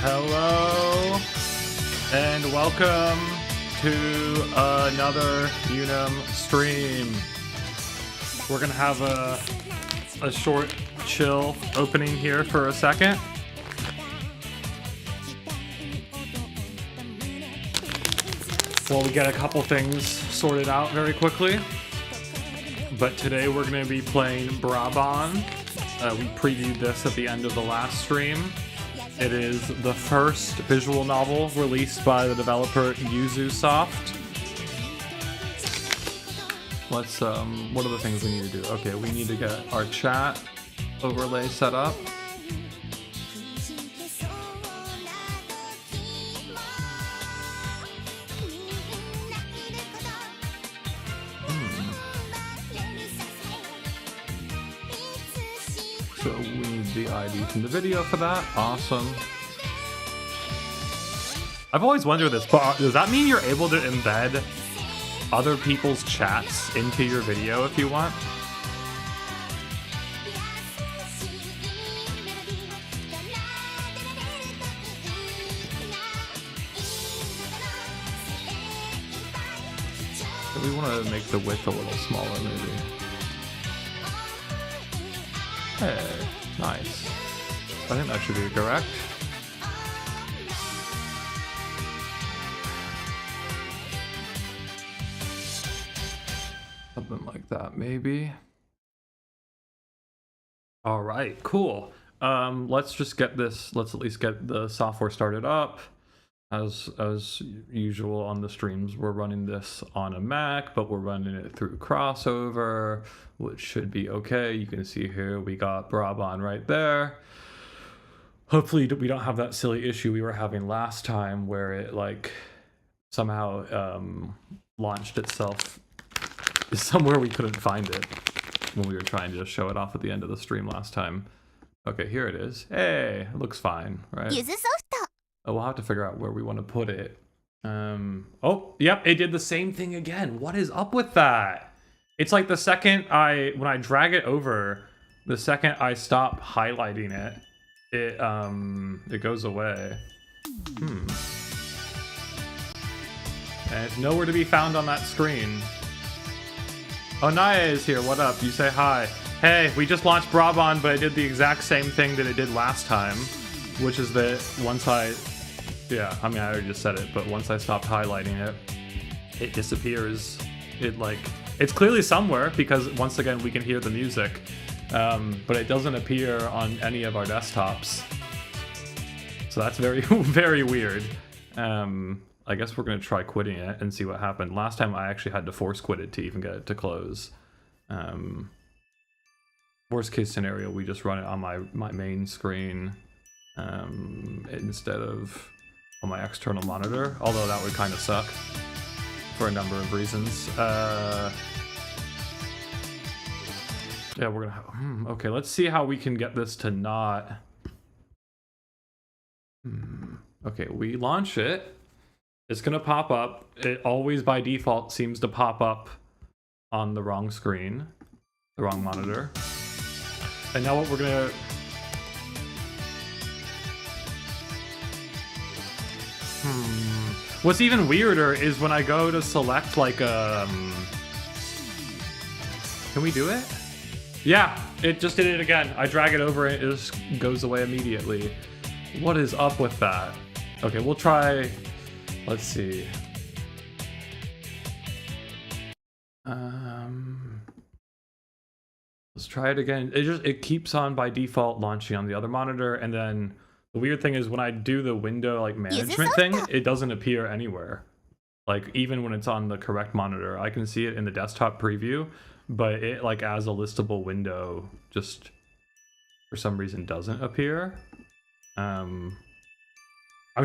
Hello and welcome to another Unum stream. We're gonna have a short chill opening here for a second. While we get a couple things sorted out very quickly. But today we're gonna be playing Bra-Bran. We previewed this at the end of the last stream. It is the first visual novel released by the developer Yuzusoft. Let's, what are the things we need to do? Okay, we need to get our chat overlay set up. So we need the ID from the video for that. Awesome. I've always wondered this, but does that mean you're able to embed other people's chats into your video if you want? So we want to make the width a little smaller, maybe. Hey, nice. I think that should be correct. Something like that, maybe. All right, cool. Let's just get this. Let's at least get the software started up. As usual on the streams, we're running this on a Mac, but we're running it through Crossover, which should be okay. You can see here we got Bra-Bran right there. Hopefully we don't have that silly issue we were having last time where it like somehow launched itself somewhere we couldn't find it when we were trying to show it off at the end of the stream last time. Okay, here it is. Hey, it looks fine, right? Yuzusoft. Oh, we'll have to figure out where we want to put it. Oh, yep, it did the same thing again. What is up with that? It's like the second when I drag it over, the second I stop highlighting it, it goes away. And it's nowhere to be found on that screen. Oh, Naya is here. What up? You say hi. Hey, we just launched Bra-Bran, but it did the exact same thing that it did last time, which is that once yeah, I mean, I already just said it, but once I stopped highlighting it, it disappears. It's clearly somewhere because once again, we can hear the music, but it doesn't appear on any of our desktops. So that's very, very weird. I guess we're going to try quitting it and see what happened. Last time I actually had to force quit it to even get it to close. Worst case scenario, we just run it on my main screen instead of on my external monitor, although that would kind of suck for a number of reasons. Yeah, we're gonna have, okay, let's see how we can get this to not... Okay, we launch it. It's gonna pop up. It always by default seems to pop up on the wrong screen, the wrong monitor. And now what we're gonna... What's even weirder is when I go to select like can we do it? Yeah, it just did it again. I drag it over and it just goes away immediately. What is up with that? Okay, we'll try, let's see. Let's try it again. It keeps on by default launching on the other monitor, and then the weird thing is when I do the window like management thing, it doesn't appear anywhere. Like even when it's on the correct monitor, I can see it in the desktop preview, but it like as a listable window just for some reason doesn't appear. I'm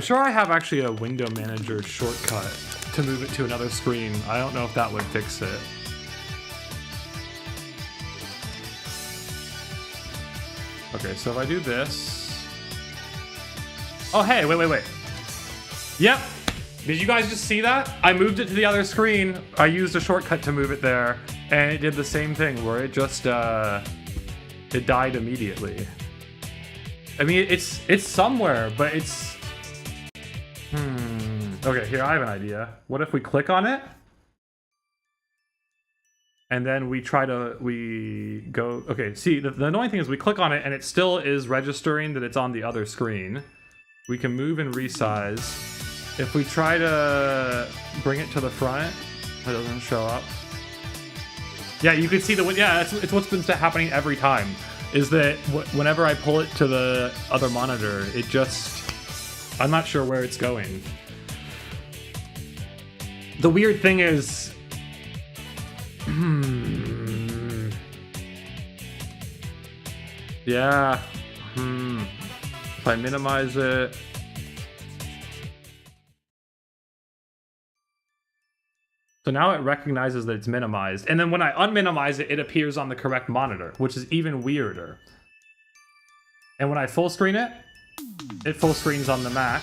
sure I have actually a window manager shortcut to move it to another screen. I don't know if that would fix it. Okay, so if I do this... Oh, hey, wait. Yep. Did you guys just see that? I moved it to the other screen. I used a shortcut to move it there, and it did the same thing where it just, it died immediately. I mean, it's somewhere, but it's Okay, here, I have an idea. What if we click on it? And then we go... Okay, see, the annoying thing is we click on it and it still is registering that it's on the other screen. We can move and resize. If we try to bring it to the front, it doesn't show up. Yeah, you can see it's what's been happening every time. Is that whenever I pull it to the other monitor, it just... I'm not sure where it's going. The weird thing is... Yeah. If I minimize it... So now it recognizes that it's minimized. And then when I unminimize it, it appears on the correct monitor, which is even weirder. And when I full screen it, it full screens on the Mac.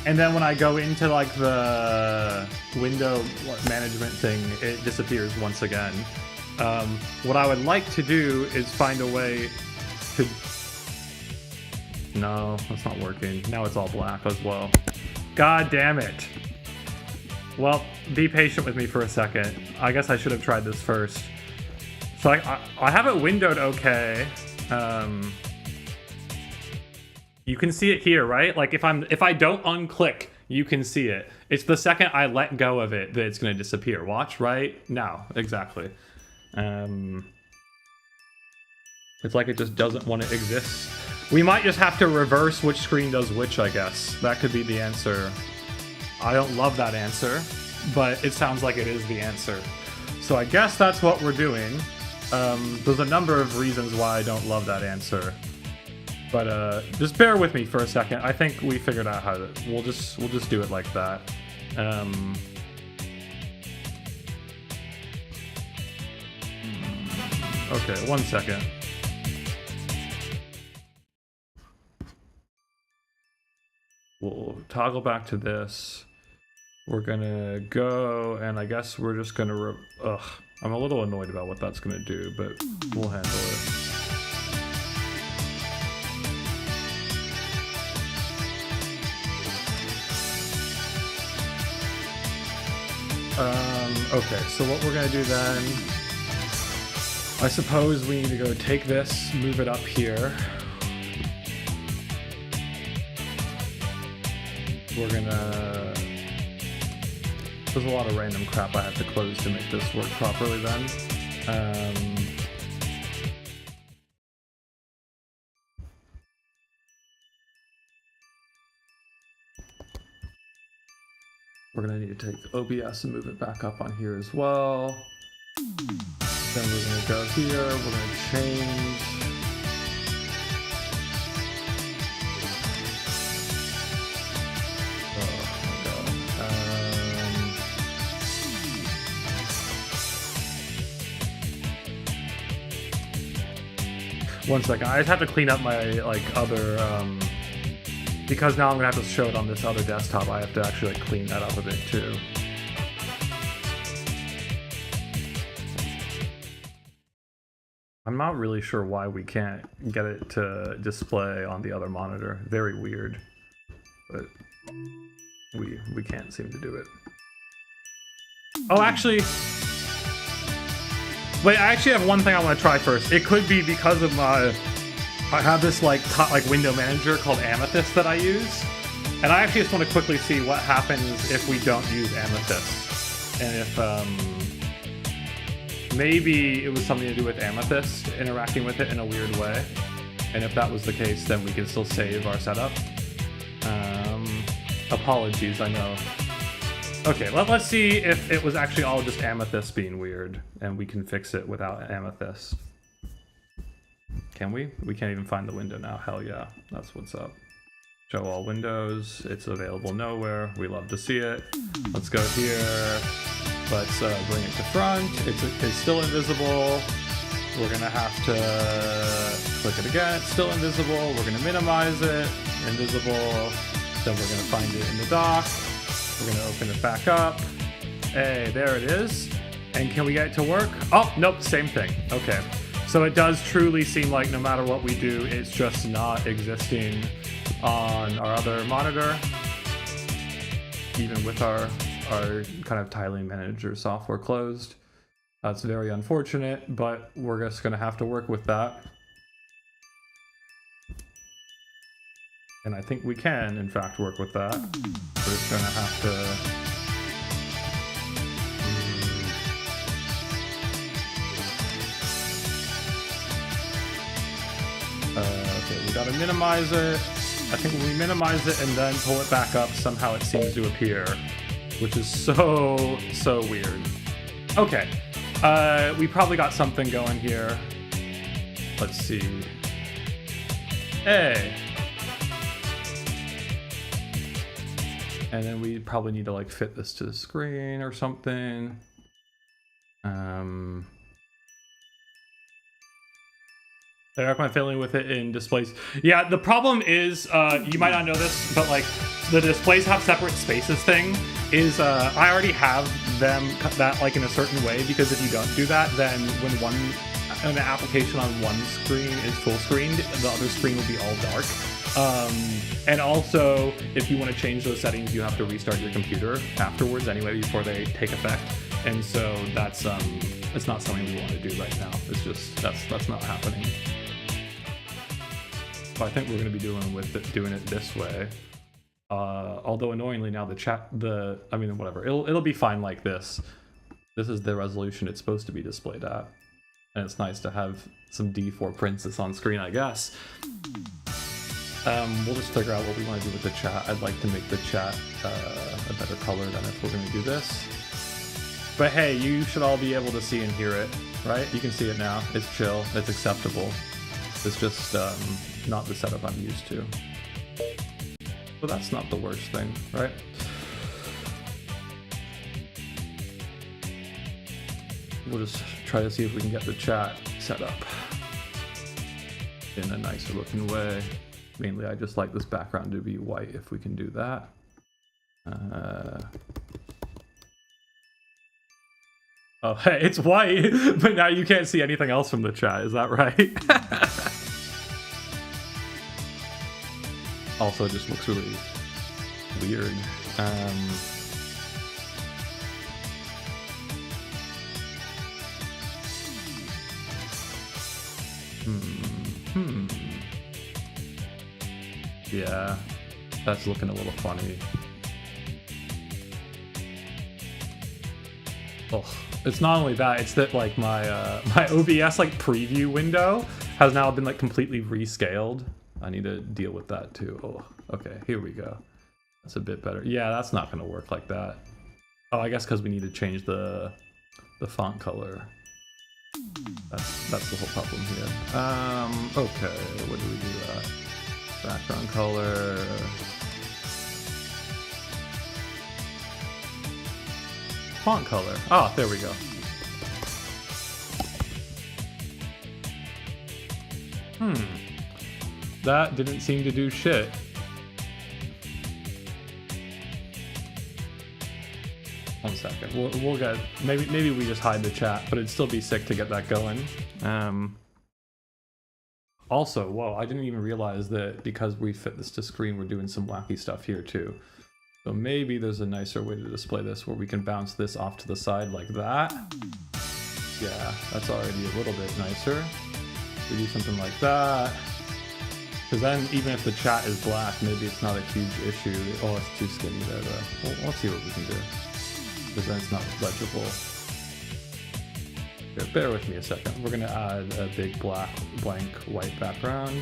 And then when I go into like the window management thing, it disappears once again. What I would like to do is find a way to... No, that's not working. Now it's all black as well. God damn it. Well, be patient with me for a second. I guess I should have tried this first. So I have it windowed okay. You can see it here, right? Like if I don't unclick, you can see it. It's the second I let go of it that it's going to disappear. Watch right now. Exactly. It's like it just doesn't want to exist. We might just have to reverse which screen does which, I guess. That could be the answer. I don't love that answer, but it sounds like it is the answer. So I guess that's what we're doing. There's a number of reasons why I don't love that answer. But just bear with me for a second. I think we figured out how to... We'll just do it like that. Okay, 1 second. We'll toggle back to this. We're gonna go, and I guess we're just gonna... I'm a little annoyed about what that's gonna do, but we'll handle it. Okay, so what we're gonna do then... I suppose we need to go take this, move it up here. We're gonna... There's a lot of random crap I have to close to make this work properly then. We're gonna need to take OBS and move it back up on here as well. Then we're gonna go here, we're gonna change. One second, I just have to clean up my other because now I'm gonna have to show it on this other desktop. I have to actually clean that up a bit too. I'm not really sure why we can't get it to display on the other monitor. Very weird, but we can't seem to do it. Oh, actually. Wait, I actually have one thing I want to try first. It could be because of my... I have this window manager called Amethyst that I use. And I actually just want to quickly see what happens if we don't use Amethyst. And if, maybe it was something to do with Amethyst interacting with it in a weird way. And if that was the case, then we can still save our setup. Apologies, I know. Okay, let's see if it was actually all just Amethyst being weird, and we can fix it without Amethyst. Can we? We can't even find the window now. Hell yeah, that's what's up. Show all windows. It's available nowhere. We love to see it. Let's go here. Let's bring it to front. It's still invisible. We're gonna have to click it again. It's still invisible. We're gonna minimize it. Invisible. Then we're gonna find it in the dock. We're gonna open it back up. Hey, there it is. And can we get it to work? Oh, nope, same thing. Okay. So it does truly seem like no matter what we do, it's just not existing on our other monitor. even with our kind of tiling manager software closed. That's very unfortunate, but we're just gonna have to work with that. And I think we can, in fact, work with that. We're just gonna have to... Okay, we gotta minimize it. I think when we minimize it and then pull it back up, somehow it seems to appear, which is so weird. Okay, we probably got something going here. Let's see. Hey. And then we probably need to like fit this to the screen or something. I recommend fiddling with it in displays. Yeah, the problem is, you might not know this, but like the displays have separate spaces thing is, I already have them that like in a certain way, because if you don't do that, then when an application on one screen is full screened, the other screen will be all dark. And also, if you want to change those settings, you have to restart your computer afterwards anyway, before they take effect. And so that's, it's not something we want to do right now. It's just, that's not happening. So I think we're going to be doing it this way. Although annoyingly now I mean, whatever, it'll be fine like this. This is the resolution it's supposed to be displayed at. And it's nice to have some D4 princess on screen, I guess. We'll just figure out what we want to do with the chat. I'd like to make the chat a better color than if we're going to do this. But hey, you should all be able to see and hear it, right? You can see it now. It's chill. It's acceptable. It's just not the setup I'm used to. But that's not the worst thing, right? We'll just try to see if we can get the chat set up in a nicer looking way. Mainly, I just like this background to be white if we can do that. Oh, hey, it's white, but now you can't see anything else from the chat. Is that right? Also, it just looks really weird. Yeah, that's looking a little funny. Oh, it's not only that, it's that like my OBS like preview window has now been like completely rescaled. I need to deal with that too. Oh, okay, here we go. That's a bit better. Yeah, that's not gonna work like that. Oh, I guess because we need to change the font color. That's the whole problem here. Okay, what do we do? Background color. Font color. Oh, there we go. That didn't seem to do shit. One second. We'll get, maybe we just hide the chat, but it'd still be sick to get that going. Also, whoa, I didn't even realize that because we fit this to screen, we're doing some wacky stuff here too. So maybe there's a nicer way to display this where we can bounce this off to the side like that. Yeah, that's already a little bit nicer. We do something like that. Because then even if the chat is black, maybe it's not a huge issue. Oh, it's too skinny there though. Well, let's see what we can do. Because then it's not legible. Here, bear with me a second. We're gonna add a big blank white background.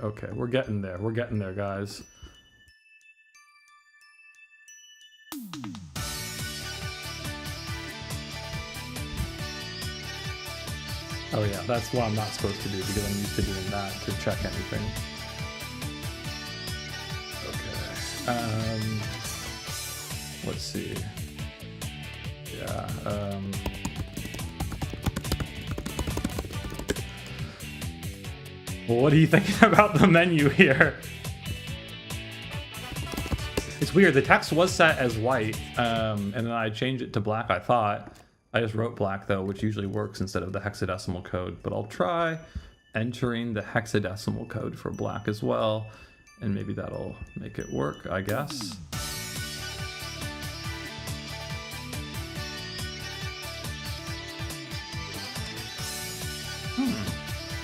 Okay, we're getting there. We're getting there, guys. Oh yeah, that's what I'm not supposed to do because I'm used to doing that to check anything. Okay. Let's see. Yeah. Well, what are you thinking about the menu here? It's weird. The text was set as white, and then I changed it to black, I thought. I just wrote black, though, which usually works instead of the hexadecimal code. But I'll try entering the hexadecimal code for black as well, and maybe that'll make it work, I guess.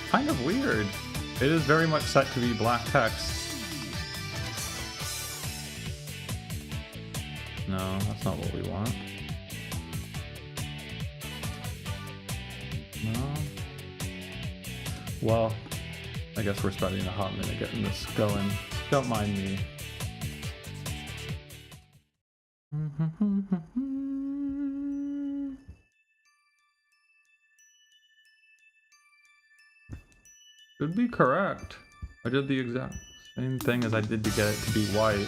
Kind of weird. It is very much set to be black text. No, that's not what we want. No. Well, I guess we're spending a hot minute getting this going. Don't mind me. Should be correct. I did the exact same thing as I did to get it to be white.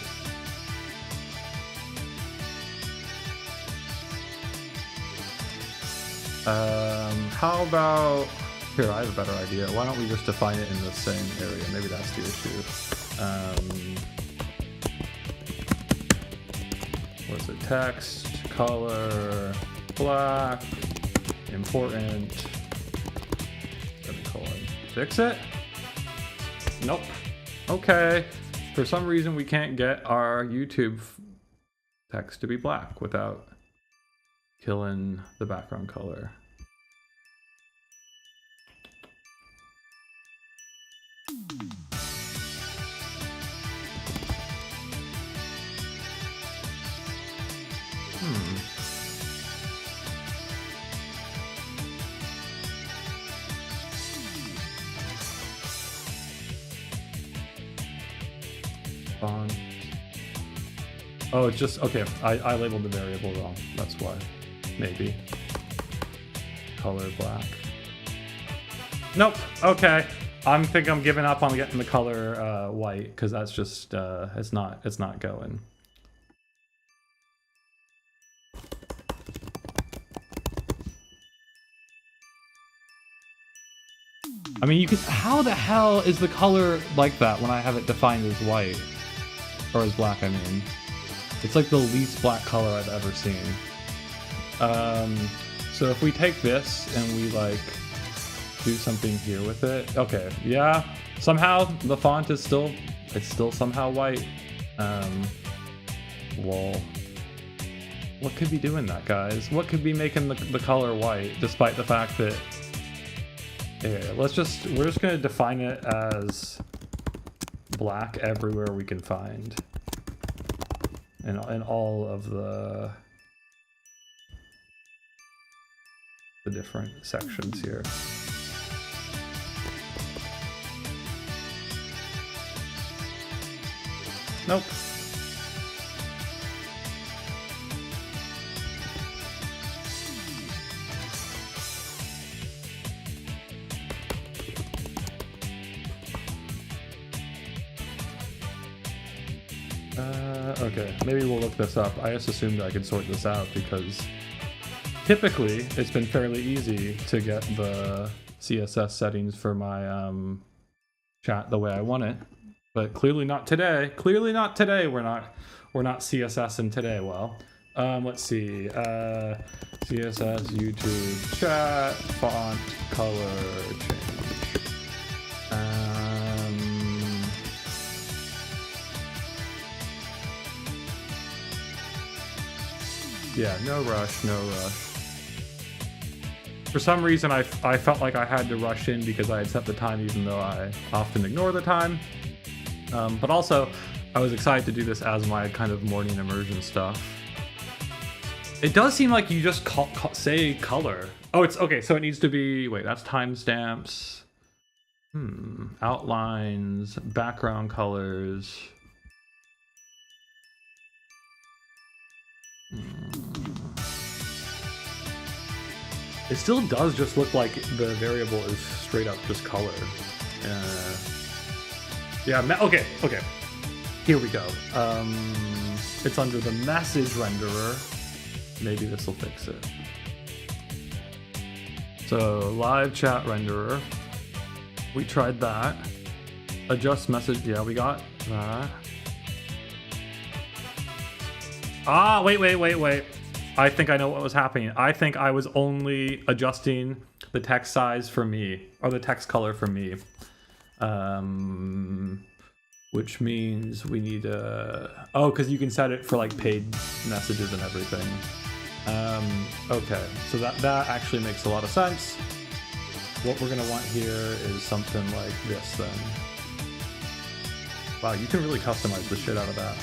How about... Here, I have a better idea. Why don't we just define it in the same area? Maybe that's the issue. What's it? Text, color, black, important, semicolon. Fix it? Nope. Okay. For some reason, we can't get our YouTube text to be black without killing the background color. Font. Oh, it's just, okay, I labeled the variable wrong. That's why. Maybe. Color black. Nope. Okay. I'm giving up on getting the color white, because that's just it's not going. I mean, you can. How the hell is the color like that when I have it defined as white or as black? I mean, it's like the least black color I've ever seen. So if we take this and we like do something here with it, okay, yeah. Somehow the font is still somehow white. Well, what could be doing that, guys? What could be making the color white, despite the fact that? Here, we're just gonna define it as black everywhere we can find, in all of the different sections here. Nope. Okay, maybe we'll look this up. I just assumed I could sort this out because typically it's been fairly easy to get the CSS settings for my chat the way I want it, but clearly not today. Clearly not today. We're not CSSing today. Well, let's see. CSS YouTube chat font color change. Yeah, no rush, no rush. For some reason, I felt like I had to rush in because I had set the time, even though I often ignore the time. But also, I was excited to do this as my kind of morning immersion stuff. It does seem like you just say color. Oh, it's okay, so it needs to be, wait, that's timestamps. Outlines, background colors. It still does just look like the variable is straight up just color. Yeah, okay. Here we go. It's under the message renderer. Maybe this will fix it. So live chat renderer. We tried that. Adjust message. Yeah, we got that. Ah, wait. I think I know what was happening. I think I was only adjusting the text size for me, or the text color for me. Which means we need a... Oh, because you can set it for like paid messages and everything. Okay, so that actually makes a lot of sense. What we're gonna want here is something like this then. Wow, you can really customize the shit out of that.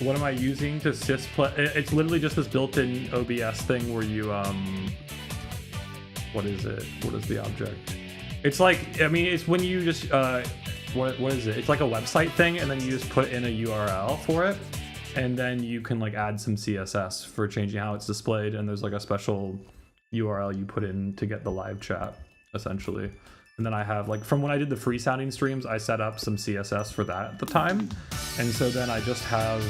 What am I using to sysplay? It's literally just this built-in OBS thing where you, what is it? What is the object? It's like, I mean, it's when you just, what is it? It's like a website thing, and then you just put in a URL for it, and then you can like add some CSS for changing how it's displayed, and there's like a special URL you put in to get the live chat, essentially. And then I have, like, from when I did the free sounding streams, I set up some CSS for that at the time. And so then I just have,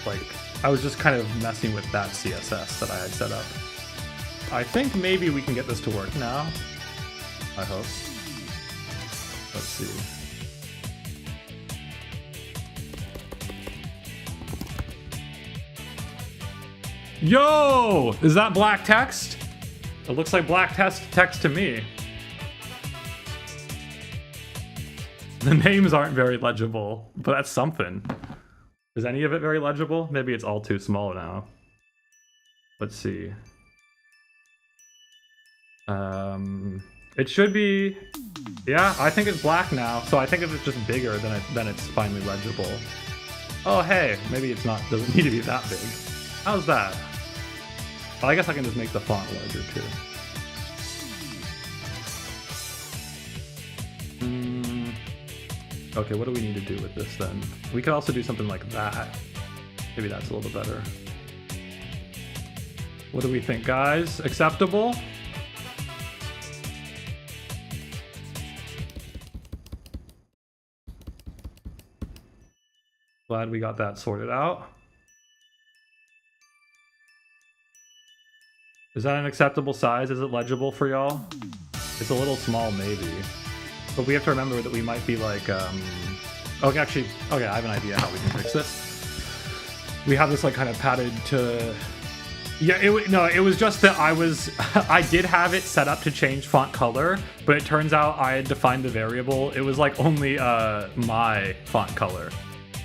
like, I was just kind of messing with that CSS that I had set up. I think maybe we can get this to work now. I hope. Let's see. Yo! Is that black text? It looks like black text to me. The names aren't very legible, but that's something. Is any of it very legible? Maybe it's all too small now. Let's see. It should be... Yeah, I think it's black now, so I think if it's just bigger, then it's finally legible. Oh, hey, maybe it's not, doesn't need to be that big. How's that? Well, I guess I can just make the font larger too. Okay, what do we need to do with this then? We could also do something like that. Maybe that's a little bit better. What do we think, guys? Acceptable? Glad we got that sorted out. Is that an acceptable size? Is it legible for y'all? It's a little small, maybe. But we have to remember that we might be like, okay, actually, okay, I have an idea how we can fix this. We have this like kind of padded to... Yeah, it was just that I did have it set up to change font color, but it turns out I had defined the variable. It was like only my font color.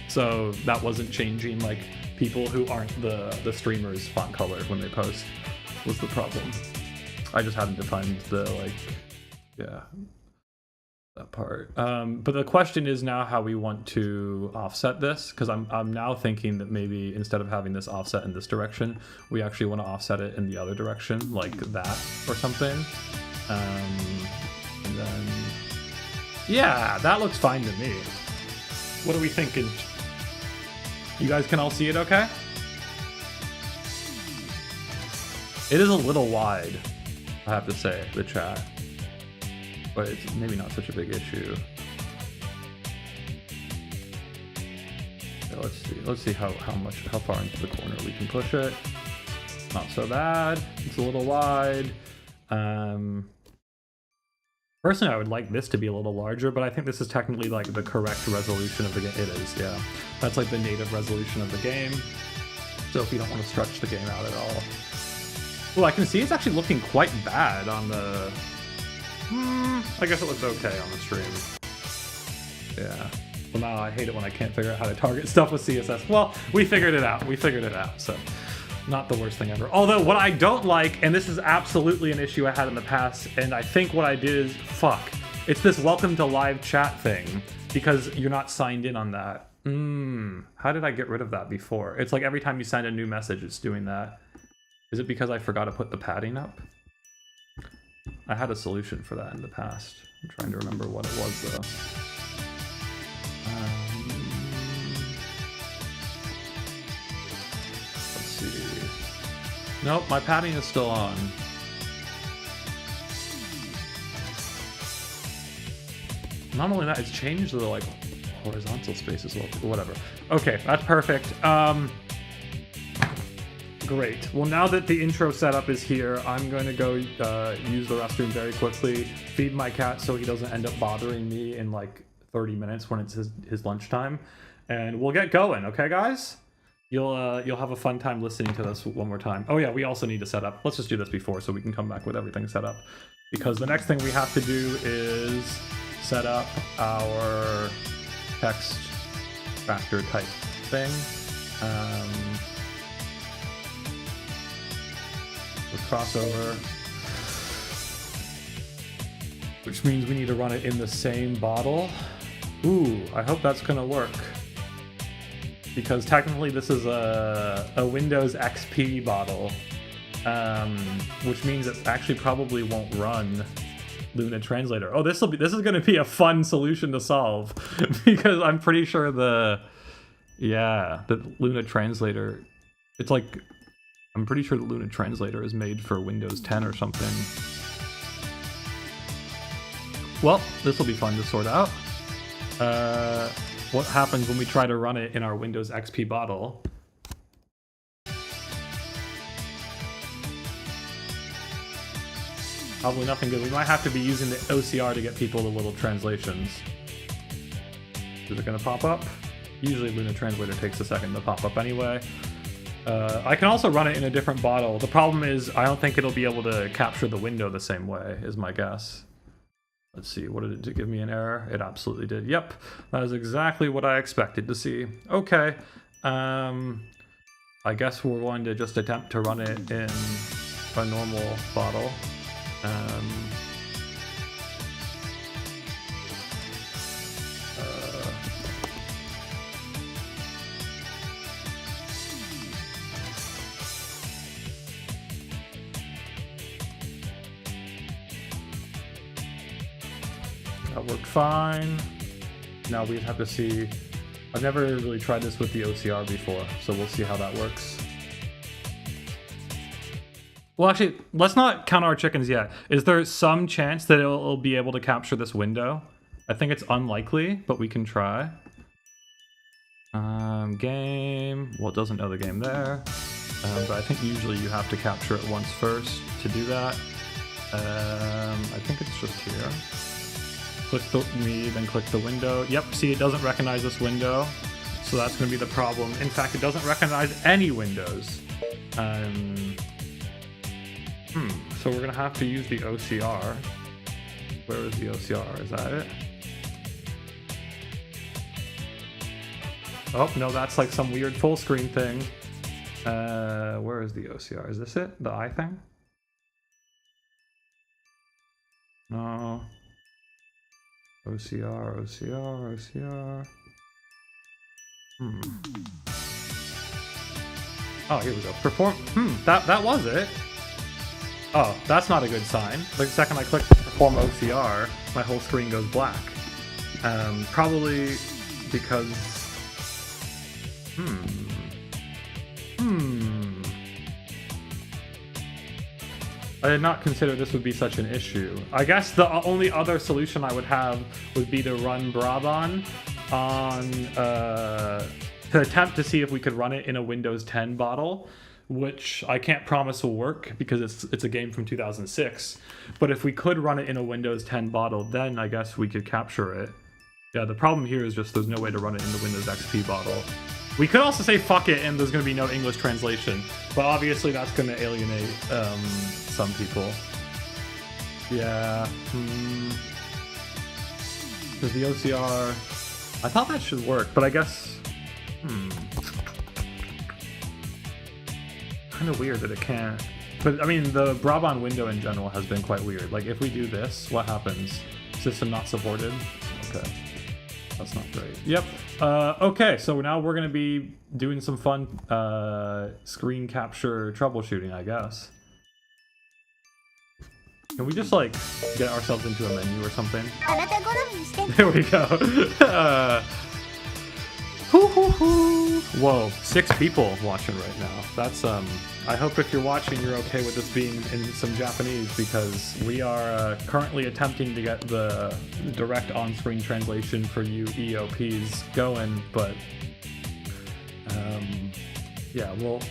So that wasn't changing like people who aren't the streamer's font color when they post. Was the problem. I just hadn't defined the, like, yeah, that part. But the question is now how we want to offset this, because I'm now thinking that maybe instead of having this offset in this direction, we actually want to offset it in the other direction, like that or something. And then, yeah, that looks fine to me. What are we thinking? You guys can all see it okay? It is a little wide, I have to say, the chat. But it's maybe not such a big issue. Okay, let's see how far into the corner we can push it. Not so bad. It's a little wide. Personally, I would like this to be a little larger, but I think this is technically like the correct resolution of the game. It is, yeah. That's like the native resolution of the game. So if you don't want to stretch the game out at all. Well, I can see it's actually looking quite bad on the... I guess it looks okay on the stream. Yeah. Well, now I hate it when I can't figure out how to target stuff with CSS. Well, we figured it out. So not the worst thing ever. Although what I don't like, and this is absolutely an issue I had in the past, and I think what I did is, fuck. It's this welcome to live chat thing, because you're not signed in on that. How did I get rid of that before? It's like every time you send a new message, it's doing that. Is it because I forgot to put the padding up? I had a solution for that in the past. I'm trying to remember what it was, though. Let's see. Nope, my padding is still on. Not only that, it's changed the, like, horizontal space as well. Whatever. Okay, that's perfect. Great. Well, now that the intro setup is here, I'm going to go use the restroom very quickly, feed my cat so he doesn't end up bothering me in like 30 minutes when it's his lunchtime. and we'll get going. Okay, guys? You'll have a fun time listening to this one more time. Oh yeah, we also need to set up. Let's just do this before so we can come back with everything set up. Because the next thing we have to do is set up our text factor type thing. With crossover. Which means we need to run it in the same bottle. Ooh, I hope that's gonna work. Because technically this is a Windows XP bottle, which means it actually probably won't run Luna Translator. Oh, this is going to be a fun solution to solve, because I'm pretty sure the Luna Translator, it's like, I'm pretty sure the Luna Translator is made for Windows 10 or something. Well, this will be fun to sort out. What happens when we try to run it in our Windows XP bottle? Probably nothing good. We might have to be using the OCR to get people the little translations. Is it going to pop up? Usually Luna Translator takes a second to pop up anyway. I can also run it in a different bottle. The problem is I don't think it'll be able to capture the window the same way, is my guess. Let's see, what did it give me an error? It absolutely did. Yep, that is exactly what I expected to see. Okay, I guess we're going to just attempt to run it in a normal bottle. That worked fine. Now we'd have to see. I've never really tried this with the OCR before, so we'll see how that works. Well, actually, let's not count our chickens yet. Is there some chance that it'll be able to capture this window? I think it's unlikely, but we can try. Game. Well, it doesn't know the game there. But I think usually you have to capture it once first to do that. I think it's just here. Click the me, then click the window. Yep, see, it doesn't recognize this window. So that's going to be the problem. In fact, it doesn't recognize any windows. So we're going to have to use the OCR. Where is the OCR? Is that it? Oh, no, that's like some weird full screen thing. Where is the OCR? Is this it? The eye thing? No. OCR, OCR, OCR. Oh, here we go. Perform. That was it. Oh, that's not a good sign. The second I click perform OCR, my whole screen goes black. Probably because. I did not consider this would be such an issue. I guess the only other solution I would have would be to run Bra-Bran on, to attempt to see if we could run it in a Windows 10 bottle, which I can't promise will work because it's a game from 2006. But if we could run it in a Windows 10 bottle, then I guess we could capture it. Yeah, the problem here is just there's no way to run it in the Windows XP bottle. We could also say fuck it and there's going to be no English translation, but obviously that's going to alienate some people. Yeah. Because the OCR, I thought that should work, but I guess kind of weird that it can't. But I mean, the Bra-Bran window in general has been quite weird. Like if we do this, what happens? System not supported. Okay. That's not great. Yep. Okay, so now we're going to be doing some fun screen capture troubleshooting, I guess. Can we just, like, get ourselves into a menu or something? There we go. Whoa, 6 people watching right now. That's, I hope if you're watching, you're okay with this being in some Japanese, because we are currently attempting to get the direct on-screen translation for you EOPs going, but, yeah, well,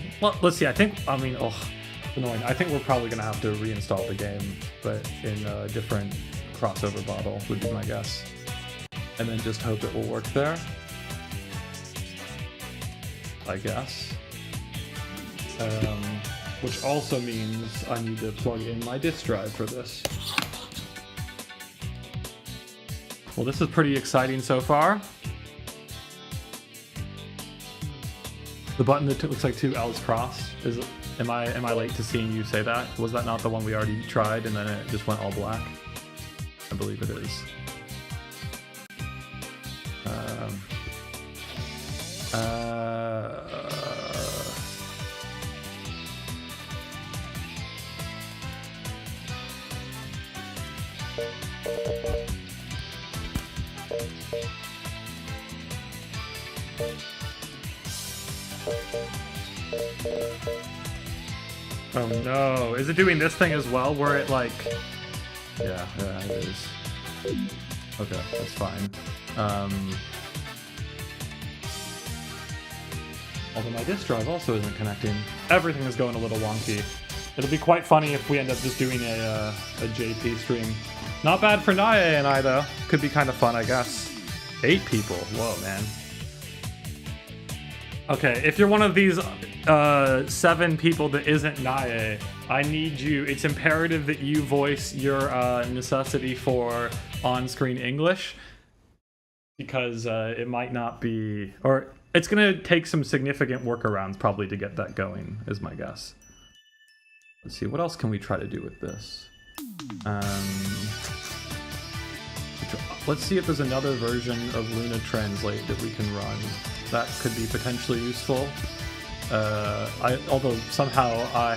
let's see. I think, annoying. I think we're probably going to have to reinstall the game, but in a different crossover bottle would be my guess. And then just hope it will work there. I guess. Which also means I need to plug in my disk drive for this. Well, this is pretty exciting so far. The button that looks like two L's crossed is. Am I late to seeing you say that? Was that not the one we already tried and then it just went all black? I believe it is. Oh no, is it doing this thing as well where it like... Yeah, it is. Okay, that's fine. Although my disk drive also isn't connecting. Everything is going a little wonky. It'll be quite funny if we end up just doing a JP stream. Not bad for Naya and I though. Could be kind of fun, I guess. 8 people, whoa man. Okay, if you're one of these 7 people that isn't Naya, I need you, it's imperative that you voice your necessity for on-screen English, because it might not be, or it's gonna take some significant workarounds probably to get that going, is my guess. Let's see, what else can we try to do with this? Let's see if there's another version of Luna Translate that we can run. That could be potentially useful. Although somehow I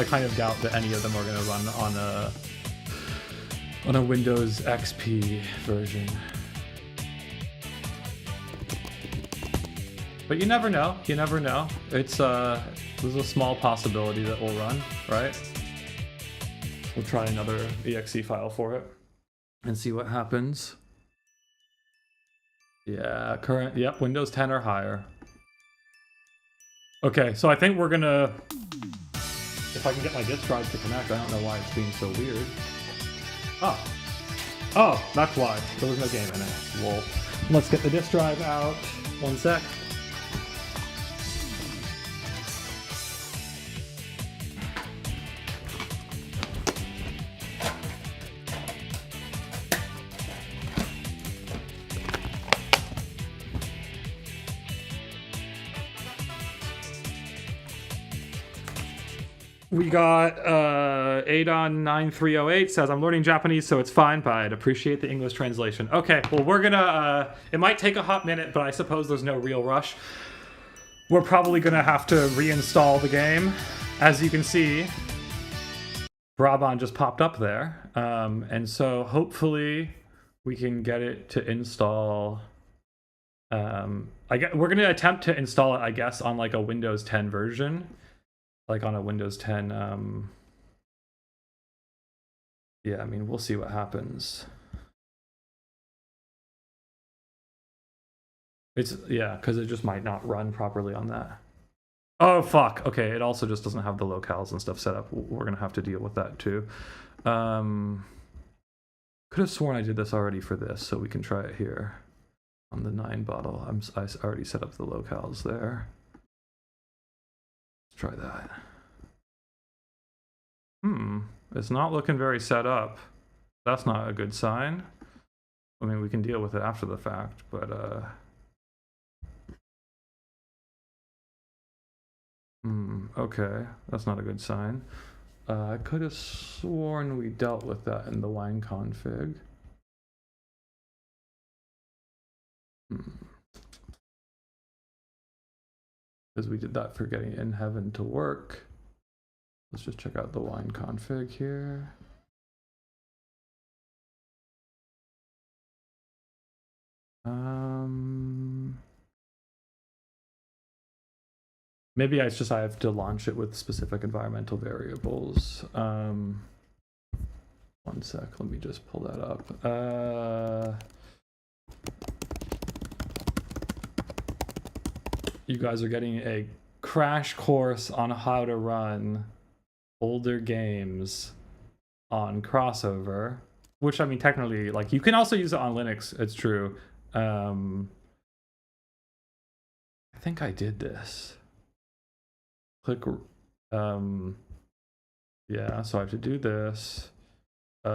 kind of doubt that any of them are going to run on a Windows XP version. But you never know. You never know. It's there's a small possibility that will run, right? We'll try another exe file for it and see what happens. Yeah, yep, Windows 10 or higher. Okay, so I think we're gonna... If I can get my disk drive to connect, I don't know why it's being so weird. Oh, that's why. There was no game in it. Lol. Let's get the disk drive out. One sec. We got Adon9308 says, I'm learning Japanese, so it's fine, but I'd appreciate the English translation. Okay, well, we're gonna, it might take a hot minute, but I suppose there's no real rush. We're probably gonna have to reinstall the game. As you can see, Bra-Bran just popped up there. And so hopefully we can get it to install. We're gonna attempt to install it, I guess, on like a Windows 10 version. Like on a Windows 10, yeah, I mean, we'll see what happens. Yeah, because it just might not run properly on that. Oh, fuck. Okay, it also just doesn't have the locales and stuff set up. We're going to have to deal with that, too. Could have sworn I did this already for this, so we can try it here. On the 9 bottle, I already set up the locales there. Try that. It's not looking very set up. That's not a good sign. I mean, we can deal with it after the fact, but okay, that's not a good sign. I could have sworn we dealt with that in the wine config. Because we did that for getting In Heaven to work. Let's just check out the wine config here. Maybe it's just I have to launch it with specific environmental variables. 1 sec, let me just pull that up. You guys are getting a crash course on how to run older games on Crossover, which I mean technically, like, you can also use it on Linux, it's true. I I think I did this. Click, yeah, so I have to do this. Then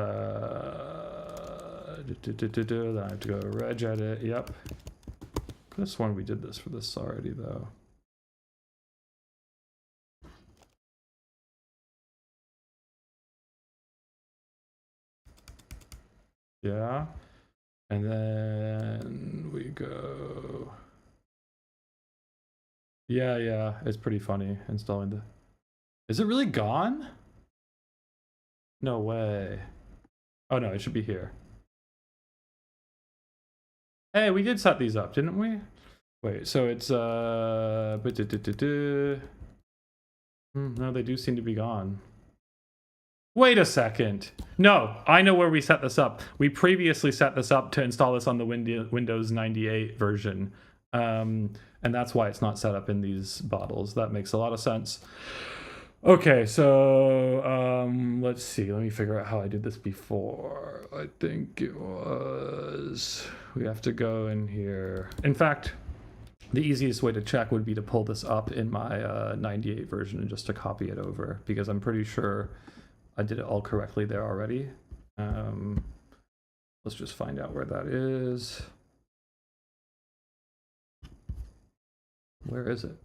I have to go to reg edit, yep. Could have sworn we did this for this already though. Yeah, and then we go. Yeah, it's pretty funny installing the. Is it really gone? No way. Oh no, it should be here. Hey, we did set these up, didn't we? Wait, so it's no, they do seem to be gone. Wait a second. No, I know where we set this up. We previously set this up to install this on the Windows 98 version. And that's why it's not set up in these bottles. That makes a lot of sense. Okay, so let's see. Let me figure out how I did this before. I think it was... We have to go in here. In fact, the easiest way to check would be to pull this up in my 98 version and just to copy it over, because I'm pretty sure I did it all correctly there already. Let's just find out where that is. Where is it?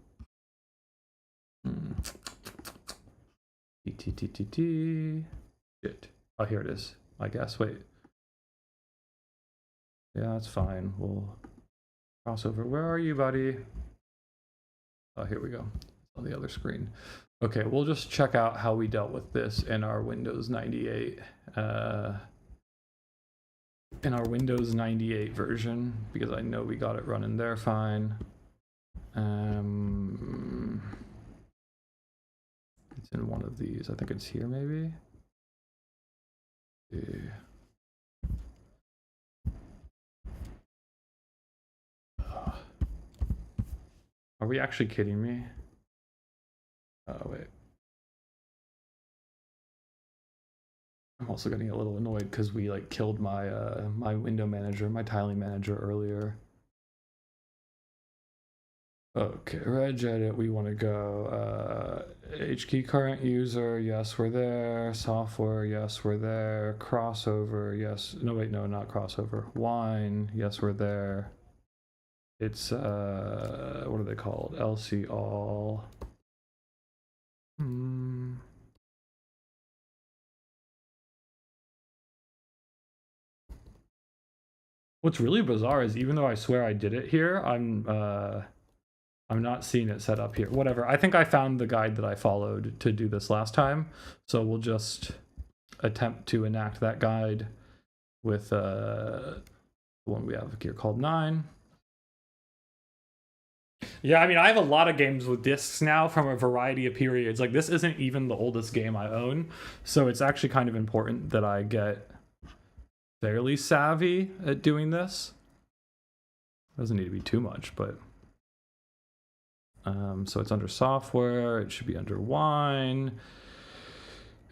Shit. Oh, here it is. I guess. Wait. Yeah, that's fine. We'll cross over. Where are you, buddy? Oh, here we go. On the other screen. Okay, we'll just check out how we dealt with this in our Windows 98. In our Windows 98 version, because I know we got it running there fine. It's in one of these. I think it's here, maybe. Yeah. Are we actually kidding me? Oh, wait. I'm also getting a little annoyed because we like killed my my window manager, my tiling manager earlier. Okay, reg edit, we want to go HKey current user, yes, we're there. Software, yes, we're there. Crossover, yes. No, wait, no, not crossover. Wine, yes, we're there. It's what are they called? LC all. What's really bizarre is even though I swear I did it here, I'm not seeing it set up here. Whatever. I think I found the guide that I followed to do this last time, so we'll just attempt to enact that guide with the one we have here called 9. Yeah, I mean, I have a lot of games with discs now from a variety of periods. Like, this isn't even the oldest game I own, so it's actually kind of important that I get fairly savvy at doing this. Doesn't need to be too much, but... so it's under software, it should be under wine.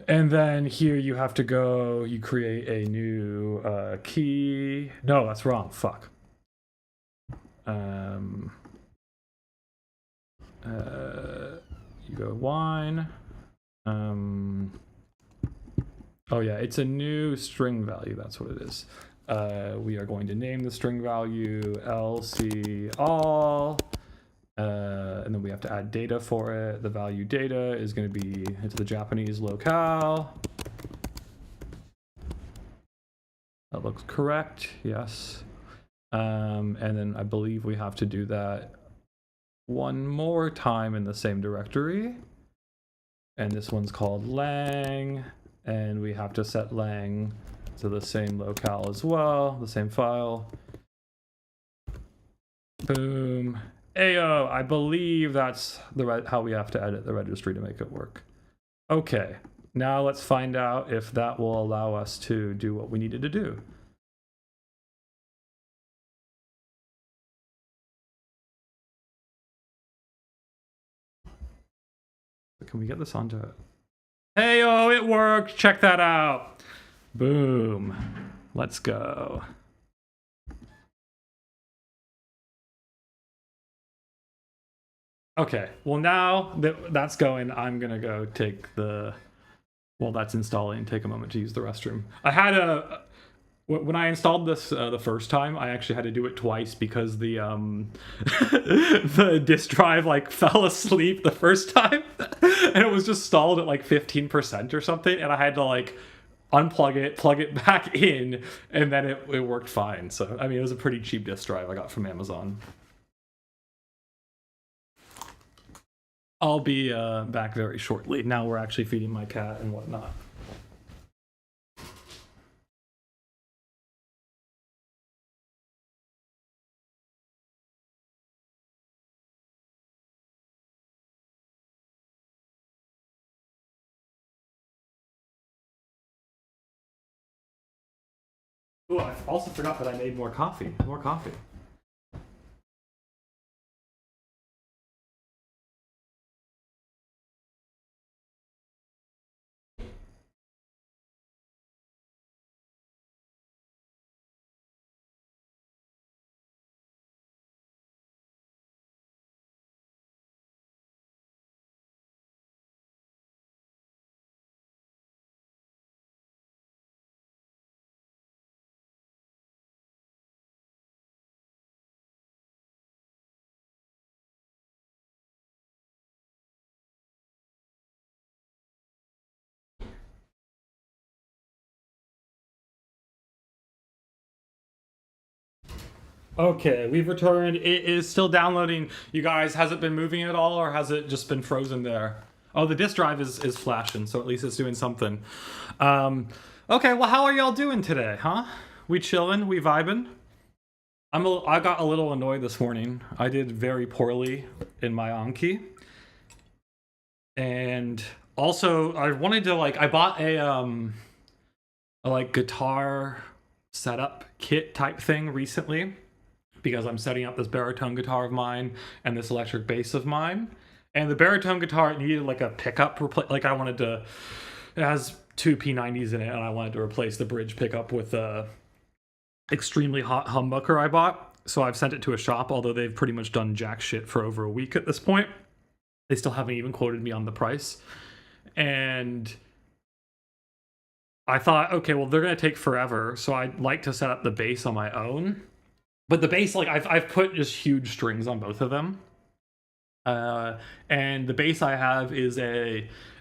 And then here you have to go, you create a new key. No, that's wrong, fuck. You go wine. Oh yeah, it's a new string value, that's what it is. We are going to name the string value LC all. And then we have to add data for it. The value data is going to be into the Japanese locale. That looks correct, yes. And then I believe we have to do that one more time in the same directory. And this one's called lang. And we have to set lang to the same locale as well, the same file. Boom. Ayo, I believe that's how we have to edit the registry to make it work. Okay, now let's find out if that will allow us to do what we needed to do. Can we get this onto it? Heyo, it worked! Check that out! Boom. Let's go. Okay, well now that that's going, I'm gonna go take the... Well, that's installing. Take a moment to use the restroom. I had a... When I installed this the first time, I actually had to do it twice because the the disk drive like fell asleep the first time, and it was just stalled at like 15% or something, and I had to like unplug it, plug it back in, and then it worked fine. So I mean, it was a pretty cheap disk drive I got from Amazon. I'll be back very shortly. Now we're actually feeding my cat and whatnot. Ooh, I also forgot that I made more coffee. More coffee. Okay, we've returned. It is still downloading. You guys, has it been moving at all, or has it just been frozen there? Oh, the disk drive is flashing, so at least it's doing something. Okay, well, how are y'all doing today, huh? We chilling? We vibing? I got a little annoyed this morning. I did very poorly in my Anki. And also, I wanted to, like, I bought a like, guitar setup kit type thing recently, because I'm setting up this baritone guitar of mine and this electric bass of mine. And the baritone guitar needed like a pickup like I wanted to, it has two P90s in it, and I wanted to replace the bridge pickup with a extremely hot humbucker I bought. So I've sent it to a shop, although they've pretty much done jack shit for over a week at this point. They still haven't even quoted me on the price. And I thought, okay, well, they're gonna take forever, so I'd like to set up the bass on my own. But the bass, like, I've put just huge strings on both of them. And the bass I have is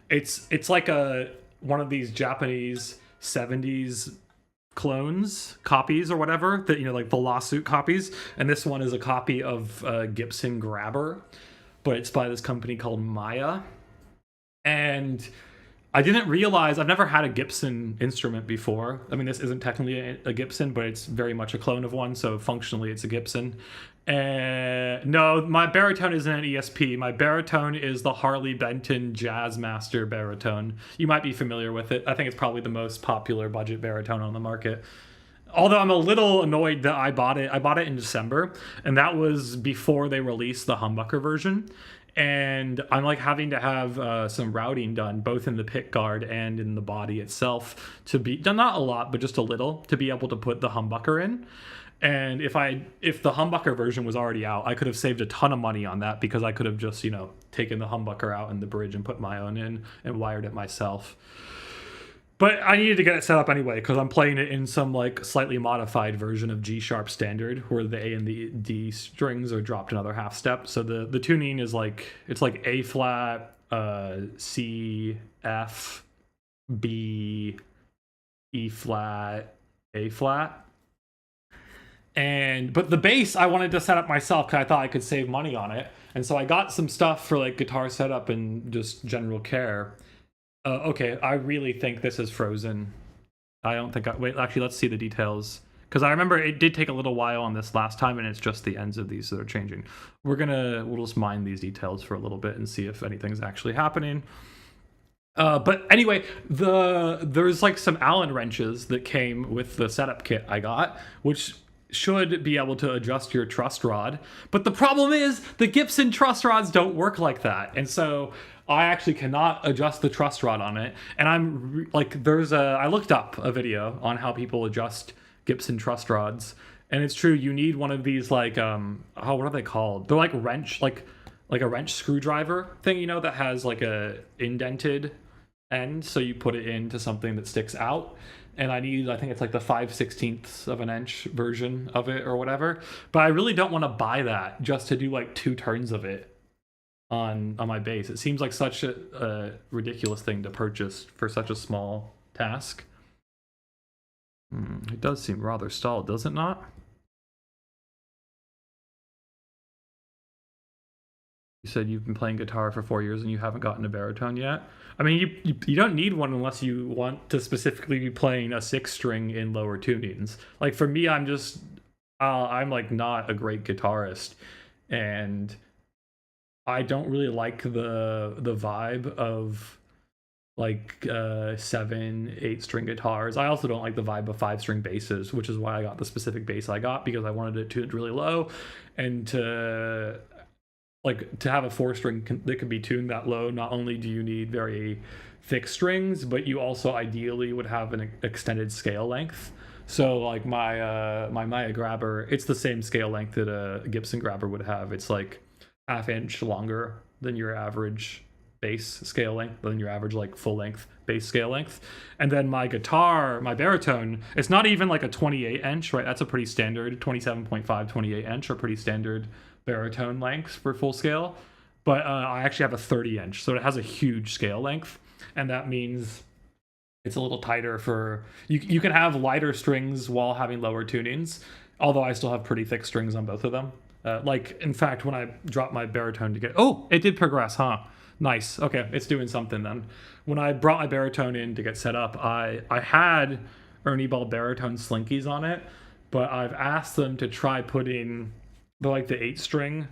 it's like one of these Japanese 70s copies or whatever, that, you know, like the lawsuit copies. And this one is a copy of Gibson Grabber, but it's by this company called Maya. And I didn't realize, I've never had a Gibson instrument before. I mean, this isn't technically a Gibson, but it's very much a clone of one, so functionally it's a Gibson. No, my baritone isn't an ESP. My baritone is the Harley Benton Jazzmaster baritone. You might be familiar with it. I think it's probably the most popular budget baritone on the market. Although I'm a little annoyed that I bought it. I bought it in December, and that was before they released the humbucker version. And I'm like having to have some routing done, both in the pick guard and in the body itself, to be done, not a lot, but just a little, to be able to put the humbucker in. And if the humbucker version was already out, I could have saved a ton of money on that, because I could have just, you know, taken the humbucker out and the bridge and put my own in and wired it myself. But I needed to get it set up anyway, because I'm playing it in some like slightly modified version of G sharp standard, where the A and the D strings are dropped another half step. So the tuning is like, it's like A flat, C, F, B, E flat, A flat. But the bass I wanted to set up myself, because I thought I could save money on it. And so I got some stuff for like guitar setup and just general care. Okay, I really think this is frozen. I don't think wait, actually, let's see the details. Because I remember it did take a little while on this last time, and it's just the ends of these that are changing. We'll just mine these details for a little bit and see if anything's actually happening. But anyway, there's like some Allen wrenches that came with the setup kit I got, which should be able to adjust your truss rod. But the problem is the Gibson truss rods don't work like that. And so I actually cannot adjust the truss rod on it. And I'm like, I looked up a video on how people adjust Gibson truss rods. And it's true, you need one of these like, what are they called? They're like wrench, like like a wrench screwdriver thing, you know, that has like a indented end, so you put it into something that sticks out. And I think it's like the 5/16 of an inch version of it or whatever. But I really don't want to buy that just to do like 2 turns of it on my bass. It seems like such a ridiculous thing to purchase for such a small task. It does seem rather stalled, does it not? You said you've been playing guitar for 4 years and you haven't gotten a baritone yet. I mean, you don't need one unless you want to specifically be playing a 6-string in lower tunings. Like for me, I'm just I'm like not a great guitarist, and I don't really like the vibe of like 7, 8-string guitars. I also don't like the vibe of 5-string basses, which is why I got the specific bass I got, because I wanted it tuned really low, and to have a 4-string that can be tuned that low, not only do you need very thick strings, but you also ideally would have an extended scale length. So like my Maya grabber, it's the same scale length that a Gibson grabber would have. It's like 1/2 inch longer than your average bass scale length, than your average like full length bass scale length. And then my guitar, my baritone, it's not even like a 28 inch, right? That's a pretty standard 27.5, 28 inch are pretty standard baritone lengths for full scale. But I actually have a 30 inch, so it has a huge scale length, and that means it's a little tighter for you can have lighter strings while having lower tunings, although I still have pretty thick strings on both of them. Like in fact, when I dropped my baritone to get, oh, it did progress, huh? Nice. Okay, it's doing something then. When I brought my baritone in to get set up, I had Ernie Ball baritone slinkies on it, but I've asked them to try putting the 8-string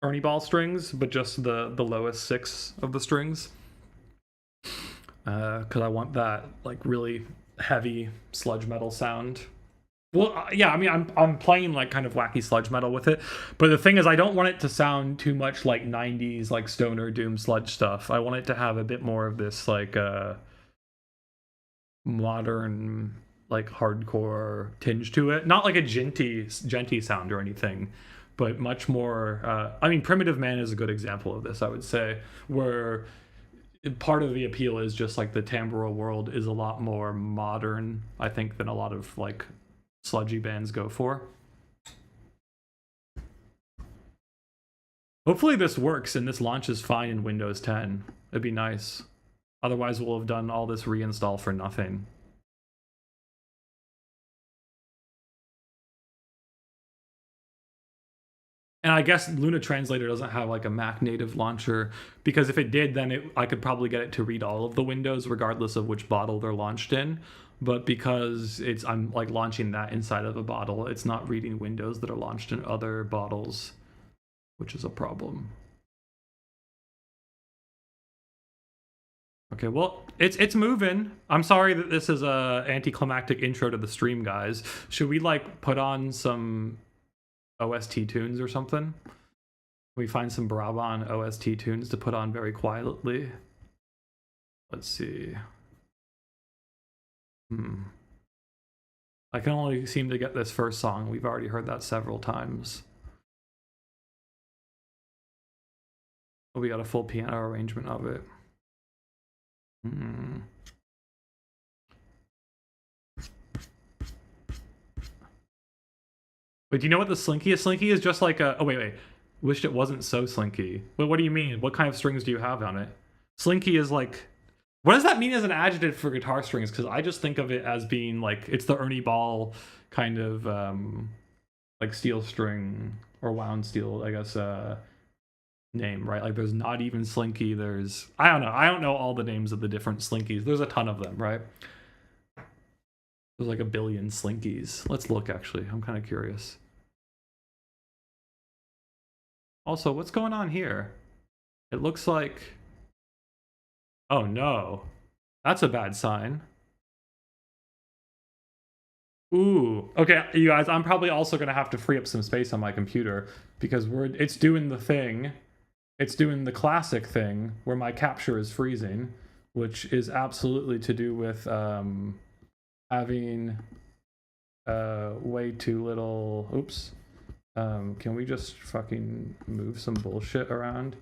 Ernie Ball strings, but just the lowest 6 of the strings, because I want that like really heavy sludge metal sound. Well, yeah, I mean, I'm playing like kind of wacky sludge metal with it, but the thing is, I don't want it to sound too much like 90s like stoner doom sludge stuff. I want it to have a bit more of this like modern like hardcore tinge to it, not like a genty sound or anything, but much more. I mean, Primitive Man is a good example of this, I would say, where part of the appeal is just like the timbral world is a lot more modern, I think, than a lot of like sludgy bands go for. Hopefully this works and this launches fine in Windows 10. It'd be nice. Otherwise we'll have done all this reinstall for nothing. And I guess Luna Translator doesn't have like a Mac native launcher, because if it did, then I could probably get it to read all of the windows regardless of which bottle they're launched in. But because I'm like launching that inside of a bottle, it's not reading windows that are launched in other bottles, which is a problem. Okay, well, it's moving. I'm sorry that this is a anticlimactic intro to the stream, guys. Should we like put on some OST tunes or something? We find some Bra-Bran OST tunes to put on very quietly. Let's see. I can only seem to get this first song. We've already heard that several times. Oh, we got a full piano arrangement of it. Wait, do you know what the slinky is? Slinky is just like a... Oh, wait. Wished it wasn't so slinky. Wait, what do you mean? What kind of strings do you have on it? Slinky is like... What does that mean as an adjective for guitar strings? Because I just think of it as being like... It's the Ernie Ball kind of like steel string or wound steel, I guess, name, right? Like there's not even slinky. There's... I don't know. I don't know all the names of the different slinkies. There's a ton of them, right? There's like a billion slinkies. Let's look, actually. I'm kind of curious. Also, what's going on here? It looks like... Oh no. That's a bad sign. Ooh. Okay, you guys, I'm probably also going to have to free up some space on my computer, because it's doing the thing. It's doing the classic thing where my capture is freezing, which is absolutely to do with... having way too little... Oops. Can we just fucking move some bullshit around?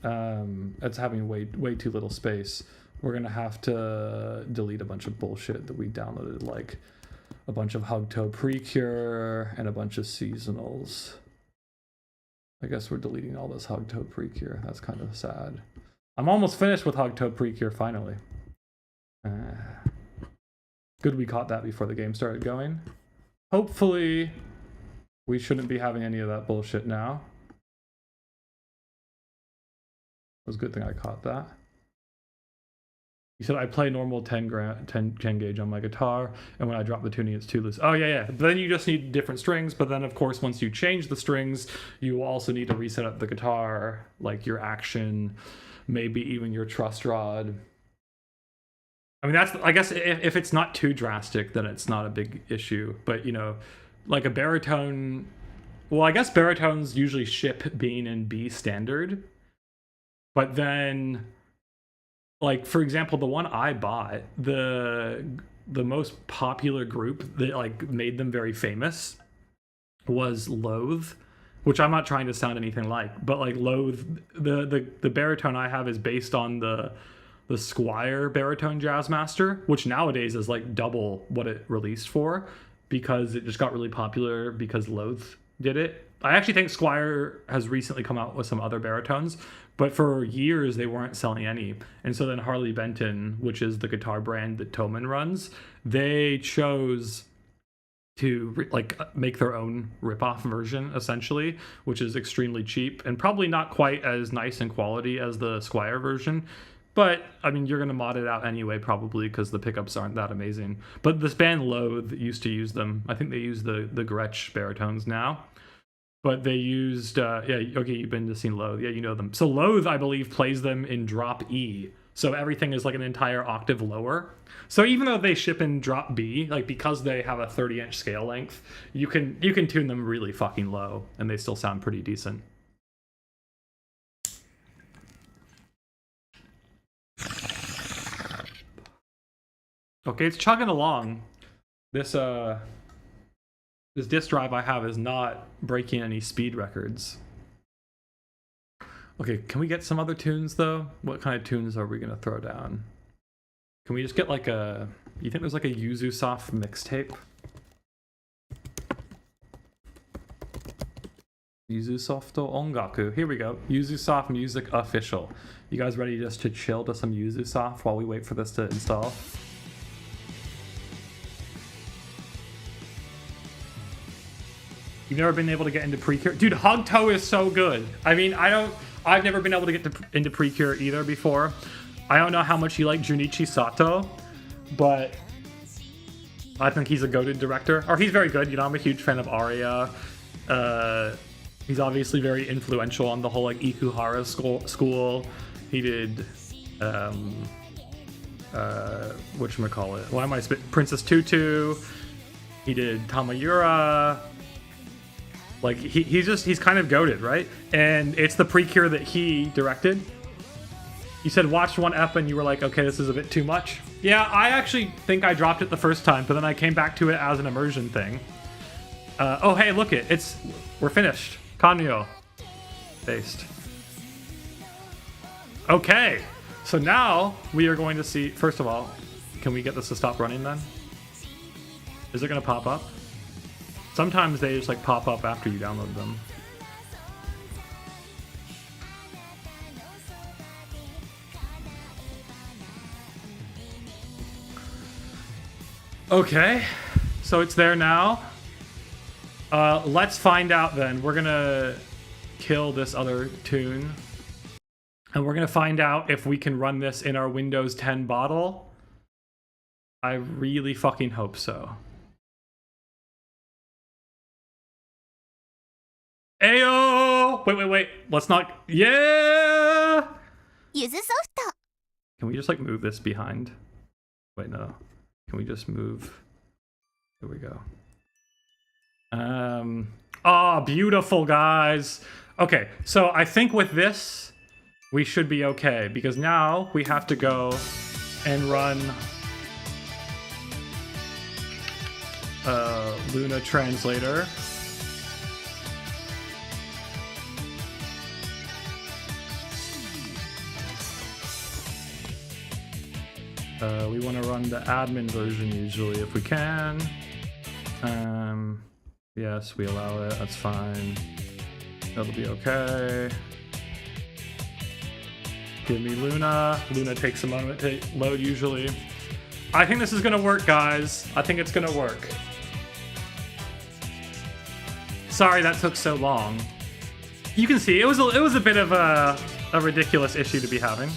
It's having way too little space. We're gonna have to delete a bunch of bullshit that we downloaded, like a bunch of Hugto Precure and a bunch of seasonals. I guess we're deleting all this Hugto Precure. That's kind of sad. I'm almost finished with Hugto Precure finally. Good we caught that before the game started going. Hopefully we shouldn't be having any of that bullshit now. It was a good thing I caught that. You said I play normal 10 gauge on my guitar, and when I drop the tuning, it's too loose. Oh, yeah. But then you just need different strings, but then, of course, once you change the strings, you also need to reset up the guitar, like your action, maybe even your truss rod. I mean, that's, I guess, if it's not too drastic, then it's not a big issue. But, you know, like a baritone... Well, I guess baritones usually ship being in B standard. But then... Like, for example, the one I bought, the most popular group that, like, made them very famous was Loathe, which I'm not trying to sound anything like, but, like, Loathe, the baritone I have is based on the Squier baritone Jazzmaster, which nowadays is, like, double what it released for, because it just got really popular because Loathe did it. I actually think Squier has recently come out with some other baritones, but for years they weren't selling any. And so then Harley Benton, which is the guitar brand that Thomann runs, they chose to make their own ripoff version, essentially, which is extremely cheap and probably not quite as nice in quality as the Squier version. But, I mean, you're going to mod it out anyway, probably, because the pickups aren't that amazing. But this band Loathe used to use them. I think they use the Gretsch baritones now. But they used, yeah, okay, you've been to see Loathe. Yeah, you know them. So Loathe, I believe, plays them in drop E. So everything is like an entire octave lower. So even though they ship in drop B, like because they have a 30-inch scale length, you can tune them really fucking low, and they still sound pretty decent. Okay, it's chugging along. This disk drive I have is not breaking any speed records. Okay, can we get some other tunes though? What kind of tunes are we gonna throw down? Can we just get like a... You think there's like a Yuzusoft mixtape? Yuzusoft Ongaku. Here we go. Yuzusoft Music Official. You guys ready just to chill to some Yuzusoft while we wait for this to install? You've never been able to get into Precure? Dude, Hugto is so good. I mean, I've never been able to get into Precure either before. I don't know how much you like Junichi Sato, but I think he's a goated director. Or he's very good. You know, I'm a huge fan of Aria. He's obviously very influential on the whole, like, Ikuhara school. He did, whatchamacallit? Why am I Princess Tutu. He did Tamayura. Like, he's kind of goated, right? And it's the Precure that he directed. You said watch one ep and you were like, okay, this is a bit too much. Yeah, I actually think I dropped it the first time, but then I came back to it as an immersion thing. Oh, hey, look it. We're finished. Kanyo. Based. Okay. So now we are going to see, first of all, can we get this to stop running then? Is it going to pop up? Sometimes they just like pop up after you download them. Okay, so it's there now. Let's find out then. We're gonna kill this other tune. And we're gonna find out if we can run this in our Windows 10 bottle. I really fucking hope so. Ayo! Wait. Let's not... Yeah! Yuzusoft. Can we just, like, move this behind? Wait, no. Can we just move... Here we go. Oh, beautiful, guys. Okay, so I think with this, we should be okay. Because now we have to go and run... Luna Translator. We want to run the admin version usually if we can. Yes, we allow it. That's fine. That'll be okay. Give me Luna. Luna takes a moment to load usually. I think this is gonna work, guys. I think it's gonna work. Sorry that took so long. You can see it was a bit of a ridiculous issue to be having.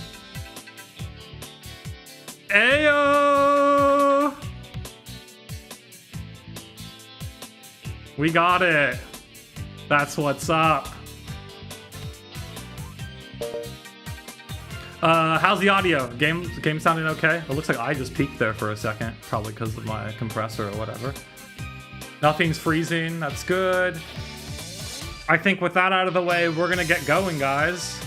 Ayo! We got it. That's what's up. How's the audio? Game sounding okay? It looks like I just peaked there for a second, probably because of my compressor or whatever. Nothing's freezing, that's good. I think with that out of the way, we're gonna get going, guys.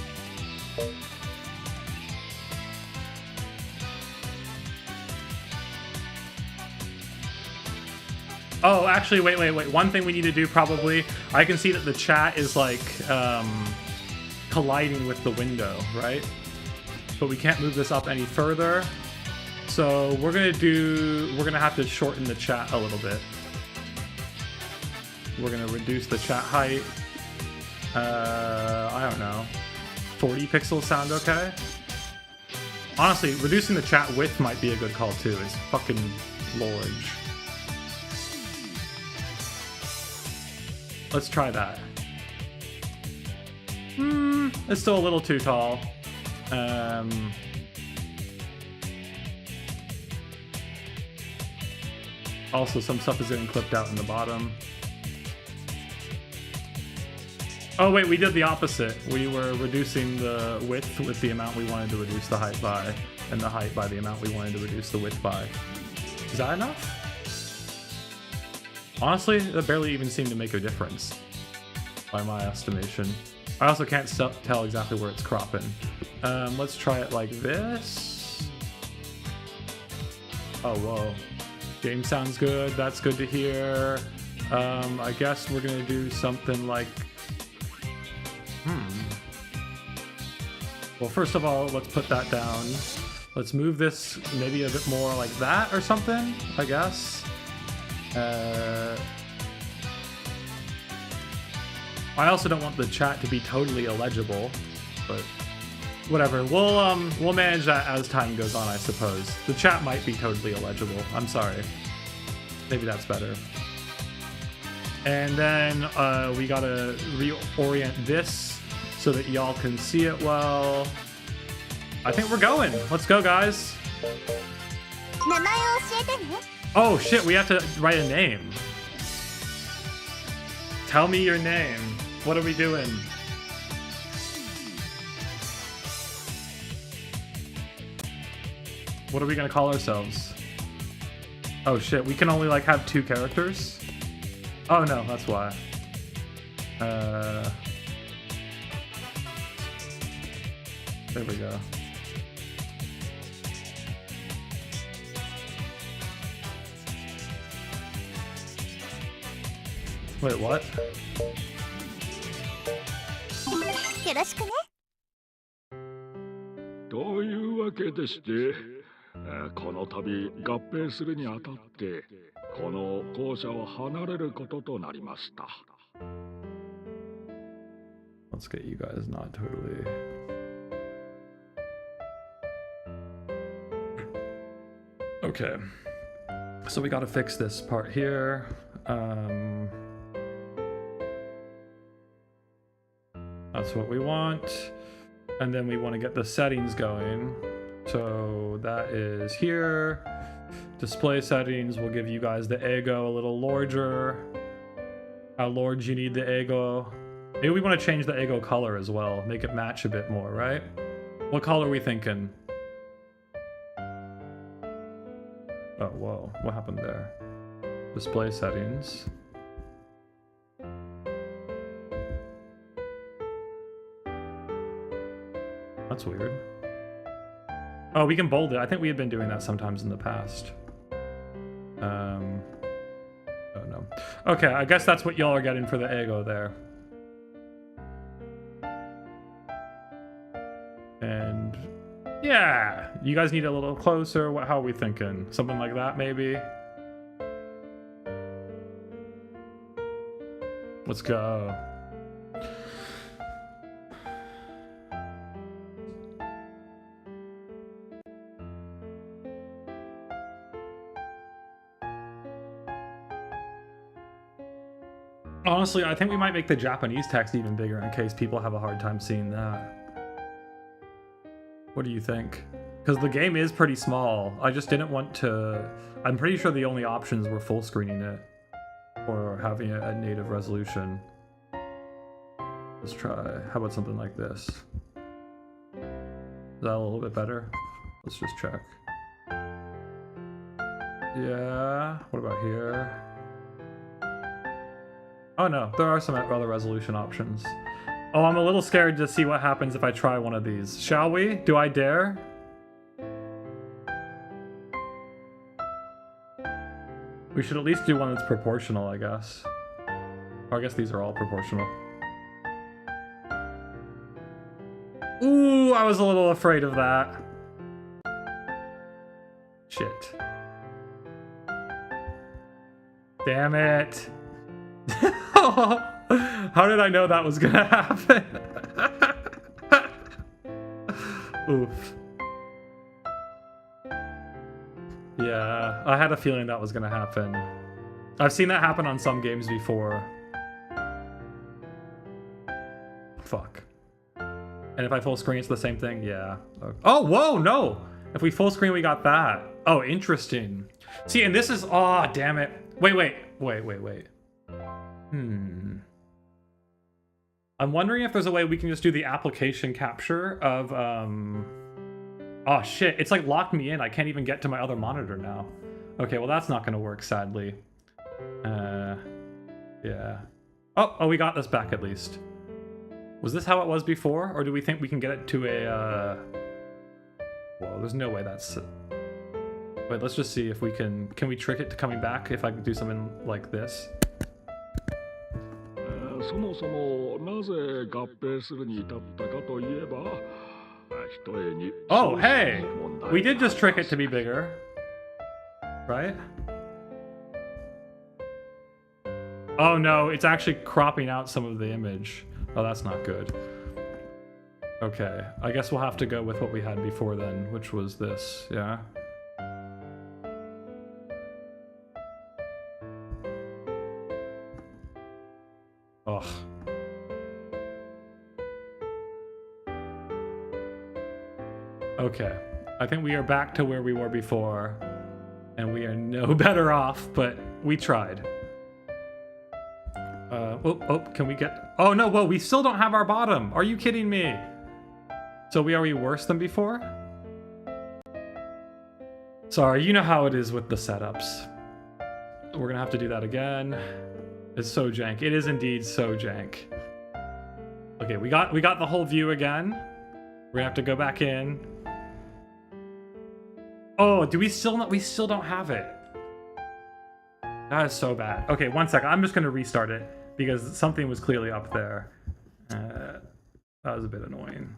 Oh, actually, wait. One thing we need to do probably, I can see that the chat is like colliding with the window, right? But we can't move this up any further. So we're gonna have to shorten the chat a little bit. We're gonna reduce the chat height. I don't know. 40 pixels sound okay? Honestly, reducing the chat width might be a good call too. It's fucking large. Let's try that. It's still a little too tall. Also, some stuff is getting clipped out in the bottom. Oh wait, we did the opposite. We were reducing the width with the amount we wanted to reduce the height by, and the height by the amount we wanted to reduce the width by. Is that enough? Honestly, that barely even seemed to make a difference, by my estimation. I also can't tell exactly where it's cropping. Let's try it like this. Oh, whoa. Game sounds good. That's good to hear. I guess we're gonna do something like... Well, first of all, let's put that down. Let's move this maybe a bit more like that or something, I guess. I also don't want the chat to be totally illegible, but whatever. We'll manage that as time goes on, I suppose. The chat might be totally illegible. I'm sorry. Maybe that's better. And then we gotta reorient this so that y'all can see it well. I think we're going. Let's go, guys. Oh shit, we have to write a name. Tell me your name. What are we doing? What are we gonna call ourselves? Oh shit, we can only like have 2 characters? Oh no, that's why. There we go. Wait, what? Toいうわけでして、この度合併するにあたって、この校舎を離れることとなりました。Let's get you guys not totally. Okay. So we gotta fix this part here. That's what we want. And then we want to get the settings going. So that is here. Display settings will give you guys the ego a little larger. How large you need the ego. Maybe we want to change the ego color as well. Make it match a bit more, right? What color are we thinking? Oh, whoa. What happened there? Display settings. That's weird. Oh, we can bold it. I think we had been doing that sometimes in the past. Oh no. Okay, I guess that's what y'all are getting for the ego there. And Yeah, you guys need a little closer. How are we thinking? Something like that, maybe? Let's go. Honestly, I think we might make the Japanese text even bigger in case people have a hard time seeing that. What do you think? Because the game is pretty small. I just didn't want to... I'm pretty sure the only options were full screening it or having it at native resolution. Let's try. How about something like this? Is that a little bit better? Let's just check. Yeah. What about here? Oh no, there are some other resolution options. Oh, I'm a little scared to see what happens if I try one of these. Shall we? Do I dare? We should at least do one that's proportional, I guess. Or I guess these are all proportional. Ooh, I was a little afraid of that. Shit. Damn it. How did I know that was gonna happen? Oof. Yeah, I had a feeling that was gonna happen. I've seen that happen on some games before. Fuck. And if I full screen, it's the same thing? Yeah. Oh, whoa, no! If we full screen, we got that. Oh, interesting. See, and this is... Oh, damn it. Wait. I'm wondering if there's a way we can just do the application capture of, Oh, shit. It's like locked me in. I can't even get to my other monitor now. Okay, well, that's not going to work, sadly. Yeah. Oh, we got this back at least. Was this how it was before? Or do we think we can get it to a, Whoa, there's no way that's... Wait, let's just see if we can... Can we trick it to coming back if I can do something like this? そもそもなぜ合併するに至ったかといえば、ひとえに Oh, hey! We did just trick it to be bigger. Right? Oh no, it's actually cropping out some of the image. Oh, that's not good. Okay, I guess we'll have to go with what we had before then, which was this, yeah? Ugh. Okay, I think we are back to where we were before, and we are no better off, but we tried. Can we get... Oh no, whoa, we still don't have our bottom. Are you kidding me? So are we worse than before? Sorry, you know how it is with the setups. We're gonna have to do that again. It's so jank. It is indeed so jank. Okay, we got the whole view again. We're gonna have to go back in. Oh, do we still not? We still don't have it. That is so bad. Okay, one second. I'm just gonna restart it because something was clearly up there. That was a bit annoying.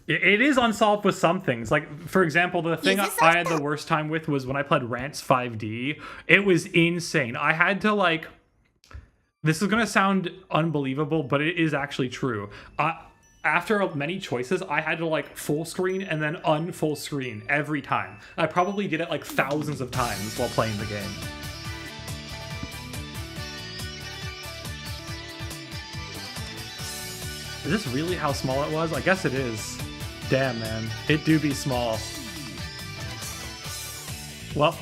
It is unsolved with some things. Like, for example, the thing I had the worst time with was when I played Rants 5D. It was insane. I had to, like... This is going to sound unbelievable, but it is actually true. After many choices, I had to, like, full screen and then unfull screen every time. I probably did it, like, thousands of times while playing the game. Is this really how small it was? I guess it is. Damn, man. It do be small. Well,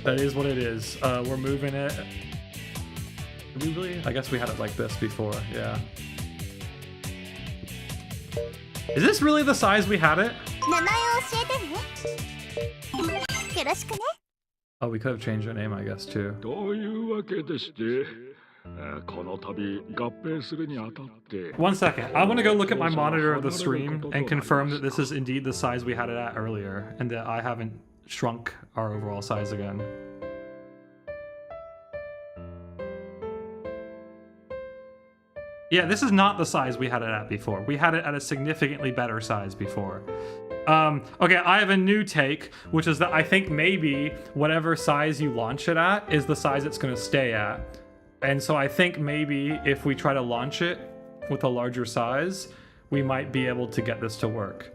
that is what it is. We're moving it. Did we really? I guess we had it like this before, yeah. Is this really the size we had it? Oh, we could have changed our name, I guess, too. というわけでして、この度合併するにあたって One second. I want to go look at my monitor of the stream and confirm that this is indeed the size we had it at earlier and that I haven't shrunk our overall size again. Yeah, this is not the size we had it at before. We had it at a significantly better size before. Okay, I have a new take, which is that I think maybe whatever size you launch it at is the size it's going to stay at. And so I think maybe if we try to launch it with a larger size, we might be able to get this to work.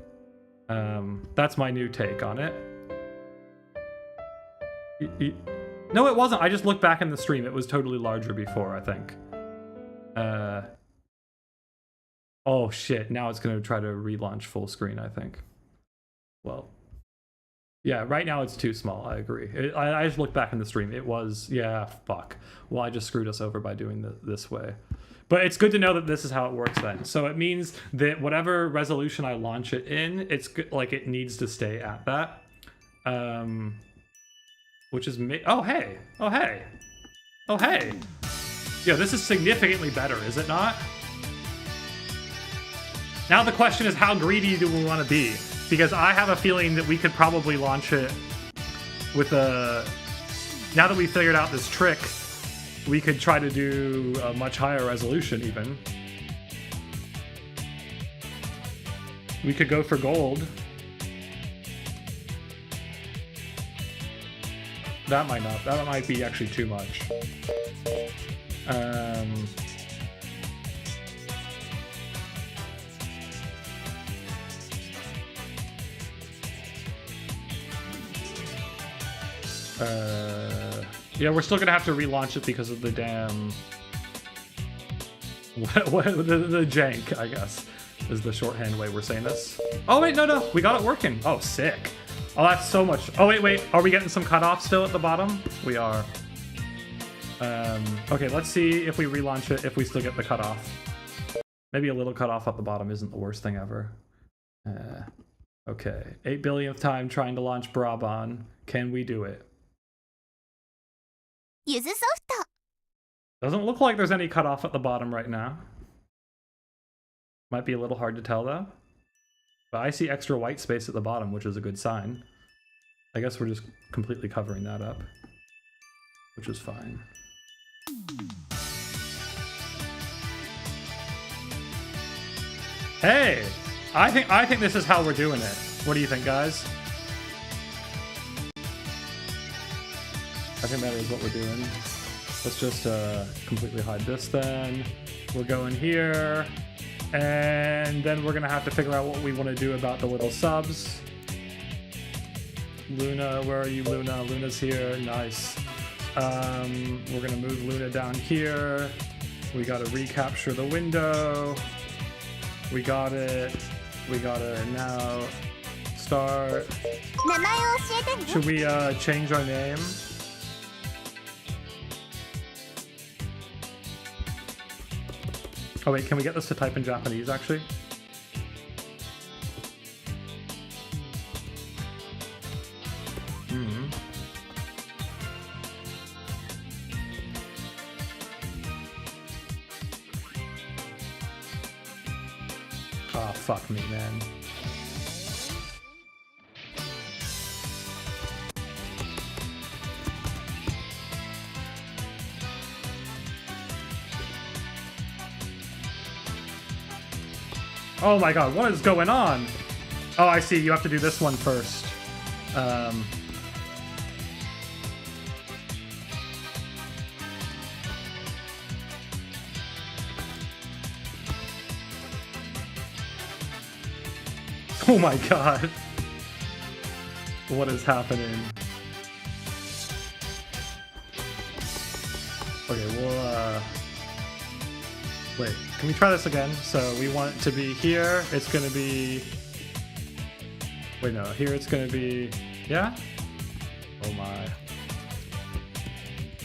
That's my new take on it. No, it wasn't. I just looked back in the stream. It was totally larger before, I think. Oh shit, now it's going to try to relaunch full screen, I think. Well, yeah, right now it's too small, I agree. I just looked back in the stream. It was, yeah, fuck. Well, I just screwed us over by doing this way. But it's good to know that this is how it works then. So it means that whatever resolution I launch it in, it's good, like it needs to stay at that. Which is, oh hey, oh hey, oh hey. Yeah, this is significantly better, is it not? Now the question is, how greedy do we want to be? Because I have a feeling that we could probably launch it with a... Now that we figured out this trick, we could try to do a much higher resolution even. We could go for gold. That might be actually too much. Yeah, we're still gonna have to relaunch it because of the damn... the jank, I guess, is the shorthand way we're saying this. Oh wait, no, we got it working. Oh, sick. Oh, that's so much. Oh wait, are we getting some cutoff still at the bottom? We are. Okay, let's see if we relaunch it, if we still get the cutoff. Maybe a little cutoff at the bottom isn't the worst thing ever. Okay, 8 billionth time trying to launch Bra-Bran. Can we do it? Yuzusoft. Doesn't look like there's any cutoff at the bottom right now. Might be a little hard to tell though. But I see extra white space at the bottom, which is a good sign. I guess we're just completely covering that up, which is fine. Hey! I think this is how we're doing it. What do you think, guys? I think that is what we're doing. Let's just completely hide this then. We're going here. And then we're gonna have to figure out what we want to do about the little subs. Luna, where are you, Luna? Luna's here. Nice. We're gonna move Luna down here. We gotta recapture the window. We got it. We gotta now start. Should we change our name? Oh wait, can we get this to type in Japanese actually? Oh, fuck me, man. Oh my god, what is going on? Oh, I see, you have to do this one first. Oh my god. What is happening? Okay, we'll wait, can we try this again? So we want it to be here, it's gonna be... Wait, no, here it's gonna be... Yeah? Oh my.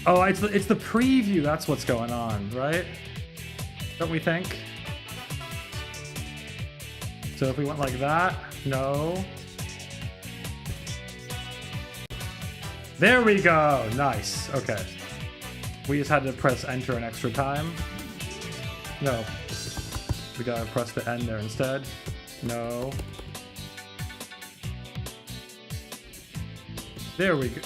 Oh, it's the preview, that's what's going on, right? Don't we think? So if we went like that, no. There we go, nice, okay. We just had to press enter an extra time. No. We gotta press the N there instead. No. There we go.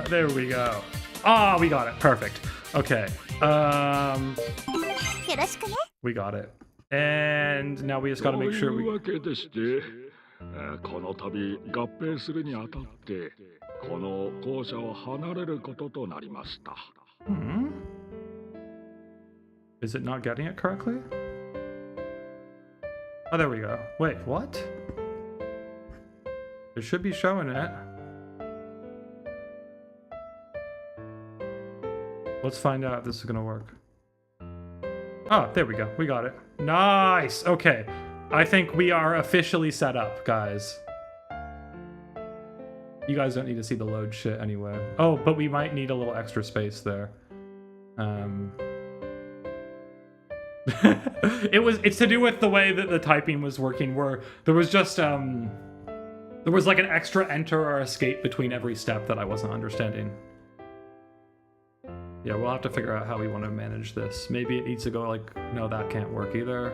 There we go. Ah, we got it. Perfect. Okay. We got it. And now we just gotta make sure we... この度合併するにあたってこの校舎を離れることとなりました。Is it not getting it correctly? Oh, there we go. Wait, what? It should be showing it. Let's find out if this is gonna work. Oh, there we go. We got it. Nice. Okay. I think we are officially set up, guys. You guys don't need to see the load shit anyway. Oh, but we might need a little extra space there. It's to do with the way that the typing was working, where there was just there was like an extra enter or escape between every step that I wasn't understanding. Yeah, we'll have to figure out how we want to manage this. Maybe it needs to go like, no, that can't work either.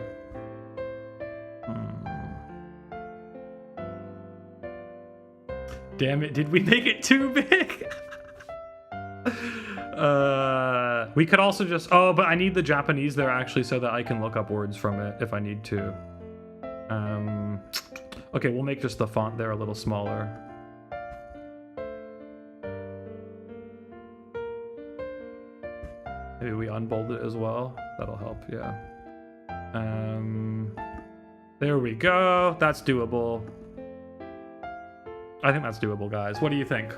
Damn it, did we make it too big? We could also just... Oh, but I need the Japanese there actually so that I can look up words from it if I need to. Okay, we'll make just the font there a little smaller. Maybe we unbold it as well. That'll help, yeah. There we go. That's doable. I think that's doable, guys. What do you think?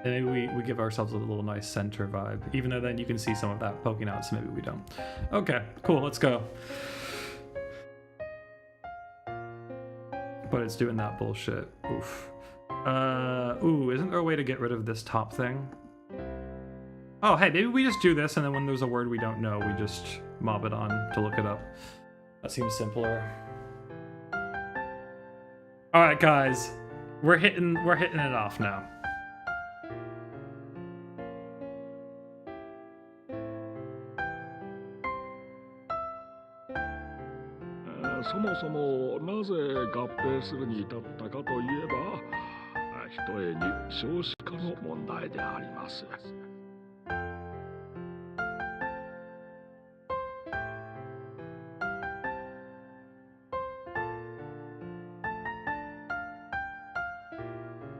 And maybe we give ourselves a little nice center vibe, even though then you can see some of that poking out, so maybe we don't. Okay, cool, let's go. But it's doing that bullshit. Oof. Ooh, isn't there a way to get rid of this top thing? Oh, hey, maybe we just do this, and then when there's a word we don't know, we just mob it on to look it up. That seems simpler. All right, guys, we're hitting it off now. そもそもなぜ合併するに至ったかといえば、ひとえに少子化の問題であります。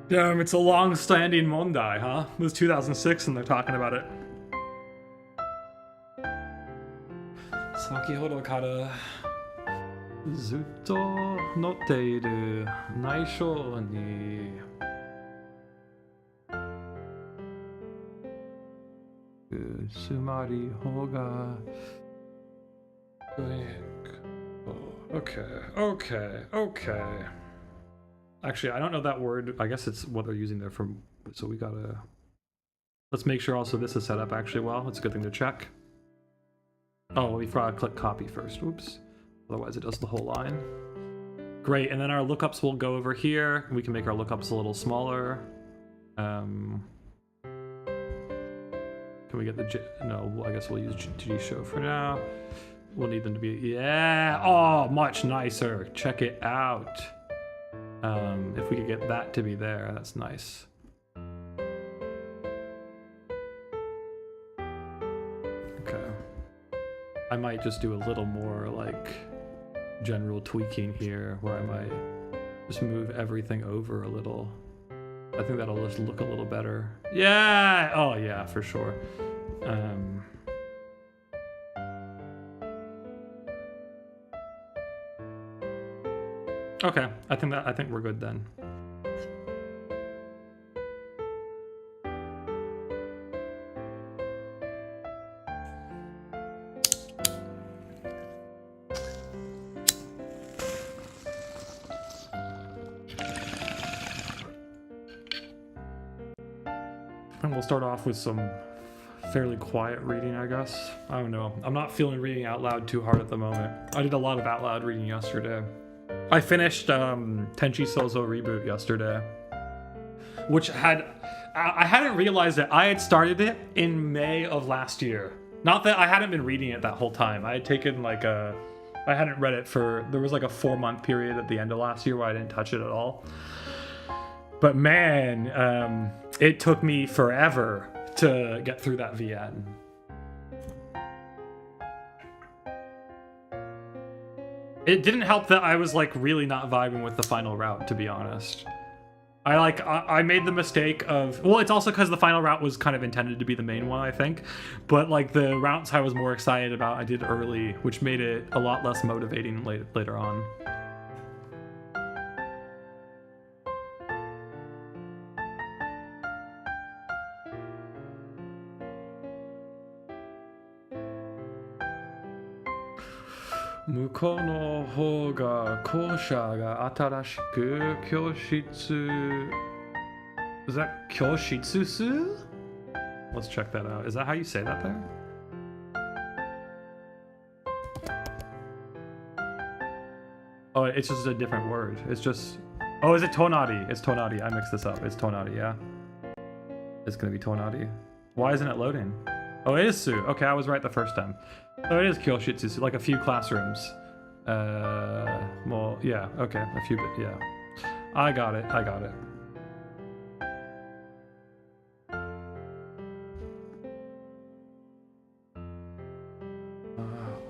Damn, it's a long-standing mondai, huh? It was 2006 and they're talking about it. 先ほどからずっと乗っている内緒につまり方が Okay. Actually, I don't know that word. I guess it's what they're using there for. So we gotta... Let's make sure also this is set up actually well. It's a good thing to check. Oh, we forgot to click copy first. Oops. Otherwise it does the whole line. Great, and then our lookups will go over here. We can make our lookups a little smaller. Can we get the... No, I guess we'll use GD show for now. We'll need them to be... Yeah! Oh, much nicer. Check it out. If we could get that to be there, that's nice. Okay. I might just do a little more like general tweaking here where I might just move everything over a little. I think that'll just look a little better. Yeah! Oh yeah, for sure. Okay, I think we're good then. And we'll start off with some fairly quiet reading, I guess. I don't know. I'm not feeling reading out loud too hard at the moment. I did a lot of out loud reading yesterday. I finished Tenchi Sozo Reboot yesterday, which I hadn't realized that I had started it in May of last year. Not that I hadn't been reading it that whole time. I had taken I hadn't read it there was like a 4-month period at the end of last year where I didn't touch it at all. But man, it took me forever to get through that VN. It didn't help that I was like really not vibing with the final route, to be honest. I made the mistake of, well, it's also because the final route was kind of intended to be the main one, I think. But like the routes I was more excited about, I did early, which made it a lot less motivating later on.向こうの方が校舎が新しく教室 Is that 教室数? Let's check that out. Is that how you say that there? Oh, it's just a different word. It's just... Oh, is it tonari? It's tonari. I mixed this up. It's tonari, yeah. It's gonna be tonari. Why isn't it loading? Oh, it is su. Okay, I was right the first time. So it is kyoshitsu, like a few classrooms. Well, yeah, okay, a few bit, yeah. I got it. こ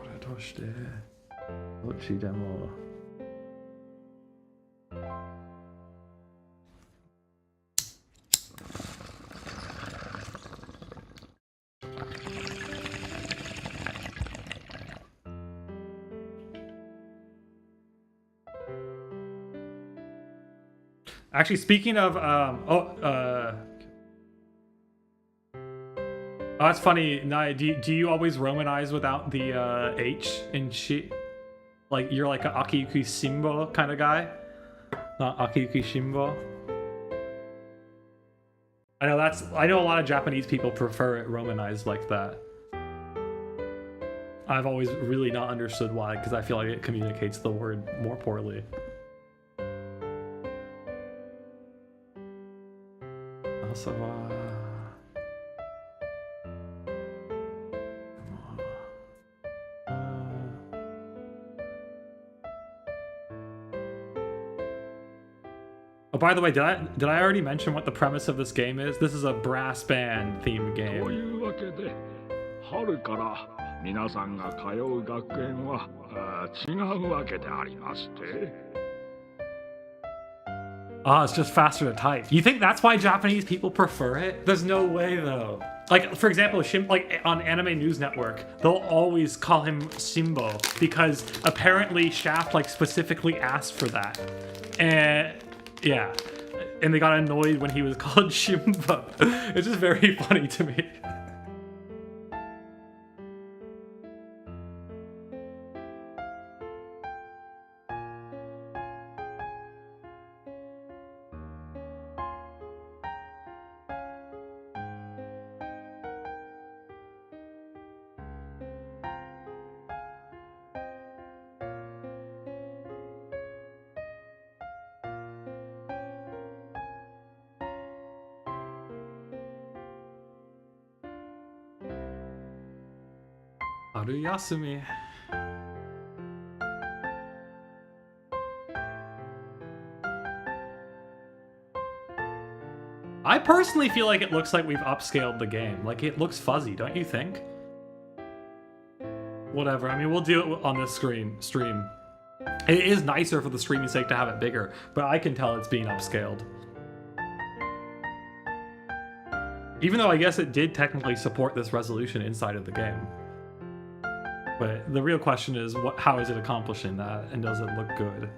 れどうしてどっちでも Actually, speaking of, oh, that's funny. Do you always Romanize without the H in shi? Like you're like an Akiyuki Shimbo kind of guy, not Akiyuki Shimbo. I know a lot of Japanese people prefer it Romanized like that. I've always really not understood why, because I feel like it communicates the word more poorly. Oh, by the way, did I already mention what the premise of this game is? This is a brass band themed game. というわけで、春から皆さんが通う学園は違うわけでありまして。Ah, it's just faster to type. You think that's why Japanese people prefer it? There's no way, though. Like, for example, like on Anime News Network, they'll always call him Shimbo because apparently Shaft like specifically asked for that. And yeah, and they got annoyed when he was called Shimbo. It's just very funny to me. Haruyasumi. I personally feel like it looks like we've upscaled the game. Like, it looks fuzzy, don't you think? Whatever, I mean, we'll do it on this stream. It is nicer for the streaming sake to have it bigger, but I can tell it's being upscaled. Even though I guess it did technically support this resolution inside of the game. But the real question is, how is it accomplishing that, and does it look good?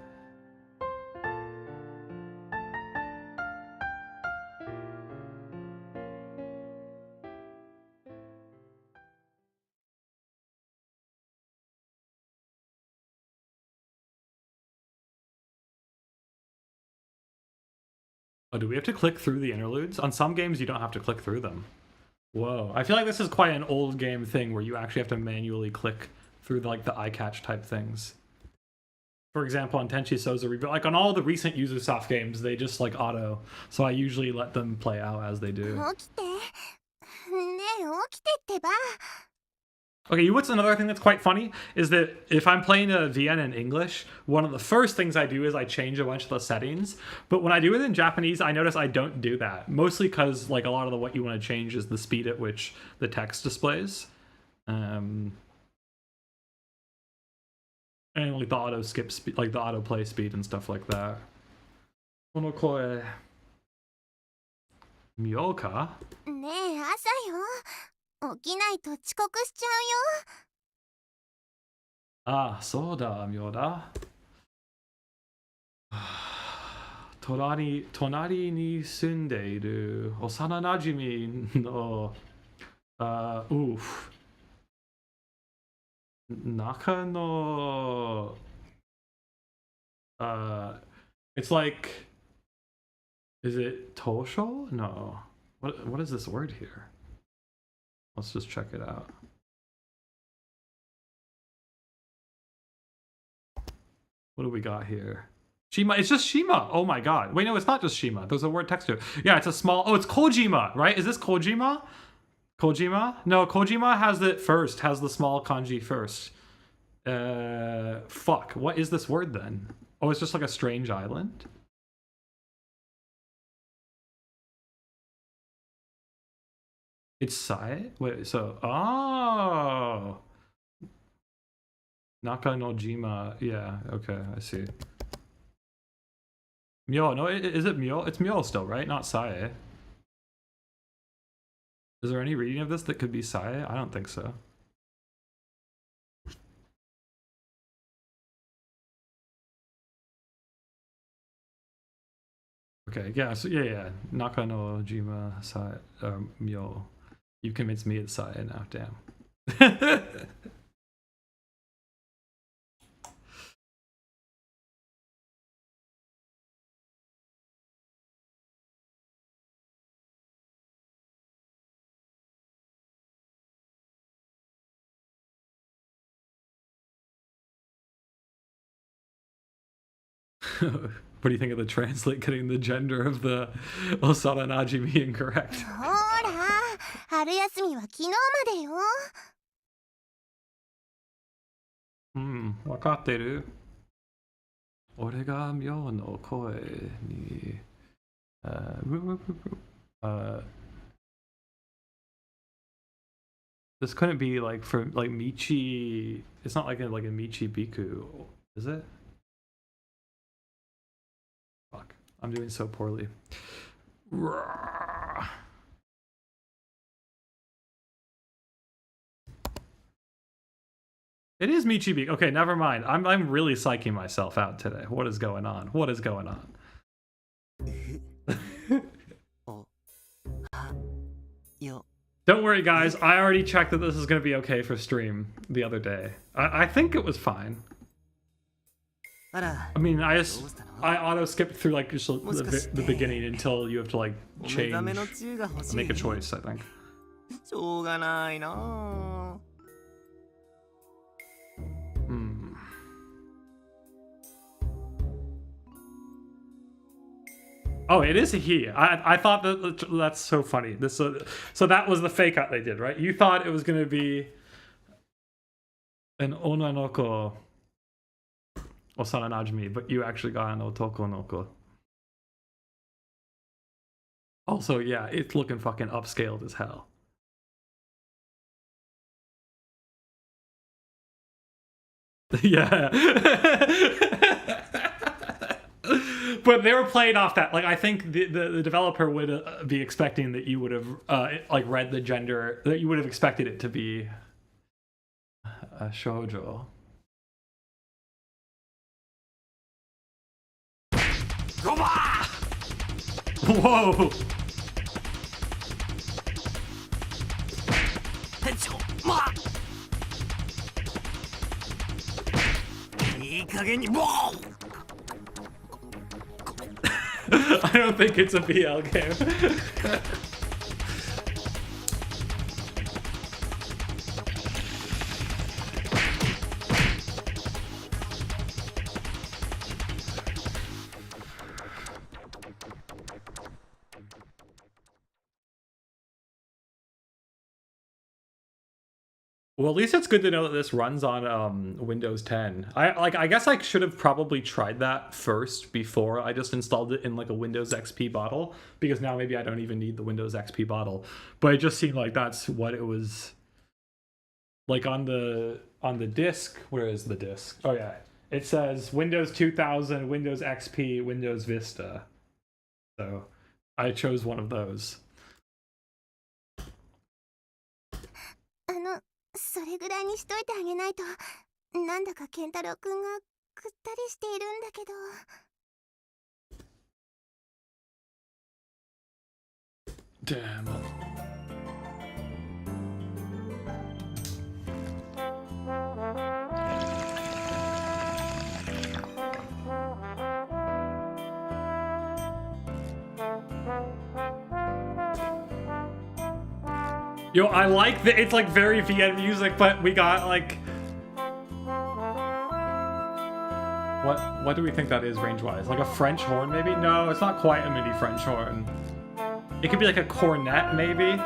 Oh, do we have to click through the interludes? On some games, you don't have to click through them. Whoa. I feel like this is quite an old game thing where you actually have to manually click through like the eye catch type things. For example, on Tenchi Souza Rebuild, like on all the recent Yuzusoft games, they just like auto. So I usually let them play out as they do. Okay, what's another thing that's quite funny is that if I'm playing a VN in English, one of the first things I do is I change a bunch of the settings. But when I do it in Japanese, I notice I don't do that. Mostly because like a lot of what you want to change is the speed at which the text displays. And like the auto skip speed, like the auto play speed and stuff like that. この声見ようか? ねえ、朝よ。起きないと遅刻しちゃうよ。ああ、そうだ、妙だ。隣に住んでいる幼なじみの、中の、it's like, is it Tosho? No. What is this word here? Let's just check it out. What do we got here? Shima, it's just Shima. Oh my god. Wait, no, it's not just Shima. There's a word text to it. Yeah, it's a small, oh, it's Kojima, right? Is this Kojima? Kojima? No, Kojima has it first, has the small kanji first. Fuck, what is this word then? Oh, it's just like a strange island? It's Sai? Wait, so, oh! Nakanojima, yeah, okay, I see. Myo, no, is it Myo? It's Myo still, right? Not Sai. Is there any reading of this that could be Sai? I don't think so. Okay, yeah, so yeah. Nakanojima Sai, Myo. You convinced me it's Sai now, damn. What do you think of the translate getting the gender of the Osara Najimi incorrect? ほら、春休みは昨日までよ。わかってる? 俺が妙の声に、This couldn't be like for like Michi. It's not like a Michi Biku, is it? Fuck, I'm doing so poorly. It is Michi Biku. Okay, never mind. I'm really psyching myself out today. What is going on? What is going on? Don't worry, guys. I already checked that this is going to be okay for stream the other day. I think it was fine. I mean, I auto skipped through like just the beginning until you have to like change, make a choice, I think. Oh, it is a he. I thought that's so funny. So that was the fake out they did, right? You thought it was going to be an onanoko osana najimi, but you actually got an otoko noko. Also, yeah, it's looking fucking upscaled as hell. Yeah. But they were playing off that. Like, I think the developer would be expecting that you would have like read the gender, that you would have expected it to be a shoujo. Whoa! I don't think it's a BL game. Well, at least it's good to know that this runs on Windows 10. I guess I should have probably tried that first before I just installed it in like a Windows XP bottle, because now maybe I don't even need the Windows XP bottle. But it just seemed like that's what it was like on the disk. Where is the disk? Oh yeah, it says Windows 2000, Windows XP, Windows Vista. So I chose one of those. それぐらいにしといてあげないと、なんだか健太郎くんがぐったりしているんだけど。Damn. Yo, I like that it's like very VN music, but we got like what do we think that is range-wise? Like a French horn maybe? No, it's not quite a MIDI French horn. It could be like a cornet maybe.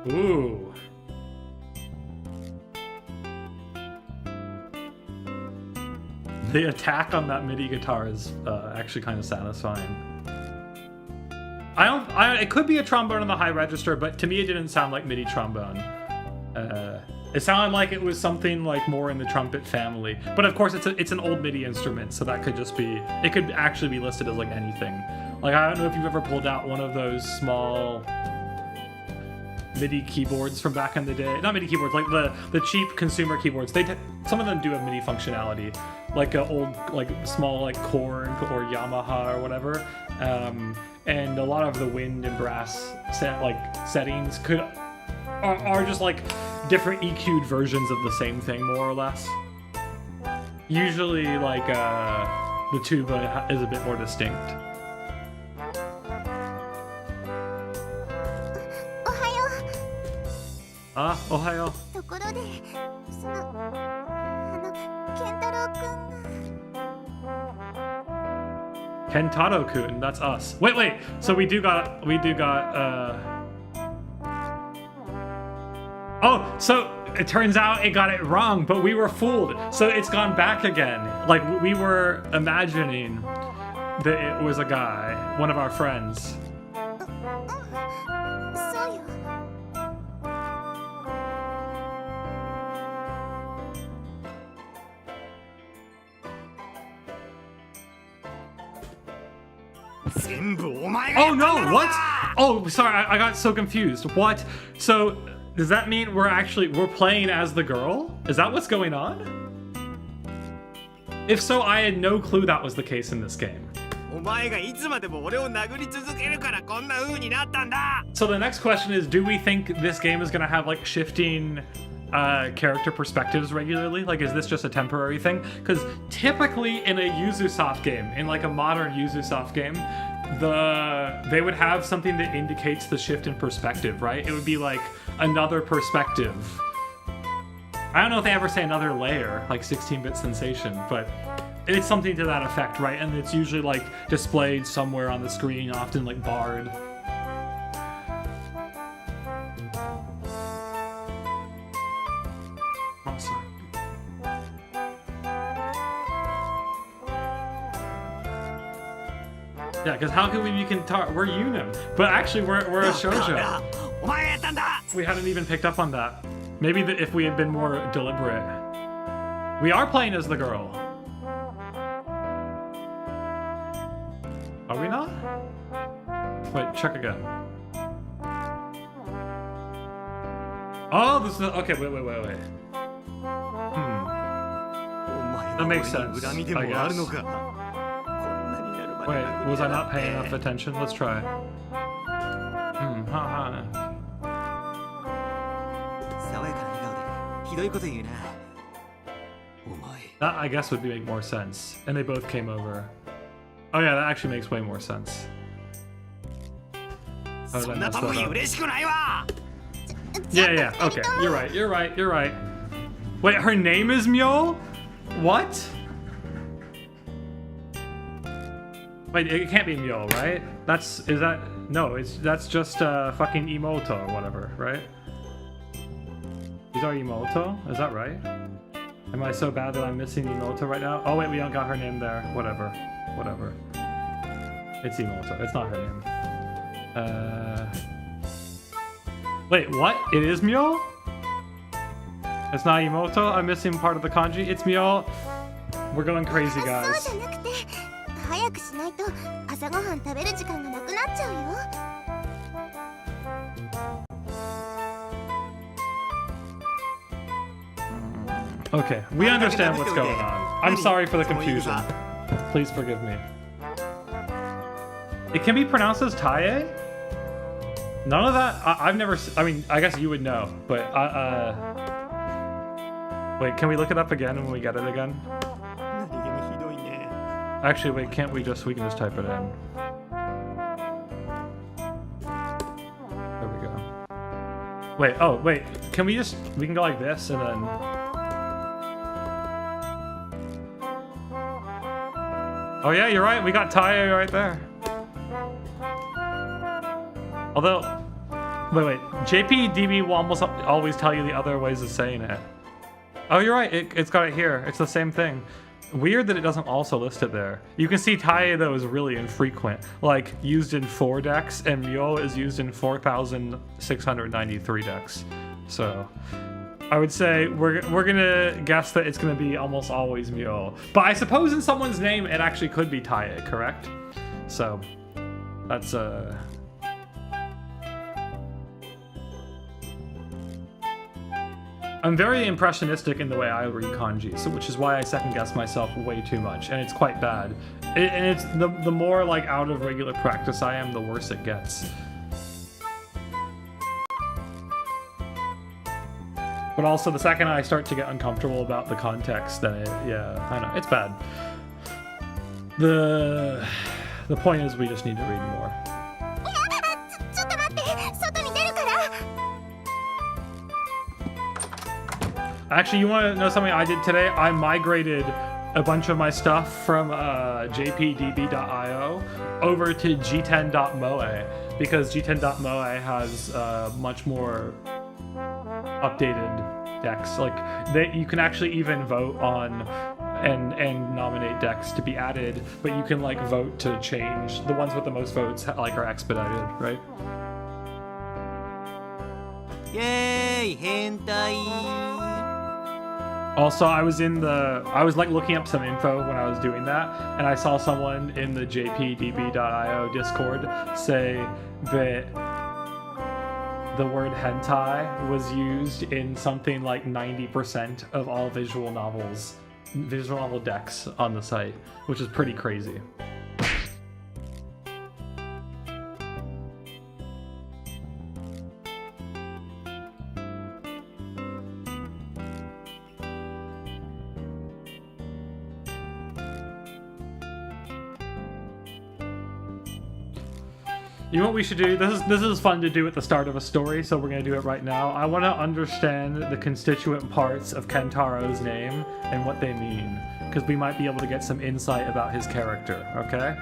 Ooh. The attack on that MIDI guitar is actually kind of satisfying. It could be a trombone in the high register, but to me it didn't sound like MIDI trombone. It sounded like it was something like more in the trumpet family. But of course it's an old MIDI instrument, so that could just be, it could actually be listed as like anything. Like I don't know if you've ever pulled out one of those small MIDI keyboards from back in the day. Not MIDI keyboards, like the cheap consumer keyboards. Some of them do have MIDI functionality, like a old, like small, like Korg or Yamaha or whatever. And a lot of the wind and brass settings are just like different EQ'd versions of the same thing, more or less. Usually, like the tuba is a bit more distinct. Ohayo. ところで、その健太郎くんが。Kentaro-kun, that's us. Wait. So we do got. Oh, so it turns out it got it wrong, but we were fooled. So it's gone back again. Like we were imagining that it was a guy, one of our friends. そうよ。Oh no, what? Oh, sorry, I got so confused. What? So, does that mean we're playing as the girl? Is that what's going on? If so, I had no clue that was the case in this game. So the next question is, do we think this game is gonna have like shifting character perspectives regularly? Like, is this just a temporary thing? Because typically in a Yuzusoft game, in like a modern Yuzusoft game, they would have something that indicates the shift in perspective, right? It would be like another perspective. I don't know if they ever say another layer, like 16-bit sensation, but it's something to that effect, right? And it's usually like displayed somewhere on the screen, often like barred. Yeah, because how can we be Kentaro? We're Yunim. But actually, we're a shoujo. We hadn't even picked up on that. Maybe if we had been more deliberate. We are playing as the girl. Are we not? Wait, check again. Oh, this is... Okay, wait. That makes sense, I guess. Wait, was I not paying enough attention? Let's try. That, I guess, would make more sense. And they both came over. Oh yeah, that actually makes way more sense. How did I mess that up? Yeah, okay. You're right. Wait, her name is Mule? What? Wait, it can't be Mule, right? That's just fucking Imoto or whatever, right? These are Imoto? Is that right? Am I so bad that I'm missing Imoto right now? Oh wait, we don't got her name there. Whatever. It's Imoto. It's not her name. Wait, what? It is Mule? It's not Imoto? I'm missing part of the kanji? It's Mule? We're going crazy, guys. そうじゃなくて、早くしないと朝ごはん食べる時間がなくなっちゃうよ。Okay, we understand what's going on. I'm sorry for the confusion. Please forgive me. It can be pronounced as Tae? None of that? I've never... I mean, I guess you would know, but... Wait, can we look it up again when we get it again? Actually, wait, can't we just... We can just type it in. There we go. Wait, oh, wait. Can we just... We can go like this and then... Oh yeah, you're right. We got Tae right there. Although, wait. JPDB will almost always tell you the other ways of saying it. Oh, you're right. It's got it here. It's the same thing. Weird that it doesn't also list it there. You can see Tae though is really infrequent. Like used in 4 decks, and Myo is used in 4,693 decks. So. I would say we're gonna guess that it's gonna be almost always Mule. But I suppose in someone's name it actually could be Tae, correct? So that's I'm very impressionistic in the way I read kanji, so which is why I second guess myself way too much, and it's quite bad. And it's the more like out of regular practice I am, the worse it gets. But also, the second I start to get uncomfortable about the context, then yeah, I know, it's bad. The point is we just need to read more. Actually, you want to know something I did today? I migrated a bunch of my stuff from jpdb.io over to g10.moe because g10.moe has much more updated decks. Like you can actually even vote on and nominate decks to be added, but you can like vote to change the ones with the most votes, like are expedited, right? Yay, hentai! Also, I was like looking up some info when I was doing that, and I saw someone in the jpdb.io Discord say that the word hentai was used in something like 90% of all visual novel decks on the site, which is pretty crazy. You know what we should do? This is fun to do at the start of a story, so we're gonna do it right now. I want to understand the constituent parts of Kentaro's name and what they mean, because we might be able to get some insight about his character, okay?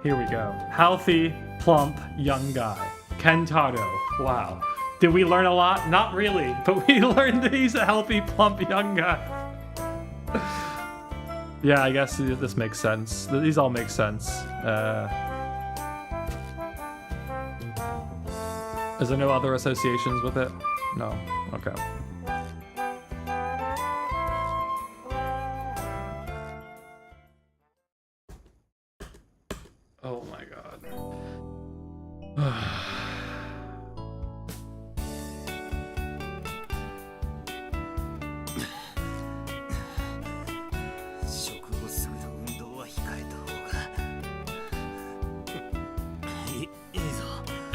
Here we go. Healthy, plump, young guy. Kentaro. Wow. Did we learn a lot? Not really, but we learned that he's a healthy, plump, young guy. Yeah, I guess this makes sense. These all make sense. Is there no other associations with it? No. Okay. Oh my god.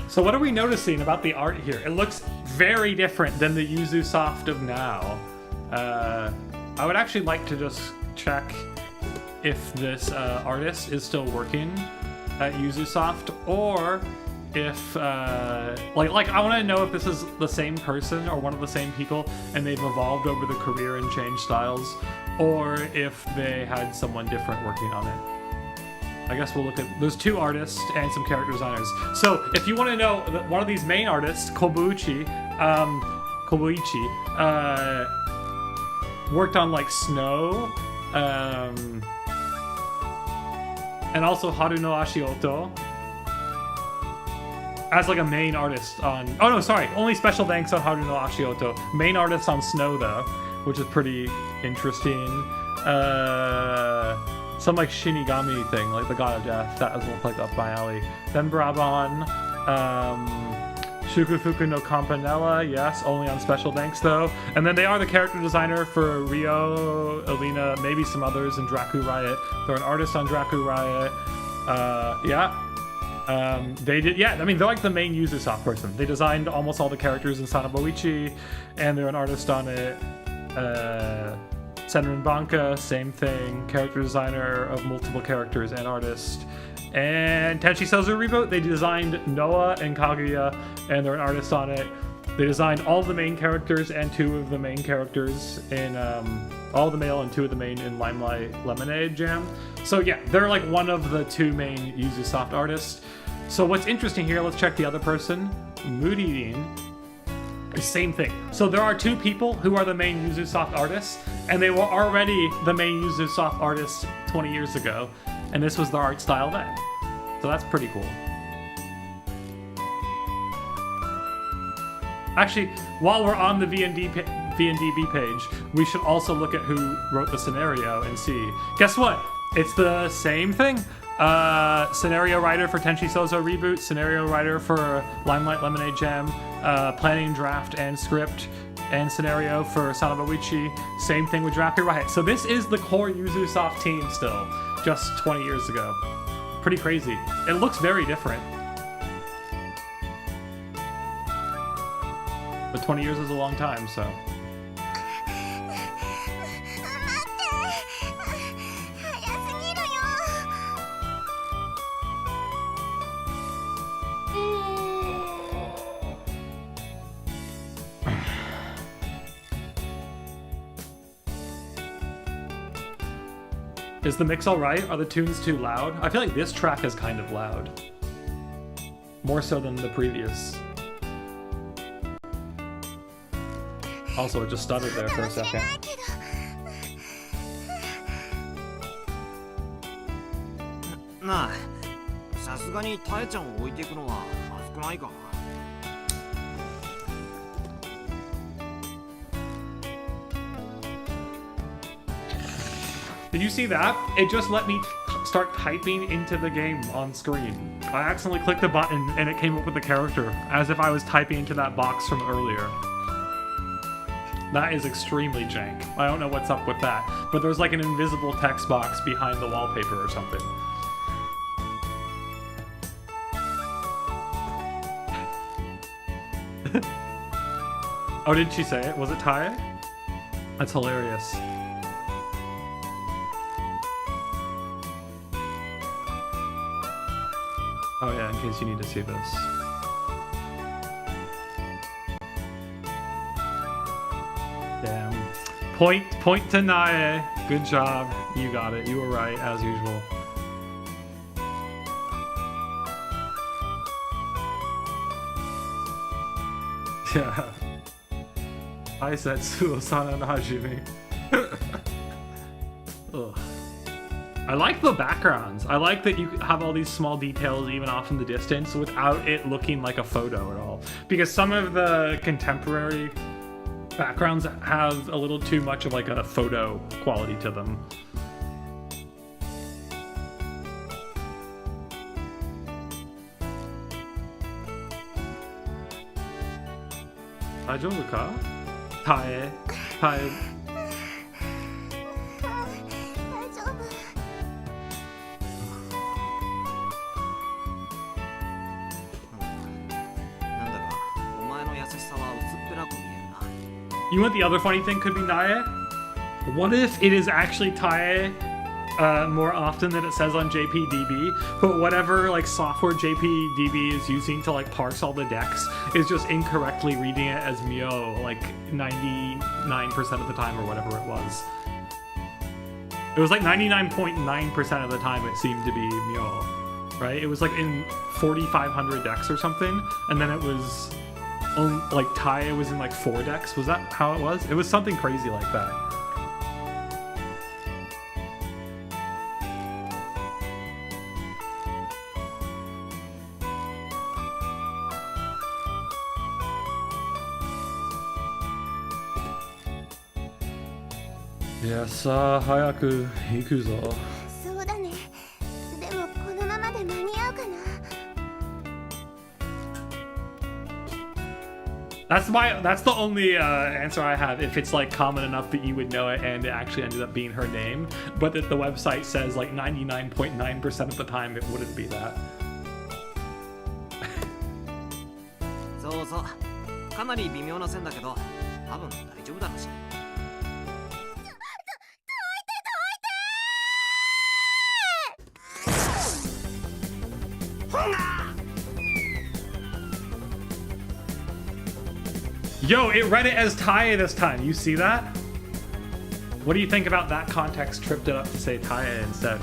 So what are we noticing about the art here? It looks very different than the Yuzusoft of now. I would actually like to just check if this artist is still working at Yuzusoft, or if like I want to know if this is the same person or one of the same people and they've evolved over the career and changed styles, or if they had someone different working on it. I guess we'll look at, there's 2 artists and some character designers. So if you want to know, one of these main artists, Kobuichi, worked on like Snow, and also Haru no Ashioto as like a main artist on, oh no, sorry, only special thanks on Haru no Ashioto. Main artist on Snow though, which is pretty interesting. Some like Shinigami thing, like the God of Death, that doesn't look like up my alley. Then Bra-Bran, Shukufuku no Campanella, yes, only on special thanks though. And then they are the character designer for Ryo, Elena, maybe some others in Draku Riot. They're an artist on Draku Riot. They did, yeah, I mean, they're like the main Yuzusoft person. They designed almost all the characters in Sanaboichi, and they're an artist on it. Senrin Banka, same thing, character designer of multiple characters and artist. And Tenchi Sozo Reboot, they designed Noah and Kaguya, and they're an artist on it. They designed all the main characters and 2 of the main characters in, all the male and 2 of the main in Limelight Lemonade Jam. So yeah, they're like one of the 2 main Yuzusoft artists. So what's interesting here, let's check the other person, Mood Eating. Same thing. So there are 2 people who are the main Yuzusoft artists, and they were already the main Yuzusoft artists 20 years ago, and this was their art style then. So that's pretty cool. Actually, while we're on the VNDB page, we should also look at who wrote the scenario and see. Guess what? It's the same thing. Scenario writer for Tenchi Sozo Reboot, scenario writer for Limelight Lemonade Jam, planning, draft, and script, and scenario for Sanaboichi. Same thing with Draku Riot. So this is the core Yuzusoft team still, just 20 years ago. Pretty crazy. It looks very different. But 20 years is a long time, so. Is the mix alright? Are the tunes too loud? I feel like this track is kind of loud. More so than the previous. Also, it just stuttered there for a second. Nah, さすがにタエちゃんを置いていくのはまずくないか。Did you see that? It just let me start typing into the game on screen. I accidentally clicked a button and it came up with the character, as if I was typing into that box from earlier. That is extremely jank. I don't know what's up with that, but there's like an invisible text box behind the wallpaper or something. Oh, did she say it? Was it Tae? That's hilarious. Oh yeah, in case you need to see this. Damn. Point to Nae. Good job. You got it. You were right, as usual. Yeah. I said Suosana no Hajime. Ugh. I like the backgrounds. I like that you have all these small details even off in the distance without it looking like a photo at all. Because some of the contemporary backgrounds have a little too much of like a photo quality to them. Daijoubu ka? Tae. Tae. You know what the other funny thing could be, Nae? What if it is actually Tae more often than it says on JPDB, but whatever like software JPDB is using to like parse all the decks is just incorrectly reading it as Myo like 99% of the time or whatever it was. It was like 99.9% of the time it seemed to be Myo, right? It was like in 4,500 decks or something, and then it was like Taya was in like 4 decks. Was that how it was? It was something crazy like that.いやさあ早く行くぞ。そうだね。でもこのままで間に合うかな。That's the only answer I have if it's like common enough that you would know it and it actually ended up being her name, but that the website says like 99.9% of the time it wouldn't be that. そうそう。かなり微妙な線だけど、多分大丈夫だろうし。Yo, it read it as Taya this time. You see that? What do you think about that context tripped it up to say Taya instead?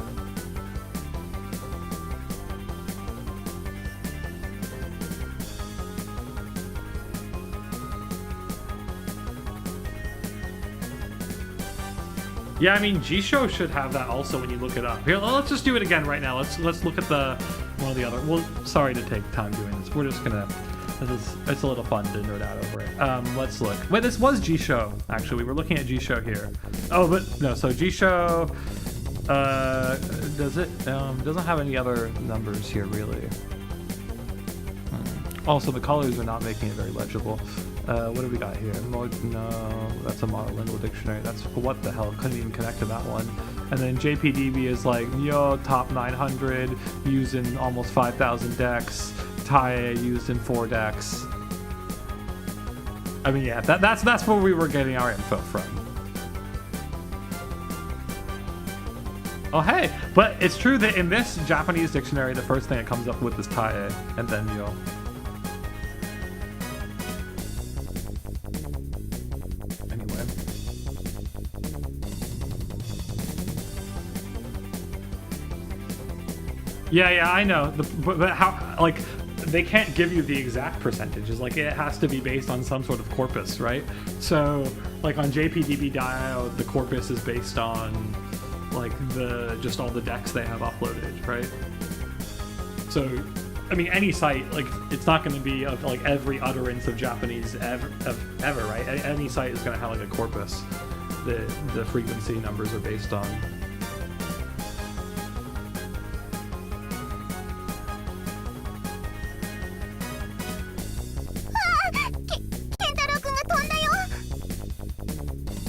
Yeah, I mean, Jisho should have that also when you look it up. Here, let's just do it again right now. Let's look at the one or the other. Well, sorry to take time doing this. We're just gonna. It's a little fun to nerd out over it. Let's look. Wait, this was Jisho. Actually, we were looking at Jisho here. Oh, but no. So Jisho doesn't have any other numbers here really. Also, the colors are not making it very legible. What do we got here? No, that's a monolingual dictionary. That's what the hell? Couldn't even connect to that one. And then JPDB is like, yo, top 900, used in almost 5,000 decks. Taya used in 4 decks. I mean, yeah, that's where we were getting our info from. Oh, hey, but it's true that in this Japanese dictionary, the first thing it comes up with is Taya, and then yo. Yeah, I know. But how, like, they can't give you the exact percentages. Like, it has to be based on some sort of corpus, right? So, like, on JPDB.io, the corpus is based on, like, just all the decks they have uploaded, right? So, I mean, any site, like, it's not going to be of, like, every utterance of Japanese ever, right? Any site is going to have, like, a corpus that the frequency numbers are based on.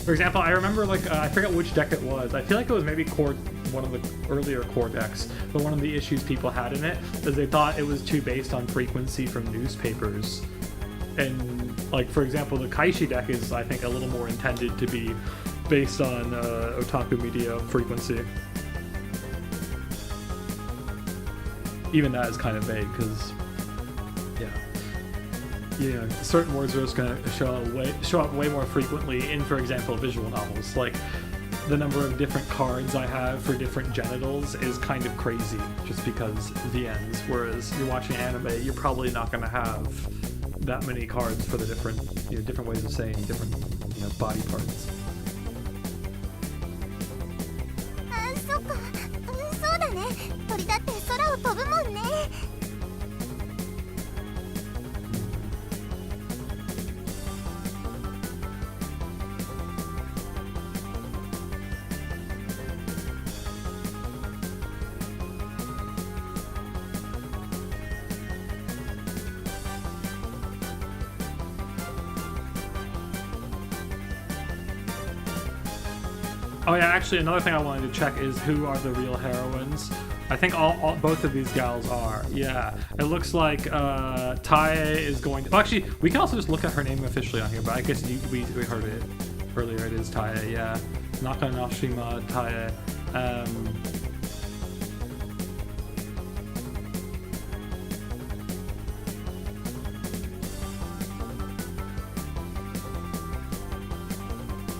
For example, I remember, like, I forget which deck it was. I feel like it was maybe one of the earlier core decks, but one of the issues people had in it is they thought it was too based on frequency from newspapers. And, like, for example, the Kaishi deck is, I think, a little more intended to be based on otaku media frequency. Even that is kind of vague, because, yeah, certain words are just going to show up way more frequently in, for example, visual novels. Like, the number of different cards I have for different genitals is kind of crazy, just because VNs. Whereas you're watching anime, you're probably not going to have that many cards for the different ways of saying different, body parts. そっか、そうだね。鳥だって空を飛ぶもんね。Oh yeah, actually another thing I wanted to check is who are the real heroines. I think both of these gals are. Yeah, it looks like Taya is going to... Well, actually, we can also just look at her name officially on here, but I guess we heard it earlier. It is Taya, yeah. Nakanoshima Taya.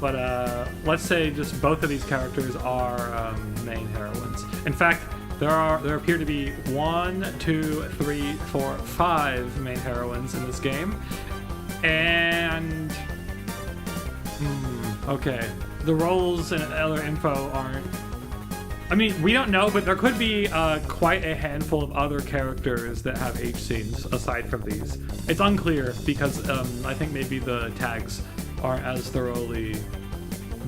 But let's say just both of these characters are main heroines. In fact, there appear to be 1, 2, 3, 4, 5 main heroines in this game, and okay, the roles and other info aren't. I mean, we don't know, but there could be quite a handful of other characters that have H scenes aside from these. It's unclear because I think maybe the tags aren't as thoroughly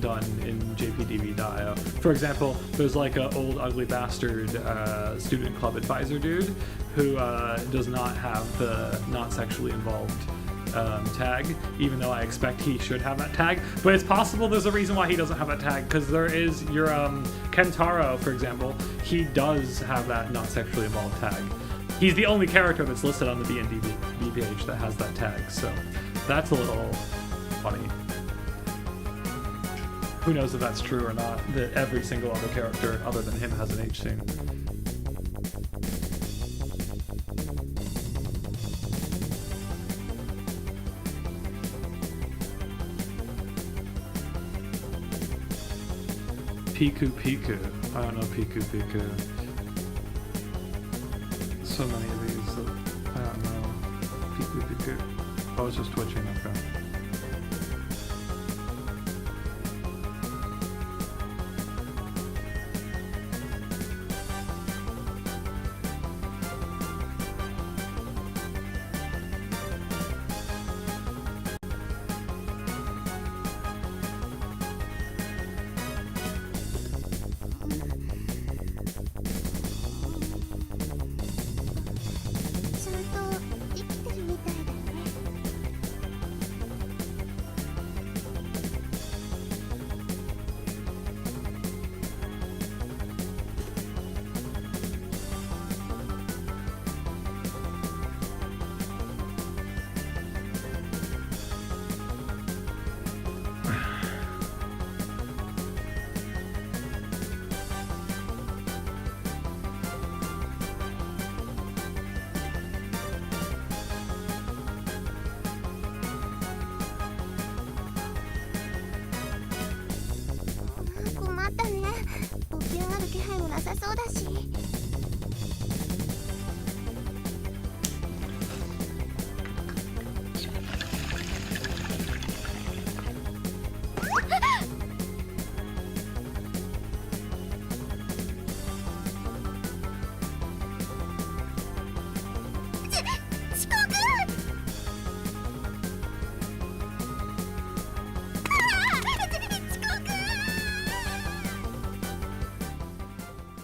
done in JPDB.io. For example, there's like an old ugly bastard student club advisor dude who does not have the not sexually involved tag, even though I expect he should have that tag. But it's possible there's a reason why he doesn't have that tag, because there is your Kentaro, for example. He does have that not sexually involved tag. He's the only character that's listed on the BNDB page that has that tag, so that's a little funny. Who knows if that's true or not, that every single other character other than him has an H scene. Piku Piku. I don't know Piku Piku. So many of these that I don't know. Piku Piku. Oh, I was just twitching, okay.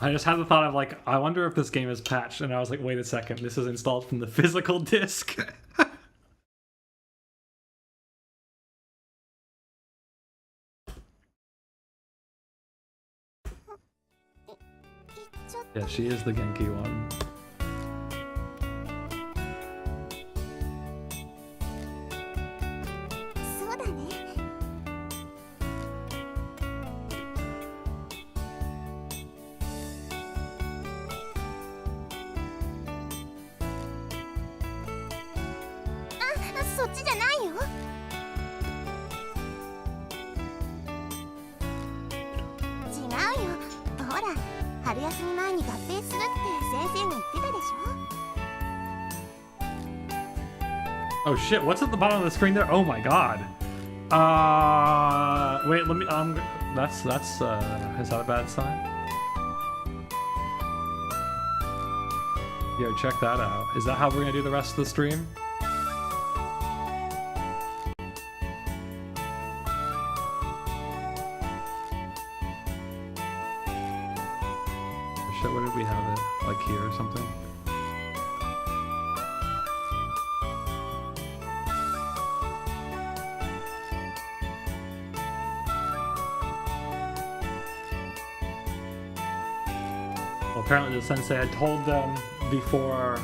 I just had the thought of like, I wonder if this game is patched, and I was like, wait a second, this is installed from the physical disc. Yeah, she is the Genki one. Oh shit, what's at the bottom of the screen there? Oh my god. Wait, let me, that's, is that a bad sign? Yo, check that out. Is that how we're gonna do the rest of the stream? Shit, where did we have it? Like here or something? Apparently the sensei had told them before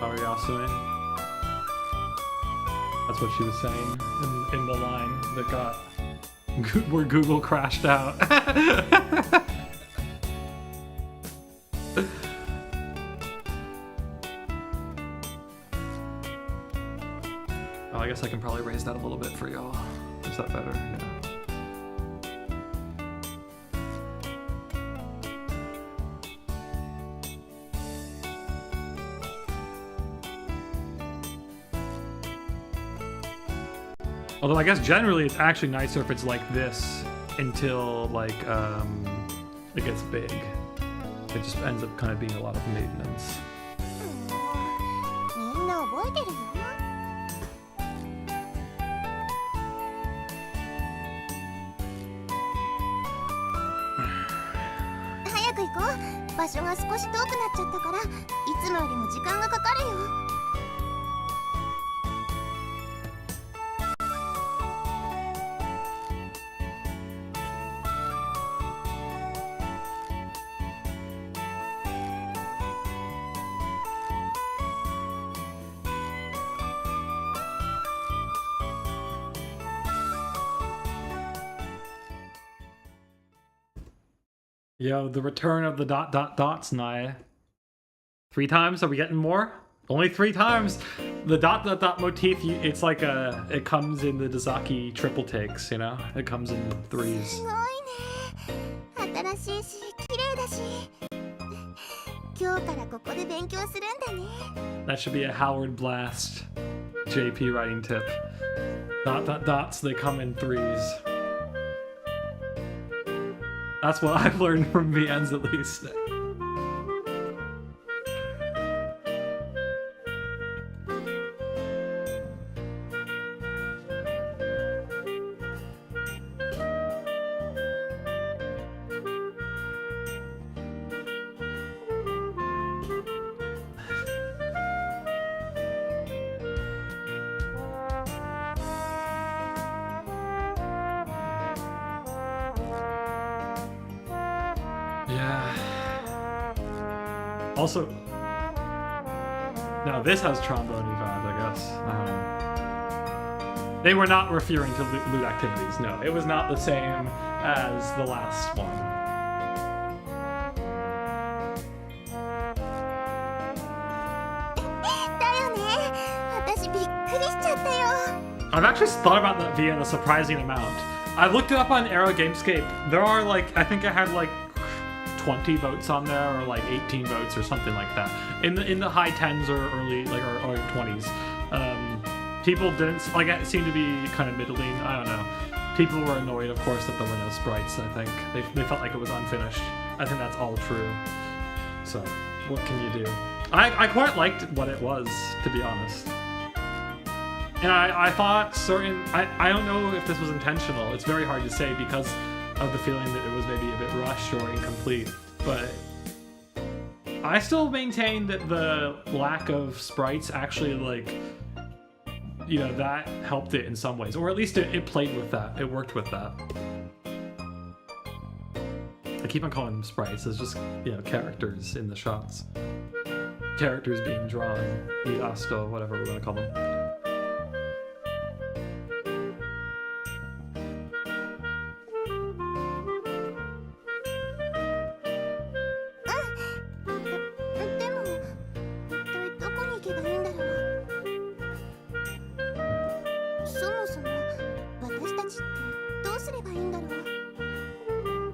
Ariasune. That's what she was saying in the line that got where Google crashed out. guess I can probably raise that a little bit for y'all. Is that better? Yeah. Although I guess generally it's actually nicer if it's like this until like it gets big. It just ends up kind of being a lot of maintenance. みんな覚えてるよ。早く行こう。場所が少し遠くなっちゃったから、いつもよりも時間がかかるよ。Yo, the return of the dots, Naya. 3 times? Are we getting more? Only 3 times. The dot motif, it's like it comes in the Dazaki triple takes, you know? It comes in 3s. すごいね。新しいし、綺麗だし。今日からここで勉強するんだね。 That should be a Howard Blast JP writing tip. Dots, they come in 3s. That's what I've learned from VNs at least. Also, now this has trombone vibes, I guess. They were not referring to loot activities. No, it was not the same as the last one. I've actually thought about that VN a surprising amount. I looked it up on Arrow Gamescape. There are like, I think I had like 20 votes on there, or like 18 votes or something like that. In the high 10s or early like or 20s. People didn't like it seemed to be kind of middling. I don't know. People were annoyed, of course, that there were no sprites. I think they felt like it was unfinished. I think that's all true. So what can you do? I quite liked what it was, to be honest. And I thought certain I don't know if this was intentional. It's very hard to say because of the feeling that it was maybe a bit rushed or incomplete, but I still maintain that the lack of sprites actually, like, you know, that helped it in some ways, or at least it played with that. It worked with that. I keep on calling them sprites. It's just, you know, characters in the shots. Characters being drawn, Yuzusoft, whatever we're gonna call them.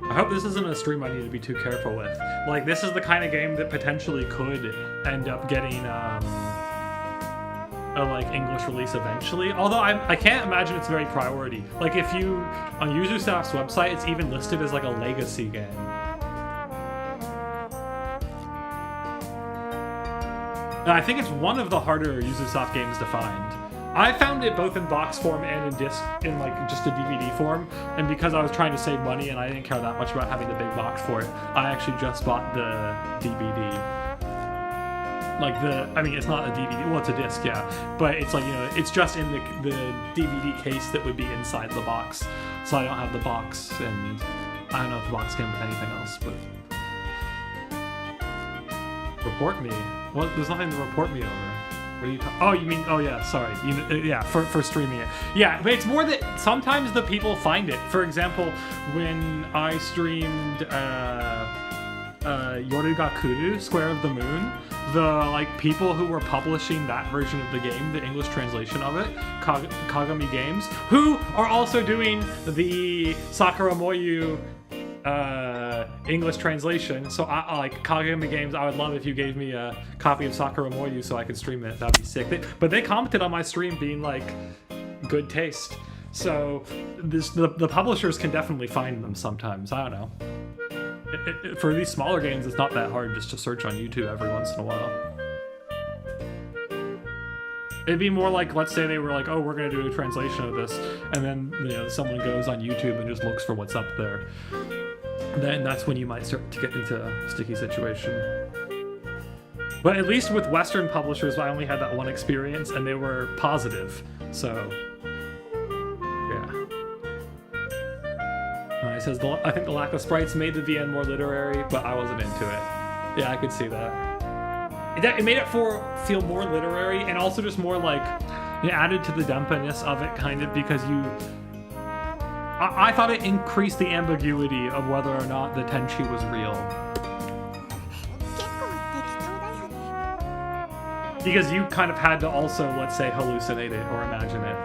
I hope this isn't a stream I need to be too careful with. Like, this is the kind of game that potentially could end up getting a like English release eventually. Although I can't imagine it's very priority. Like, if you on Yuzusoft's website, it's even listed as like a legacy game. And I think it's one of the harder Yuzusoft games to find. I found it both in box form and in disc, in like just a DVD form, and because I was trying to save money and I didn't care that much about having the big box for it, I actually just bought the DVD. Like I mean, it's not a DVD, well, it's a disc, yeah, but it's like, you know, it's just in the DVD case that would be inside the box, so I don't have the box, and I don't know if the box came with anything else, but... Report me? Well, there's nothing to report me over. What are you talking? Oh, you mean? Oh, yeah. Sorry. Yeah, for streaming it. Yeah, but it's more that sometimes the people find it. For example, when I streamed Yorugakuru, Square of the Moon, the like people who were publishing that version of the game, the English translation of it, Kagami Games, who are also doing the Sakura Moyu English translation. So I like Kagami Games. I would love if you gave me a copy of Sakura Moyu so I could stream it. That'd be sick. But they commented on my stream being like, good taste. So the publishers can definitely find them sometimes. I don't know. For these smaller games, it's not that hard just to search on YouTube every once in a while. It'd be more like, let's say they were like, oh, we're going to do a translation of this, and then, you know, someone goes on YouTube and just looks for what's up there. Then that's when you might start to get into a sticky situation. But at least with Western publishers, I only had that one experience, and they were positive, so... It says, I think the lack of sprites made the VN more literary, but I wasn't into it. Yeah, I could see that. It made it feel more literary, and also just more like, it added to the dumpiness of it, kind of, because I thought it increased the ambiguity of whether or not the Tenchi was real. Because you kind of had to also, let's say, hallucinate it or imagine it.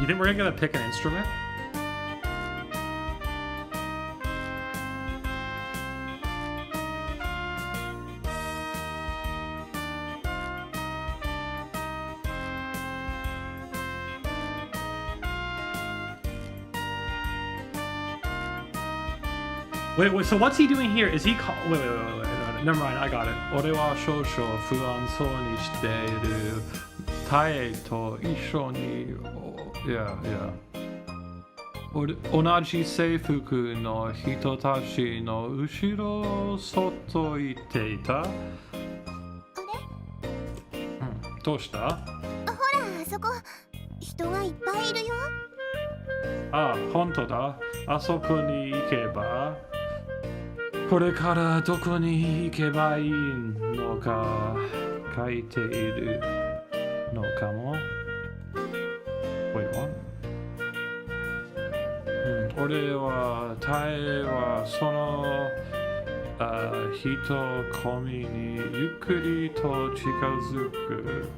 You think we're gonna pick an instrument? Wait, so what's he doing here? Is he wait, never mind, I got it. 俺は少々不安そうにしている。タエと一緒に Yeah. 同じ制服の人たちの後ろをそっと行っていた。あれ？どうした？ほら、あそこ人がいっぱいいるよ。あ、本当だ。あそこに行けば。これからどこに行けばいいのか書いているのかも。Wait, what? 俺はタエはその人混みにゆっくりと近づく。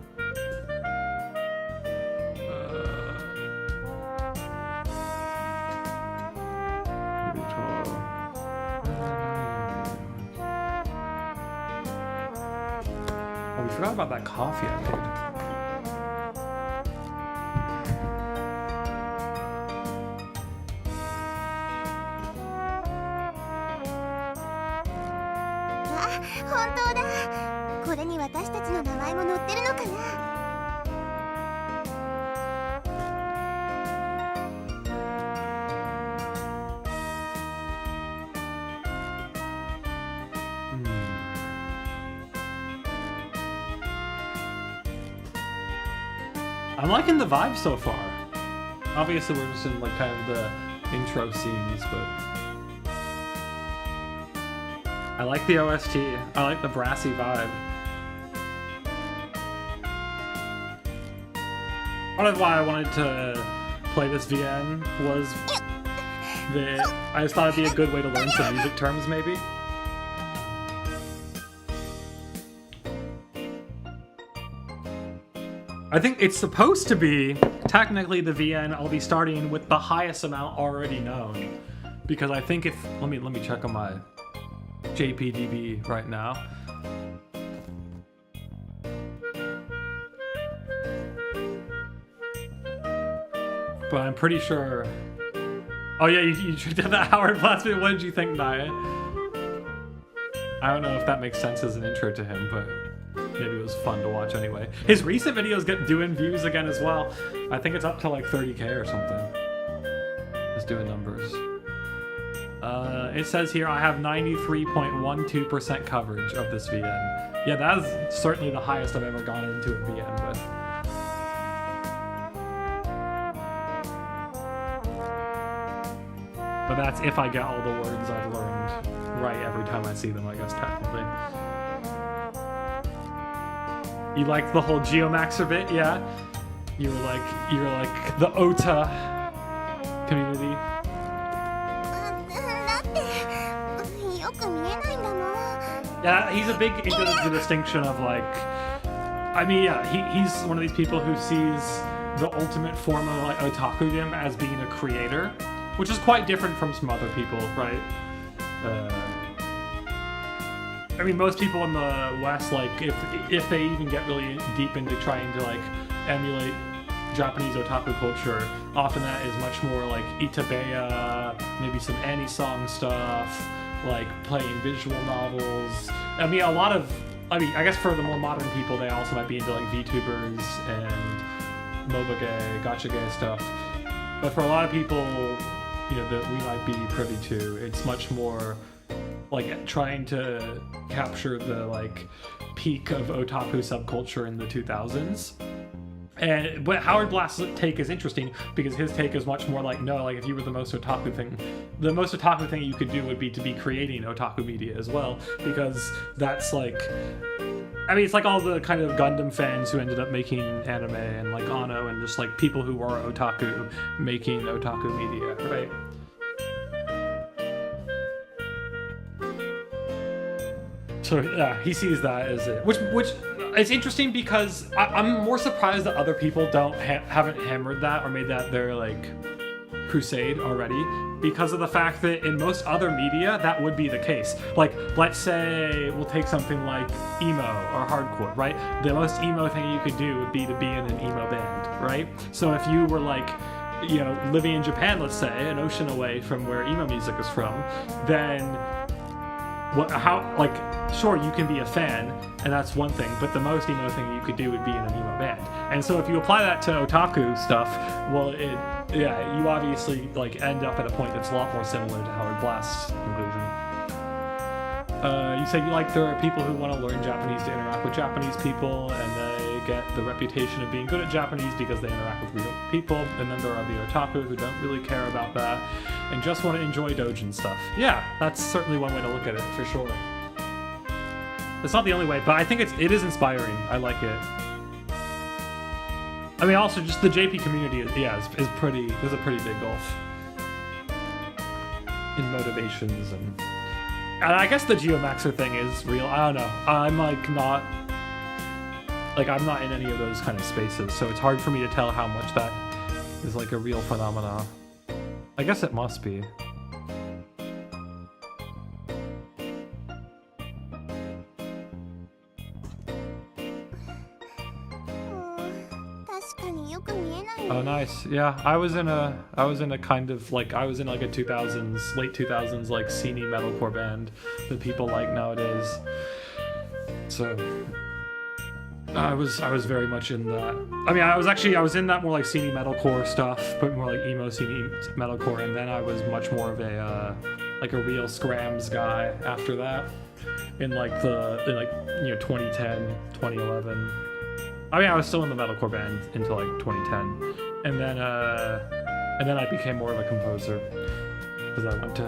Oh, we forgot about that coffee I made. I'm liking the vibe so far. Obviously, we're just in like kind of the intro scenes, but I like the OST. I like the brassy vibe. Part of why I wanted to play this VN was that I just thought it'd be a good way to learn some music terms, maybe. I think it's supposed to be, technically the VN, I'll be starting with the highest amount already known. Because I think if, let me check on my JPDB right now. But I'm pretty sure, oh yeah, you checked out that Howard Plasmid, what did you think, Naya? I don't know if that makes sense as an intro to him, but maybe it was fun to watch anyway. His recent videos get doing views again as well. I think it's up to like 30K or something. It's doing numbers. It says here I have 93.12% coverage of this VN. Yeah, that is certainly the highest I've ever gone into a VN, but... But that's if I get all the words I've learned right every time I see them, I guess, technically. You like the whole Geomaxer bit, yeah? You're like the Ota community. だってよく見えないんだもん。 Yeah, he's a big into the distinction of like, I mean, yeah, he's one of these people who sees the ultimate form of like otakudom as being a creator, which is quite different from some other people, right? I mean, most people in the West, like, if they even get really deep into trying to like emulate Japanese otaku culture, often that is much more like itabeya, maybe some anisong stuff, like playing visual novels. I mean, I guess for the more modern people, they also might be into like VTubers and moege, gacha stuff. But for a lot of people, you know, that we might be privy to, it's much more like trying to capture the like peak of otaku subculture in the 2000s. But Howard Blast's take is interesting because his take is much more like, no, like if you were the most otaku thing you could do would be to be creating otaku media as well, because that's like, I mean, it's like all the kind of Gundam fans who ended up making anime and like Anno and just like people who are otaku making otaku media, right? So yeah, he sees that as it, which it's interesting because I'm more surprised that other people haven't hammered that or made that their like crusade already, because of the fact that in most other media that would be the case. Like, let's say we'll take something like emo or hardcore, right? The most emo thing you could do would be to be in an emo band, right? So if you were like, you know, living in Japan, let's say, an ocean away from where emo music is from, then sure, you can be a fan, and that's one thing, but the most emo thing you could do would be in an emo band. And so if you apply that to otaku stuff, well, you obviously like end up at a point that's a lot more similar to Howard Blast's conclusion. You said there are people who want to learn Japanese to interact with Japanese people, and they get the reputation of being good at Japanese because they interact with real people, and then there are the otaku who don't really care about that and just want to enjoy doujin stuff. Yeah, that's certainly one way to look at it, for sure. It's not the only way, but I think it is inspiring. I like it. I mean, also just the JP community is there's a pretty big gulf in motivations, and I guess the Geomaxer thing is real. I don't know. I'm not in any of those kind of spaces, so it's hard for me to tell how much that is like a real phenomena. I guess it must be. Oh, nice. Yeah, I was in a kind of like, I was in like a late 2000s like scene metalcore band that people like nowadays. So I was very much in that. I mean, I was in that more like scene metalcore stuff, but more like emo scene metalcore, and then I was much more of a real scrams guy after that in 2010, 2011. I mean, I was still in the metalcore band until like 2010, and then I became more of a composer because I went to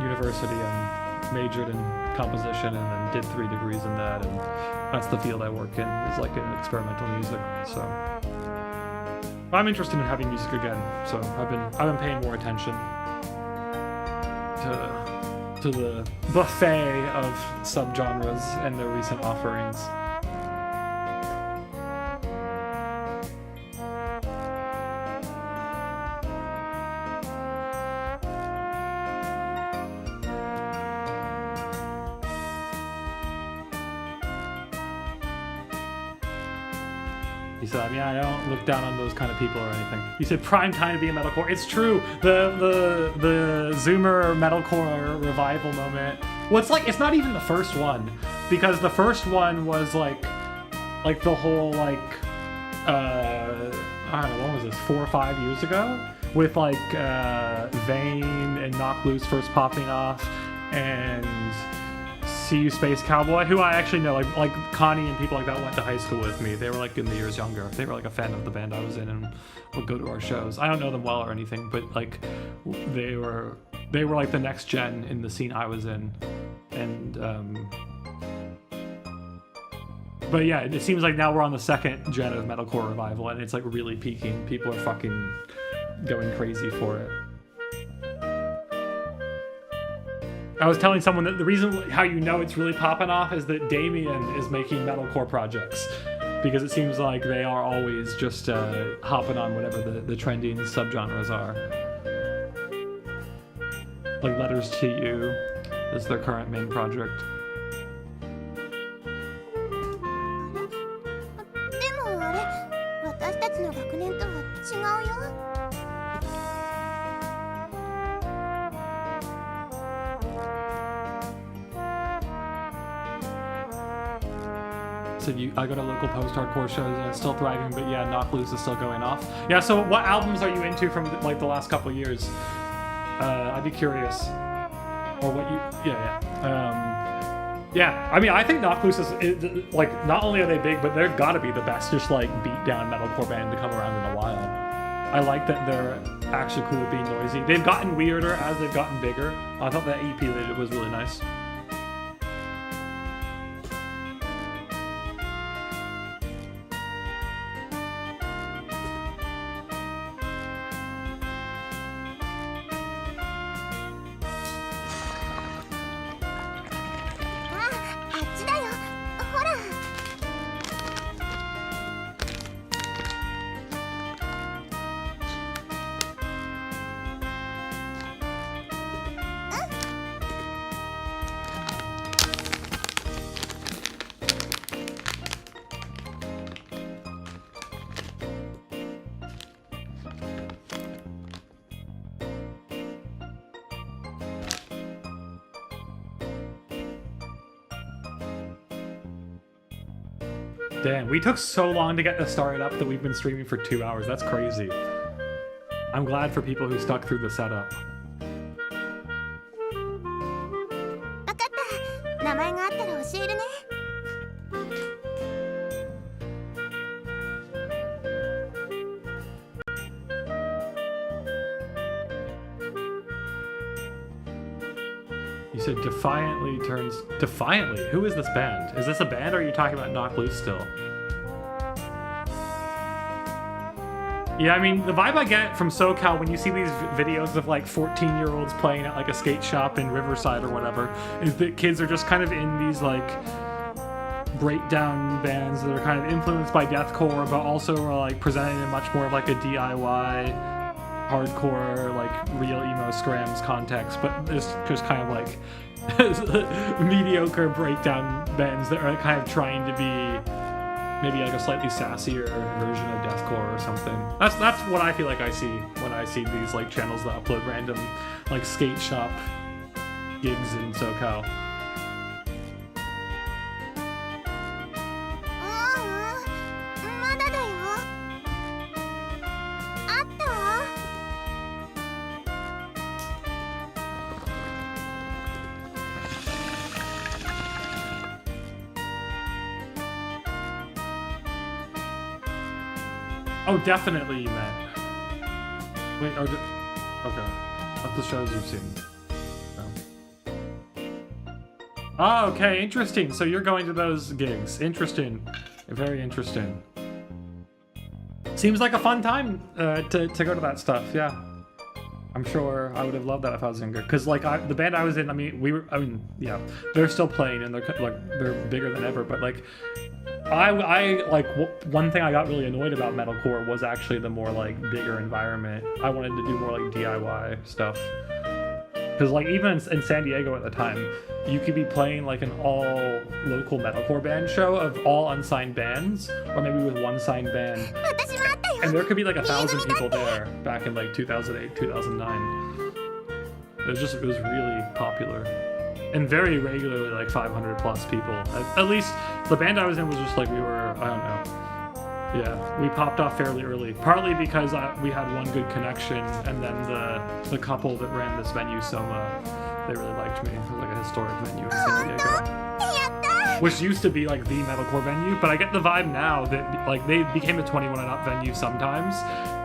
university and majored in composition and then did 3 degrees in that, and that's the field I work in, is like in experimental music. So I'm interested in having music again. So I've been paying more attention to the buffet of subgenres and their recent offerings. He said, I mean, I don't look down on those kind of people or anything. He said, prime time to be a metalcore. It's true. The Zoomer metalcore revival moment. Well, it's not even the first one, because the first one was like the whole I don't know, what was this, 4 or 5 years ago, with like Vane and Knock Loose first popping off, and See You Space Cowboy, who I actually know, like Connie and people like that went to high school with me. They were like in the years younger. They were like a fan of the band I was in and would go to our shows. I don't know them well or anything, but like they were they were like the next gen in the scene I was in, and but yeah, it seems like now we're on the second gen of metalcore revival, and it's like really peaking. People are fucking going crazy for it. I was telling someone that the reason how you know it's really popping off is that Damien is making metalcore projects, because it seems like they are always just hopping on whatever the trending subgenres are. Like Letters to You is their current main project. でもあれ、私たちの学年とは違うよ。So I go to local post-hardcore shows and it's still thriving, but yeah, Knock Loose is still going off. Yeah, so what albums are you into from like the last couple of years? I'd be curious. Or what you, yeah, I mean, I think Knock Loose is like, not only are they big, but they've got to be the best, just like beat down metalcore band to come around in a while. I like that they're actually cool with being noisy. They've gotten weirder as they've gotten bigger. I thought that EP they did was really nice. Damn, we took so long to get this started up that we've been streaming for 2 hours. That's crazy. I'm glad for people who stuck through the setup. わかった。名前があったら教えるね。You said Defiantly turns... Defiantly? Who is this band? Is this a band or are you talking about Knock Loose still? Yeah, I mean, the vibe I get from SoCal when you see these videos of like 14-year-olds playing at like a skate shop in Riverside or whatever, is that kids are just kind of in these like breakdown bands that are kind of influenced by deathcore, but also are like presented in much more of like a DIY, hardcore, like real emo scrams context, but it's just kind of like mediocre breakdown bands that are kind of trying to be maybe like a slightly sassier version of deathcore or something. That's what I feel like I see when I see these like channels that upload random like skate shop gigs in SoCal. まだだよ。あった？ Oh, definitely you meant. Wait, okay. What the shows you've seen? Oh. Oh, okay, interesting. So you're going to those gigs. Interesting. Very interesting. Seems like a fun time to go to that stuff, yeah. I'm sure I would have loved that if I was younger. Because, like, the band I was in, I mean, yeah, they're still playing and they're bigger than ever, but, like, one thing I got really annoyed about metalcore was actually the more like bigger environment. I wanted to do more like DIY stuff. Because like even in San Diego at the time, you could be playing like an all local metalcore band show of all unsigned bands, or maybe with one signed band. And there could be like 1,000 people there back in like 2008, 2009. It was really popular. And very regularly, like 500 plus people. At least the band I was in was just like, I don't know. Yeah, we popped off fairly early. Partly because we had one good connection, and then the couple that ran this venue, Soma, they really liked me. It was like a historic venue in San Diego. Which used to be like the metalcore venue, but I get the vibe now that like they became a 21 and up venue sometimes,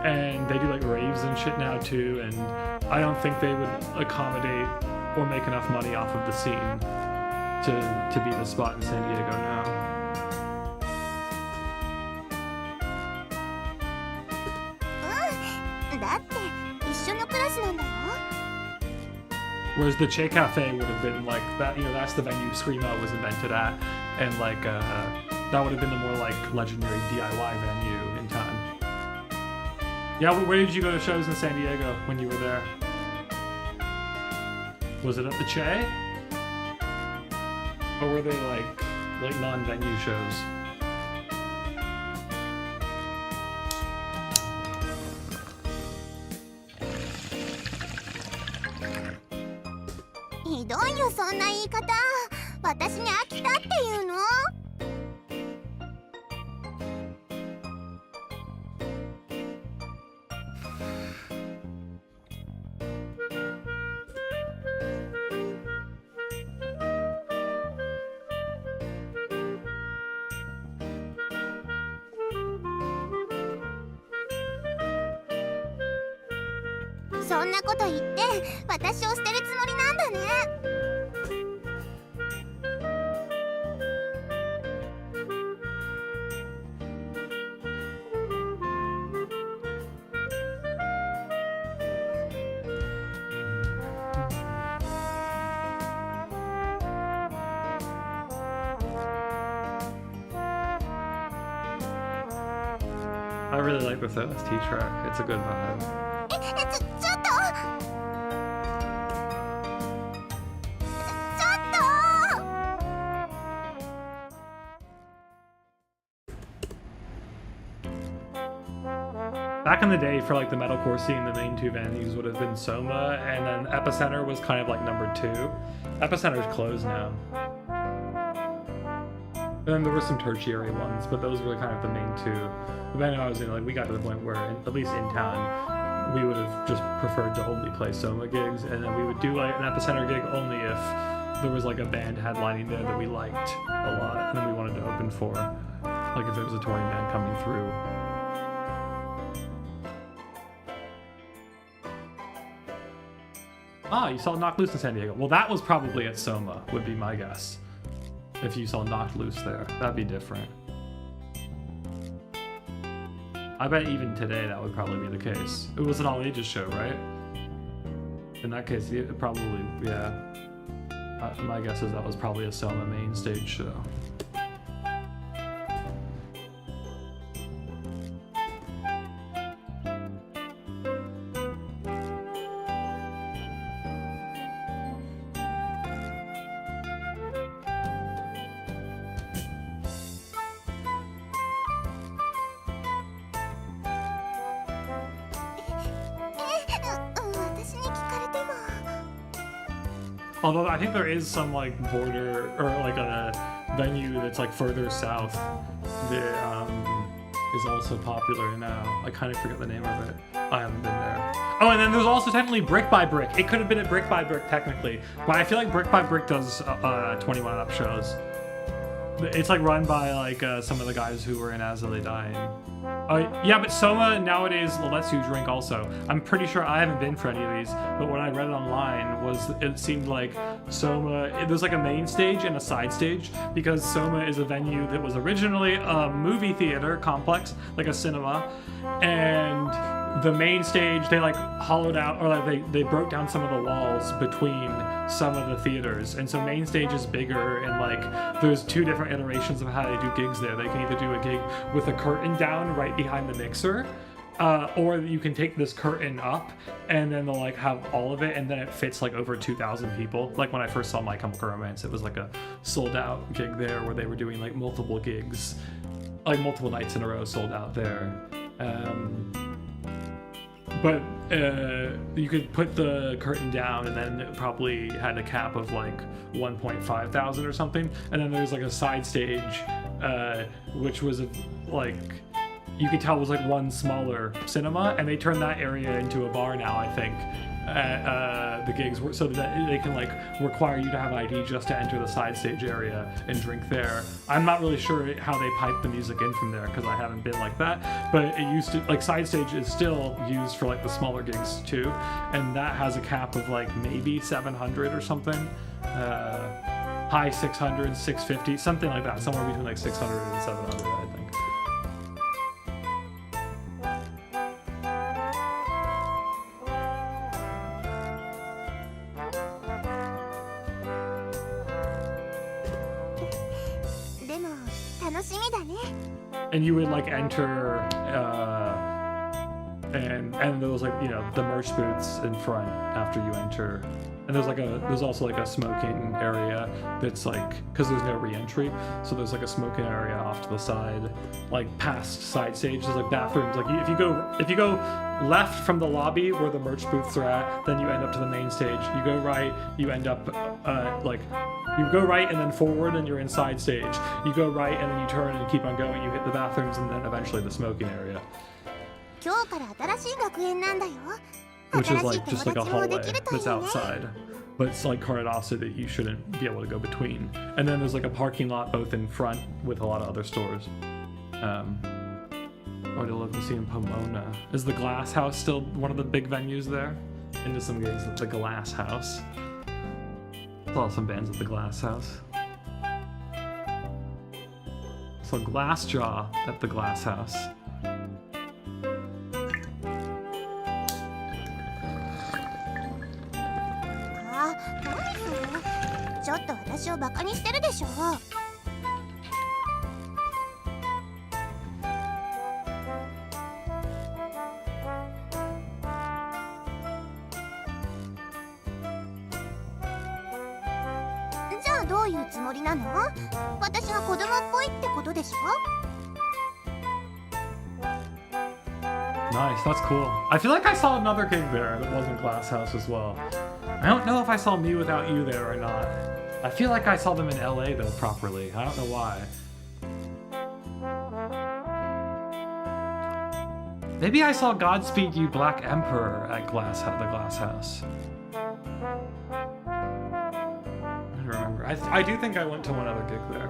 and they do like raves and and shit now too, and I don't think they would accommodate or make enough money off of the scene to be the spot in San Diego now. だって一緒のクラスなんだよ。 Whereas the Che Cafe would have been like that, you know, that's the venue Screamo was invented at, and like that would have been the more like legendary DIY venue in time. Yeah, where did you go to shows in San Diego when you were there? Was it at the Che? Or were they like non-venue shows?ひどいよ、そんな言い方。私に飽きたっていうの？そんなこと言って私を捨てるつもりなんだね。I really like this OST track. It's a good vibe. ちょっとBack in the day, for like the metalcore scene, the main two venues would have been Soma, and then Epicenter was kind of like number 2. Epicenter's closed now. And then there were some tertiary ones, but those were kind of the main two. The venue I was in, like, we got to the point where, at least in town, we would have just preferred to only play Soma gigs, and then we would do like an Epicenter gig only if there was like a band headlining there that we liked a lot, and then we wanted to open for, like if it was a touring band coming through. Ah, you saw Knocked Loose in San Diego. Well, that was probably at Soma, would be my guess. If you saw Knocked Loose there, that'd be different. I bet even today that would probably be the case. It was an all-ages show, right? In that case, it probably, yeah. My guess is that was probably a Soma main stage show. Although I think there is some like border or like a venue that's like further south that is also popular now. I kind of forget the name of it. I haven't been there. Oh, and then there's also technically Brick by Brick. It could have been at Brick by Brick technically, but I feel like Brick by Brick does 21 Up shows. It's like run by like some of the guys who were in As They Dying. Yeah, but Soma nowadays lets you drink also. I'm pretty sure I haven't been for any of these, but when I read it online, it seemed like Soma, there's like a main stage and a side stage, because Soma is a venue that was originally a movie theater complex, like a cinema, and the main stage, they like hollowed out, or like they broke down some of the walls between some of the theaters, and so main stage is bigger, and like there's 2 different iterations of how they do gigs there. They can either do a gig with a curtain down right behind the mixer, or you can take this curtain up and then they'll like have all of it, and then it fits like over 2,000 people. Like when I first saw My Chemical Romance, it was like a sold out gig there where they were doing like multiple gigs, like multiple nights in a row sold out there. But you could put the curtain down, and then it probably had a cap of like 1.5 thousand or something. And then there's like a side stage, which was like, you could tell was like one smaller cinema, and they turned that area into a bar now, I think. at the gigs so that they can like require you to have ID just to enter the side stage area and drink there. I'm not really sure how they pipe the music in from there because I haven't been like that, but it used to, like, side stage is still used for like the smaller gigs too, and that has a cap of like maybe 700 or something, high 600, 650, something like that, somewhere between like 600 and 700, I think. And you would like enter, and there was like, you know, the merch booths in front after you enter, and there's also like a smoking area that's like, because there's no re-entry, so there's like a smoking area off to the side, like past side stage. There's like bathrooms. Like if you go left from the lobby where the merch booths are at, then you end up to the main stage. You go right, you end up like. You go right and then forward and you're inside stage. You go right and then you turn and keep on going. You hit the bathrooms and then eventually the smoking area. Which is like just like a hallway that's outside. But it's like carted off so that you shouldn't be able to go between. And then there's like a parking lot both in front with a lot of other stores. What I love to see in Pomona. Is the Glass House still one of the big venues there? Into some gigs at the Glass House. Saw some bands at the Glass House. So Glassjaw at the Glass House. ちょっと私をバカにしてるでしょ。じゃあどういうつもりなの？私が子供っぽいってことでしょ？ Nice, that's cool. I feel like I saw another gig there that wasn't Glass House as well. I don't know if I saw Me Without You there or not. I feel like I saw them in LA though properly. I don't know why. Maybe I saw Godspeed You Black Emperor at the Glass House. I don't remember. I do think I went to one other gig there.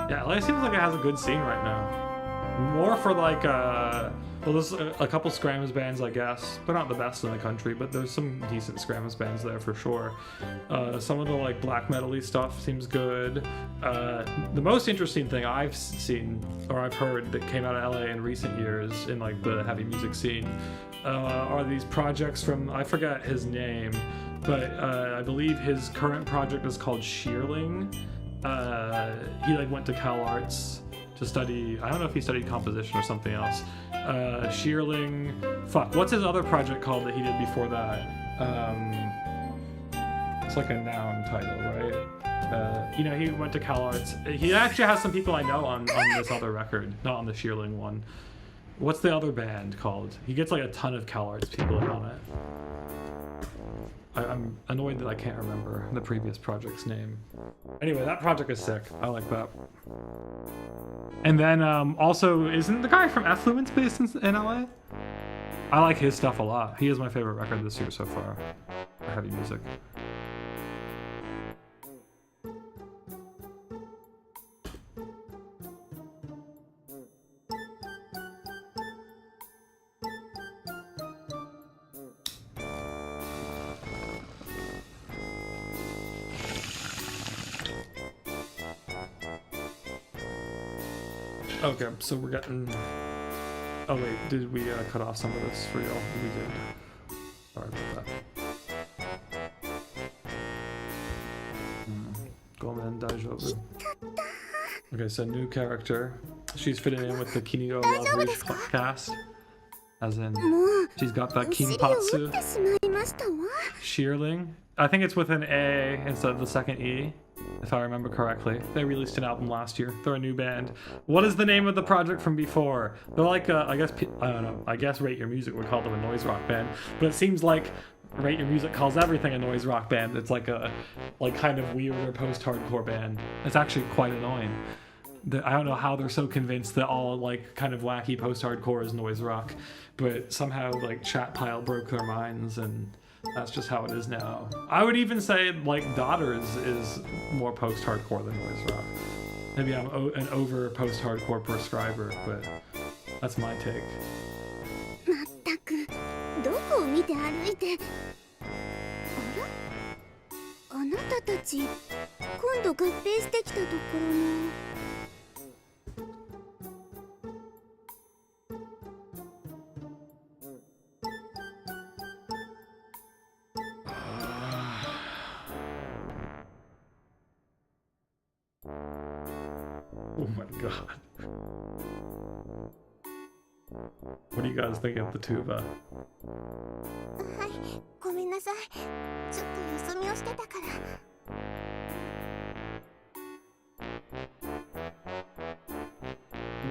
Yeah, LA seems like it has a good scene right now. More for like, well, there's a couple Scrammus bands, I guess. They're not the best in the country, but there's some decent Scrammus bands there for sure. Some of the like black metal-y stuff seems good. The most interesting thing I've seen, or I've heard, that came out of LA in recent years in like the heavy music scene, are these projects from, I forget his name, but I believe his current project is called Shearling. He like went to Cal Arts to study, I don't know if he studied composition or something else. Shearling, fuck, what's his other project called that he did before that? It's like a noun title, right? You know, he went to Cal Arts. He actually has some people I know on this other record, not on the Shearling one. What's the other band called? He gets like a ton of Cal Arts people in on it. I'm annoyed that I can't remember the previous project's name. Anyway, that project is sick. I like that. And then also, isn't the guy from Effluence based in LA? I like his stuff a lot. He is my favorite record this year so far for heavy music. Okay, so we're getting... Oh wait, did we cut off some of this for y'all? We did. Sorry about that. Gomen Daijoubu. Okay, so new character. She's fitting in with the Kinyo Love Rouge cast. As in, she's got that Kinpatsu. Shearling. I think it's with an A instead of the second E, if I remember correctly. They released an album last year. They're a new band. What is the name of the project from before? They're like, I don't know, I guess Rate Your Music would call them a noise rock band, but it seems like Rate Your Music calls everything a noise rock band. It's like a kind of weirder post-hardcore band. It's actually quite annoying. I don't know how they're so convinced that all like kind of wacky post-hardcore is noise rock, but somehow like Chat Pile broke their minds, and that's just how it is now. I would even say like Daughters is more post-hardcore than noise rock. Maybe I'm an over post-hardcore prescriber, but that's my take. まったくどこを見て歩いて。あら、あなたたち今度合併してきたところの。Oh my god. What do you guys think of the tuba? はい、ごめんなさい。ちょっとよそ見をしてたから。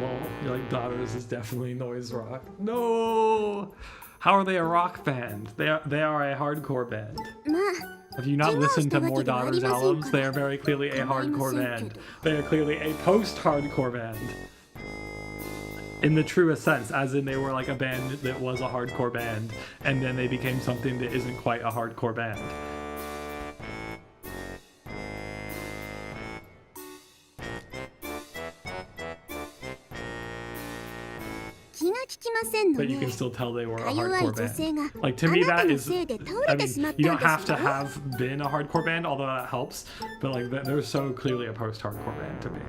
Well, you're like Daughters is definitely noise rock. No! How are they a rock band? They are a hardcore band. まあ。 Have you not listened to more Daughters albums? They are very clearly a hardcore band. They are clearly a post-hardcore band. In the truest sense, as in they were like a band that was a hardcore band, and then they became something that isn't quite a hardcore band. But you can still tell they were a hardcore band. Like, to me, that is... I mean, you don't have to have been a hardcore band, although that helps. But, like, they're so clearly a post-hardcore band to me.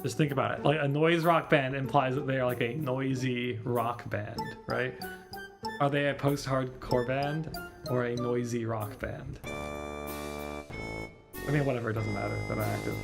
Just think about it. Like, a noise rock band implies that they are like a noisy rock band, right? Are they a post-hardcore band or a noisy rock band? I mean, whatever, it doesn't matter. They're not active.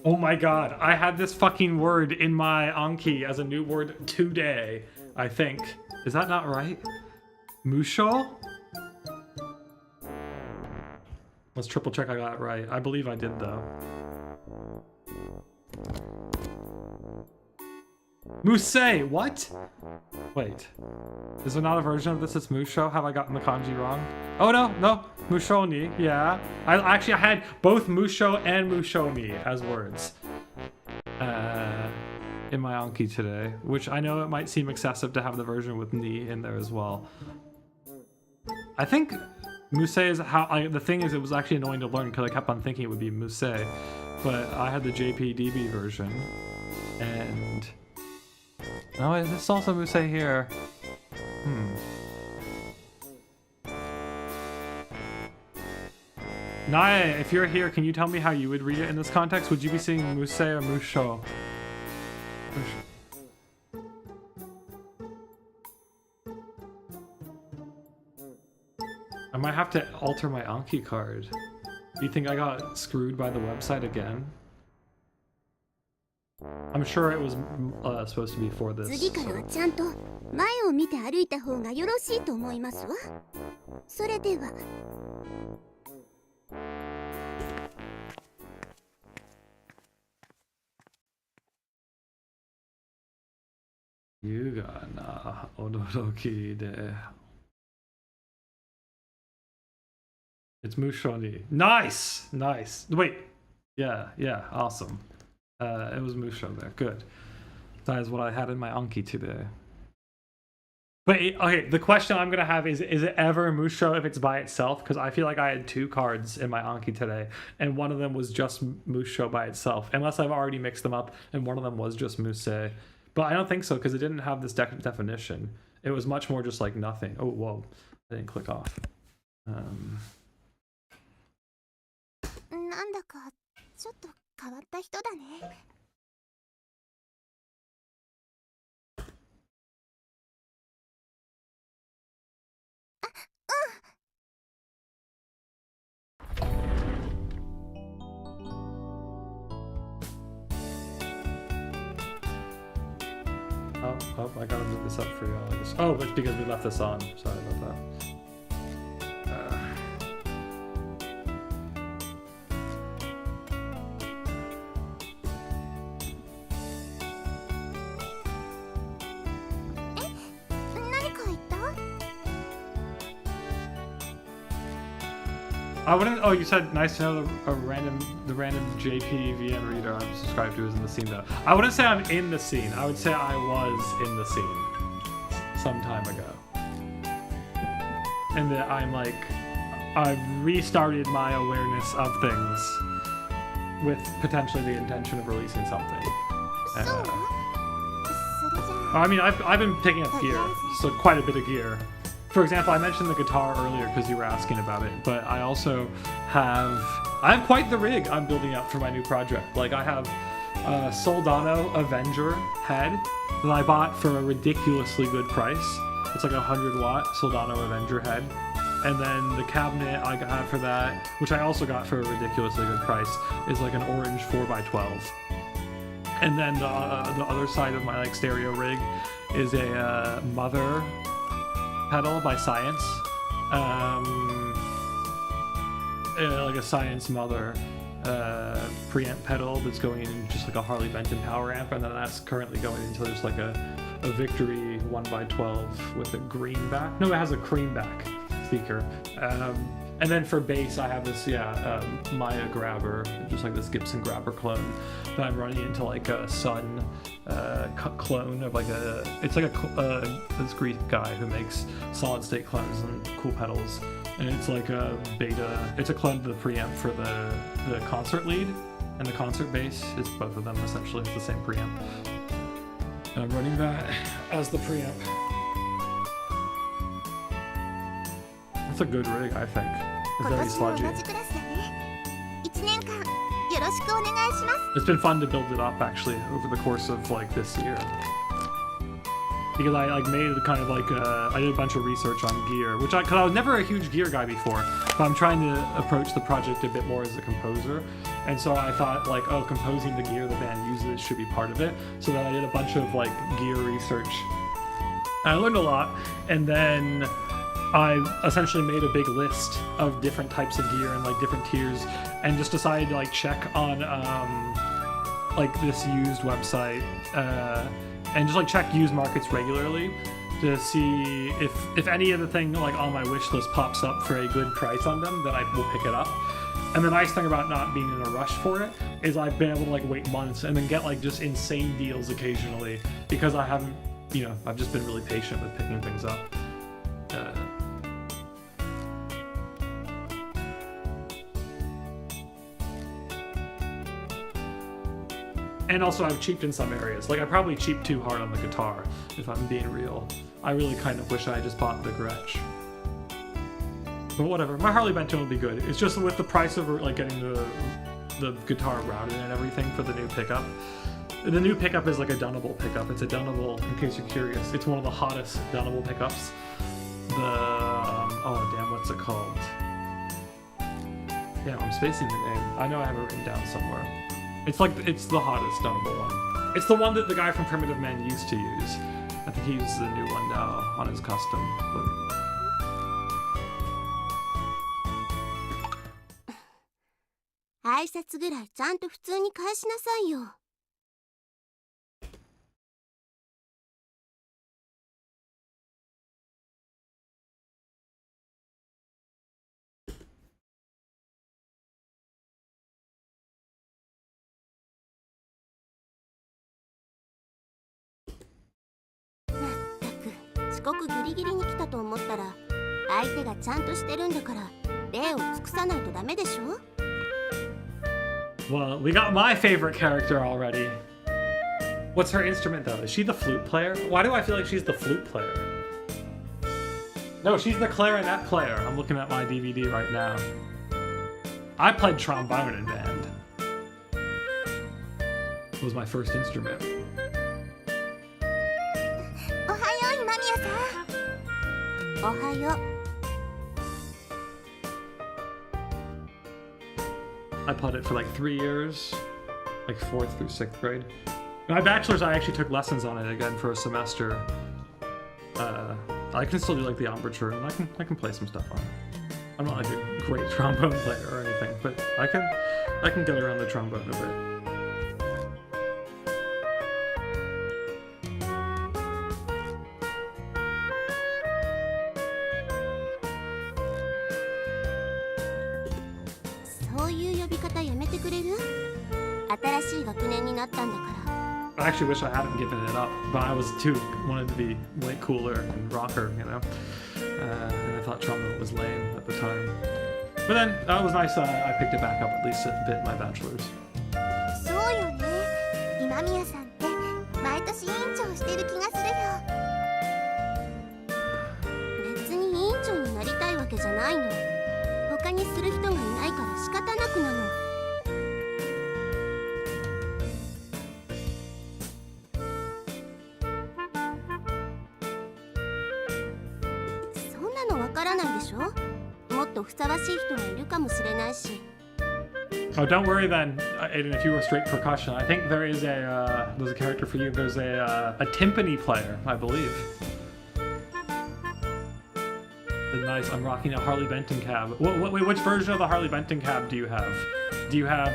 Oh my god, I had this fucking word in my Anki as a new word today, I think. Is that not right? Musho? Let's triple check I got it right. I believe I did, though. Musei! What? Wait. Is there not a version of this that's Musho? Have I gotten the kanji wrong? Oh no, no. Mushoni, yeah. I had both Musho and Mushomi as words. In my Anki today. Which I know it might seem excessive to have the version with ni in there as well. I think Musei is how... the thing is, it was actually annoying to learn because I kept on thinking it would be Musei. But I had the JPDB version. And... no, it's also Musei here. Nae, if you're here, can you tell me how you would read it in this context? Would you be saying Musei or Musho? I might have to alter my Anki card. Do you think I got screwed by the website again? I'm sure it was supposed to be for this. 次からはちゃんと前を見て歩いた方がよろしいと思いますわ。それでは。優雅な驚きで。It's Mushoni. Nice! Nice. Wait. Yeah, yeah, awesome. It was Musho there. Good. That is what I had in my Anki today. But, okay, the question I'm going to have is it ever Musho if it's by itself? Because I feel like I had two cards in my Anki today, and one of them was just Musho by itself. Unless I've already mixed them up, and one of them was just Musei. But I don't think so, because it didn't have this definition. It was much more just like nothing. Oh, whoa. I didn't click off. なんだかちょっと変わった人だね。Oh, I gotta move this up for y'all. Oh, it's because we left this on. Sorry about that. I wouldn't. Oh, you said nice to know the random JP VM reader I'm subscribed to is in the scene though. I wouldn't say I'm in the scene. I would say I was in the scene some time ago, and that I've restarted my awareness of things with potentially the intention of releasing something. I mean, I've been picking up gear, so quite a bit of gear. For example, I mentioned the guitar earlier because you were asking about it, but I also have quite the rig I'm building up for my new project. Like I have a Soldano Avenger head that I bought for a ridiculously good price. It's like a 100-watt Soldano Avenger head. And then the cabinet I got for that, which I also got for a ridiculously good price, is like an orange 4x12. And then the other side of my stereo rig is a Mother pedal by Science, like a Science Mother preamp pedal that's going in just like a Harley Benton power amp, and then that's currently going into just like a Victory 1x12 with a green back. No, it has a cream back speaker. And then for bass, I have this Maya grabber, just like this Gibson grabber clone that I'm running into like a Sun clone of it's like this Greek guy who makes solid state clones and cool pedals, and it's like a beta. It's a clone of the preamp for the concert lead and the concert bass. It's both of them essentially. It's the same preamp. And I'm running that as the preamp. It's a good rig, I think. It's very sludgy. It's been fun to build it up actually over the course of like this year, because I made kind of I did a bunch of research on gear, because I was never a huge gear guy before, but I'm trying to approach the project a bit more as a composer, and so I thought composing the gear the band uses should be part of it. So then I did a bunch of gear research. I learned a lot, and then I essentially made a big list of different types of gear and different tiers, and just decided to check on this used website and just check used markets regularly to see if any of the thing on my wish list pops up for a good price on them, then I will pick it up. And the nice thing about not being in a rush for it is I've been able to wait months and then get just insane deals occasionally, because I haven't, I've just been really patient with picking things up. And also I've cheaped in some areas. I probably cheaped too hard on the guitar, if I'm being real. I really kind of wish I just bought the Gretsch. But whatever, my Harley Benton will be good. It's just with the price of getting the guitar routed and everything for the new pickup. The new pickup is a Dunnable pickup. It's a Dunnable, in case you're curious. It's one of the hottest Dunnable pickups. Oh damn, what's it called? Yeah, I'm spacing the name. I know I have it written down somewhere. It's the hottest Dunnable one. It's the one that the guy from Primitive Man used to use. I think he uses the new one now on his custom. Well, we got my favorite character already. What's her instrument though? Is she the flute player? Why do I feel like she's the flute player? No, she's the clarinet player. I'm looking at my DVD right now. I played trombone in band. It was my first instrument. I played it for 3 years, 4th through 6th grade. My bachelor's, I actually took lessons on it again for a semester. I can still do like the embouchure, and I can play some stuff on it. I'm not like a great trombone player or anything, but I can get around the trombone a bit. I actually wish I hadn't given it up, but I wanted to be way cooler and rocker, you know. And I thought trombone was lame at the time. But then it was nice. I picked it back up at least a bit in my bachelor's. そうよね。今宮さんって毎年委員長してる気がするよ。別に委員長になりたいわけじゃないの。他にする人がいないから仕方なくなの。Oh, don't worry then, Aiden, if you were straight percussion. I think there's a character for you. There's a timpani player, I believe. Nice, I'm rocking a Harley Benton cab. Wait, which version of the Harley Benton cab do you have? Do you have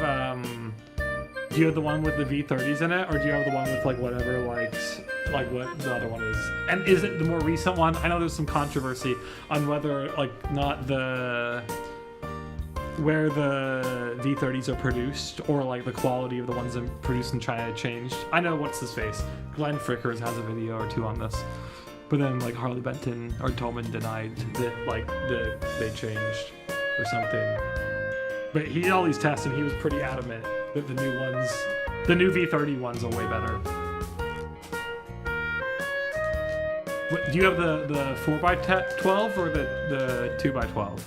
the one with the V30s in it, or do you have the one with like whatever, like what the other one is? And is it the more recent one? I know there's some controversy on whether where the V30s are produced, or like the quality of the ones that produced in China changed. I know what's his face. Glenn Frickers has a video or two on this. But then like Harley Benton or Tolman denied that they changed or something. But he did all these tests and he was pretty adamant that the new V30 ones are way better. What, do you have the 4x12 or the 2x12?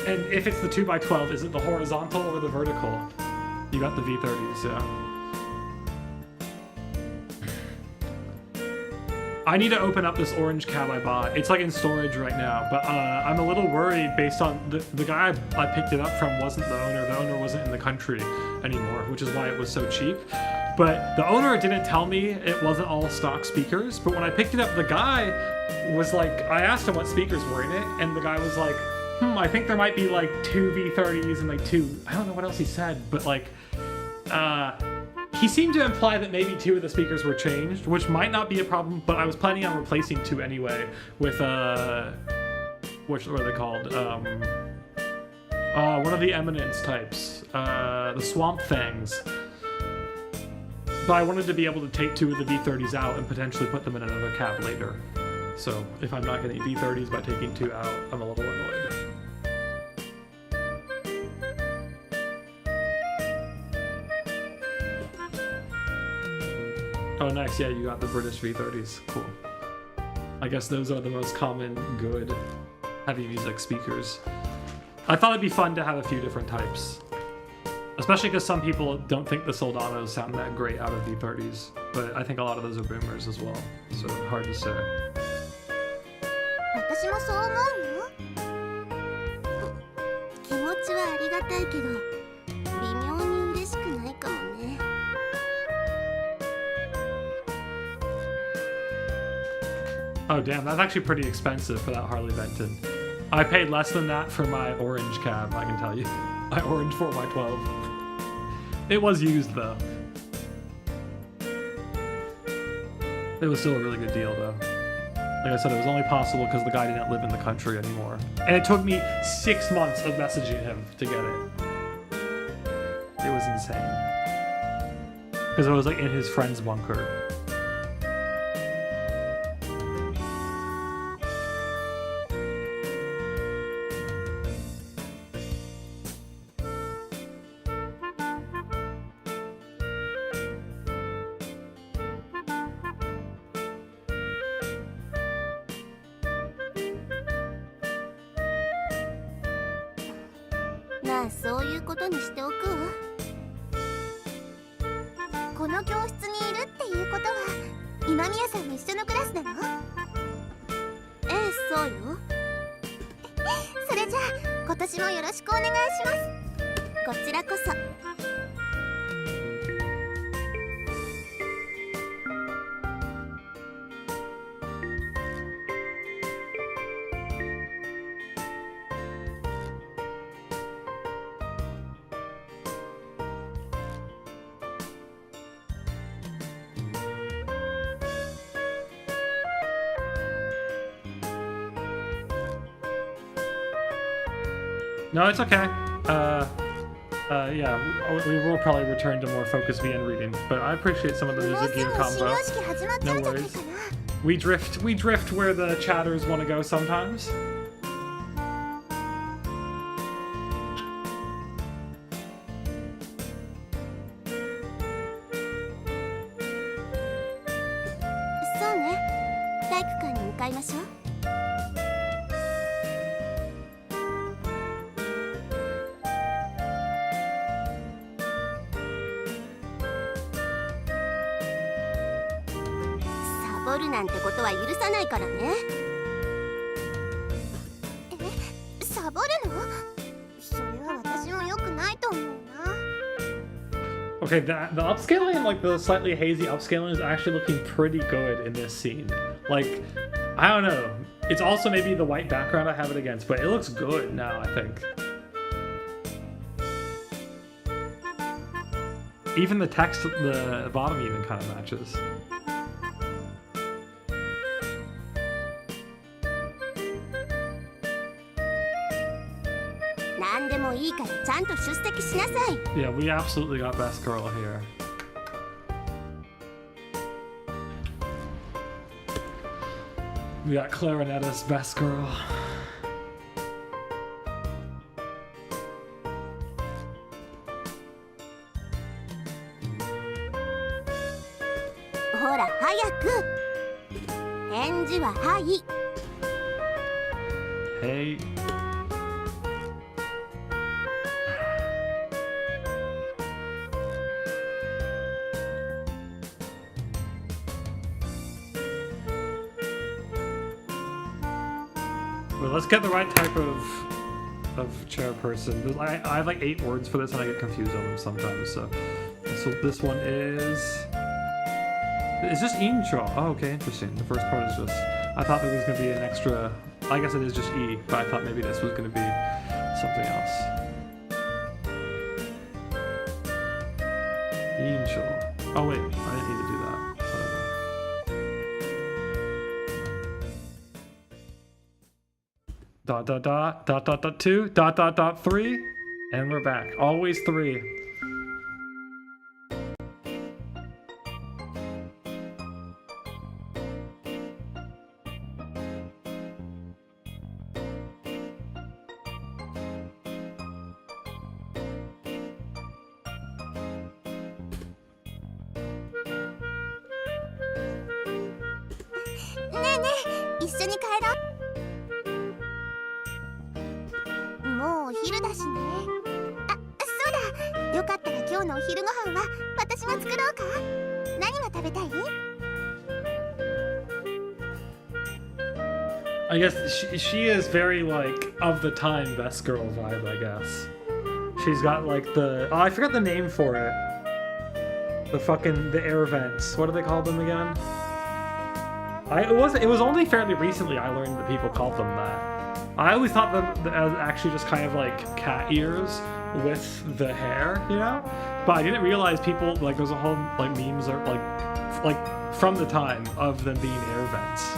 And if it's the 2x12, is it the horizontal or the vertical? You got the V30s, yeah. I need to open up this orange cab I bought. It's like in storage right now, but I'm a little worried based on the guy I picked it up from wasn't the owner. The owner wasn't in the country anymore, which is why it was so cheap. But the owner didn't tell me it wasn't all stock speakers. But when I picked it up, the guy was like, I asked him what speakers were in it, and the guy was like, I think there might be like 2 V30s and like 2, I don't know what else he said, but like, he seemed to imply that maybe 2 of the speakers were changed, which might not be a problem, but I was planning on replacing 2 anyway with, what are they called? One of the Eminence types, the Swamp Fangs. But I wanted to be able to take 2 of the V30s out and potentially put them in another cab later. So if I'm not getting V30s by taking 2 out, I'm a little annoyed. Oh nice, yeah, you got the British V30s, cool. I guess those are the most common good heavy music speakers. I thought it'd be fun to have a few different types. Especially because some people don't think the Soldados sound that great out of V30s, but I think a lot of those are boomers as well, so hard to say. 私もそう思うよ。気持ちはありがたいけど、微妙に嬉しくないかもね。Oh damn, that's actually pretty expensive for that Harley Benton. I paid less than that for my orange cab, I can tell you. My orange 4x12. It was used though. It was still a really good deal though. Like I said, it was only possible because the guy didn't live in the country anymore. And it took me 6 months of messaging him to get it. It was insane. Because it was like in his friend's bunker. No, it's okay. Yeah, we will probably return to more focused VN reading, but I appreciate some of the もう music す gear ぐ始 combo. 業式始まっちゃうんじゃないかな。We drift where the chatters want to go sometimes. そうね。体育館に向かいましょう。サボるなんてことは許さないからね。え、サボるの？それは私も良くないと思うな。Okay, the upscaling, like the slightly hazy upscaling, is actually looking pretty good in this scene. Like, I don't know. It's also maybe the white background I have it against, but it looks good now, I think. Even the text at the bottom even kind of matches. 何でもいいからちゃんと出席しなさい。Yeah, we absolutely got best girl here. We got Clarinetta's best girl. ほら早く。返事ははい。Hey. Well, let's get the right type of chairperson. I have like 8 words for this and I get confused on them sometimes. So this one is this intro? Oh, okay, interesting. The first part is just, I thought there was going to be an extra, I guess it is just E, but I thought maybe this was going to be something else. Intro. Oh wait, I didn't need to do that. Whatever. Dot dot dot dot dot dot 2 dot dot dot 3, and we're back. Always 3. I guess she is very like of the time best girl vibe, I guess. She's got like the, oh, I forgot the name for it. The air vents. What do they call them again? It was only fairly recently I learned that people called them that. I always thought them as actually just kind of like cat ears with the hair, you know? But I didn't realize people, like, there's a whole like memes or like from the time of them being air vents.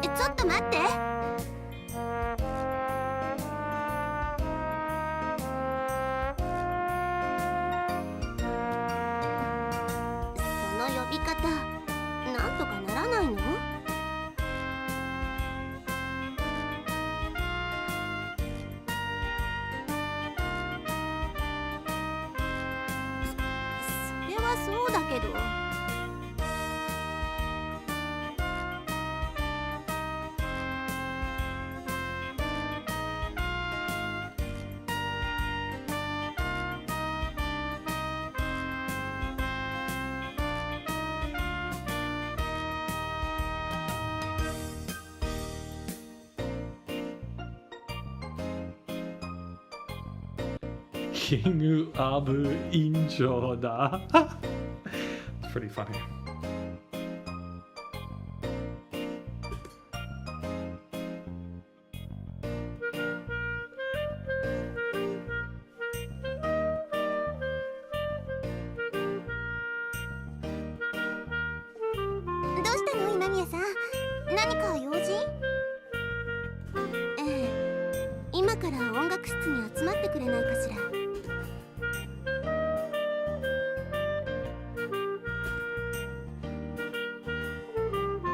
ちょっと待って。その呼び方、なんとかならないの？それはそうだけど。King of Injoda. It's pretty funny.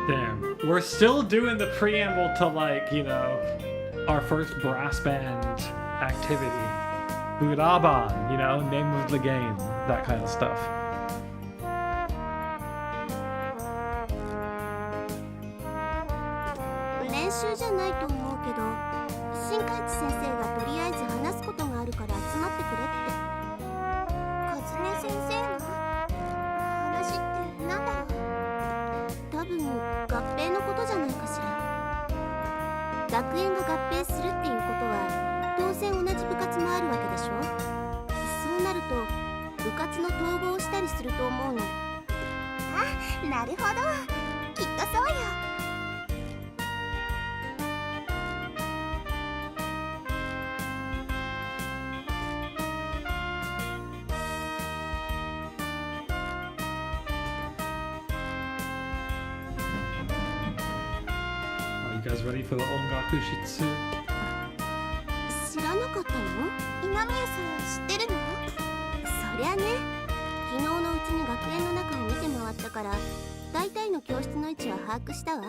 Damn. We're still doing the preamble to, like, you know, our first brass band activity. Bra-Bran, you know, name of the game, that kind of stuff. 練習じゃないと思うけど、新海地先生がとりあえず話すことがあるから集まってくれって。和音先生の話ってなんだろう。多分合併のことじゃないかしら。学園が合併するっていうことは当然同じ部活もあるわけでしょ。そうなると部活の統合をしたりすると思うの。あ、なるほど。きっとそうよ。You guys ready for the Ongaku Shitsu? 知らなかったの？今宮さん知ってるの？そりゃね、昨日のうちに学園の中を見て回ったから大体の教室の位置は把握したわ。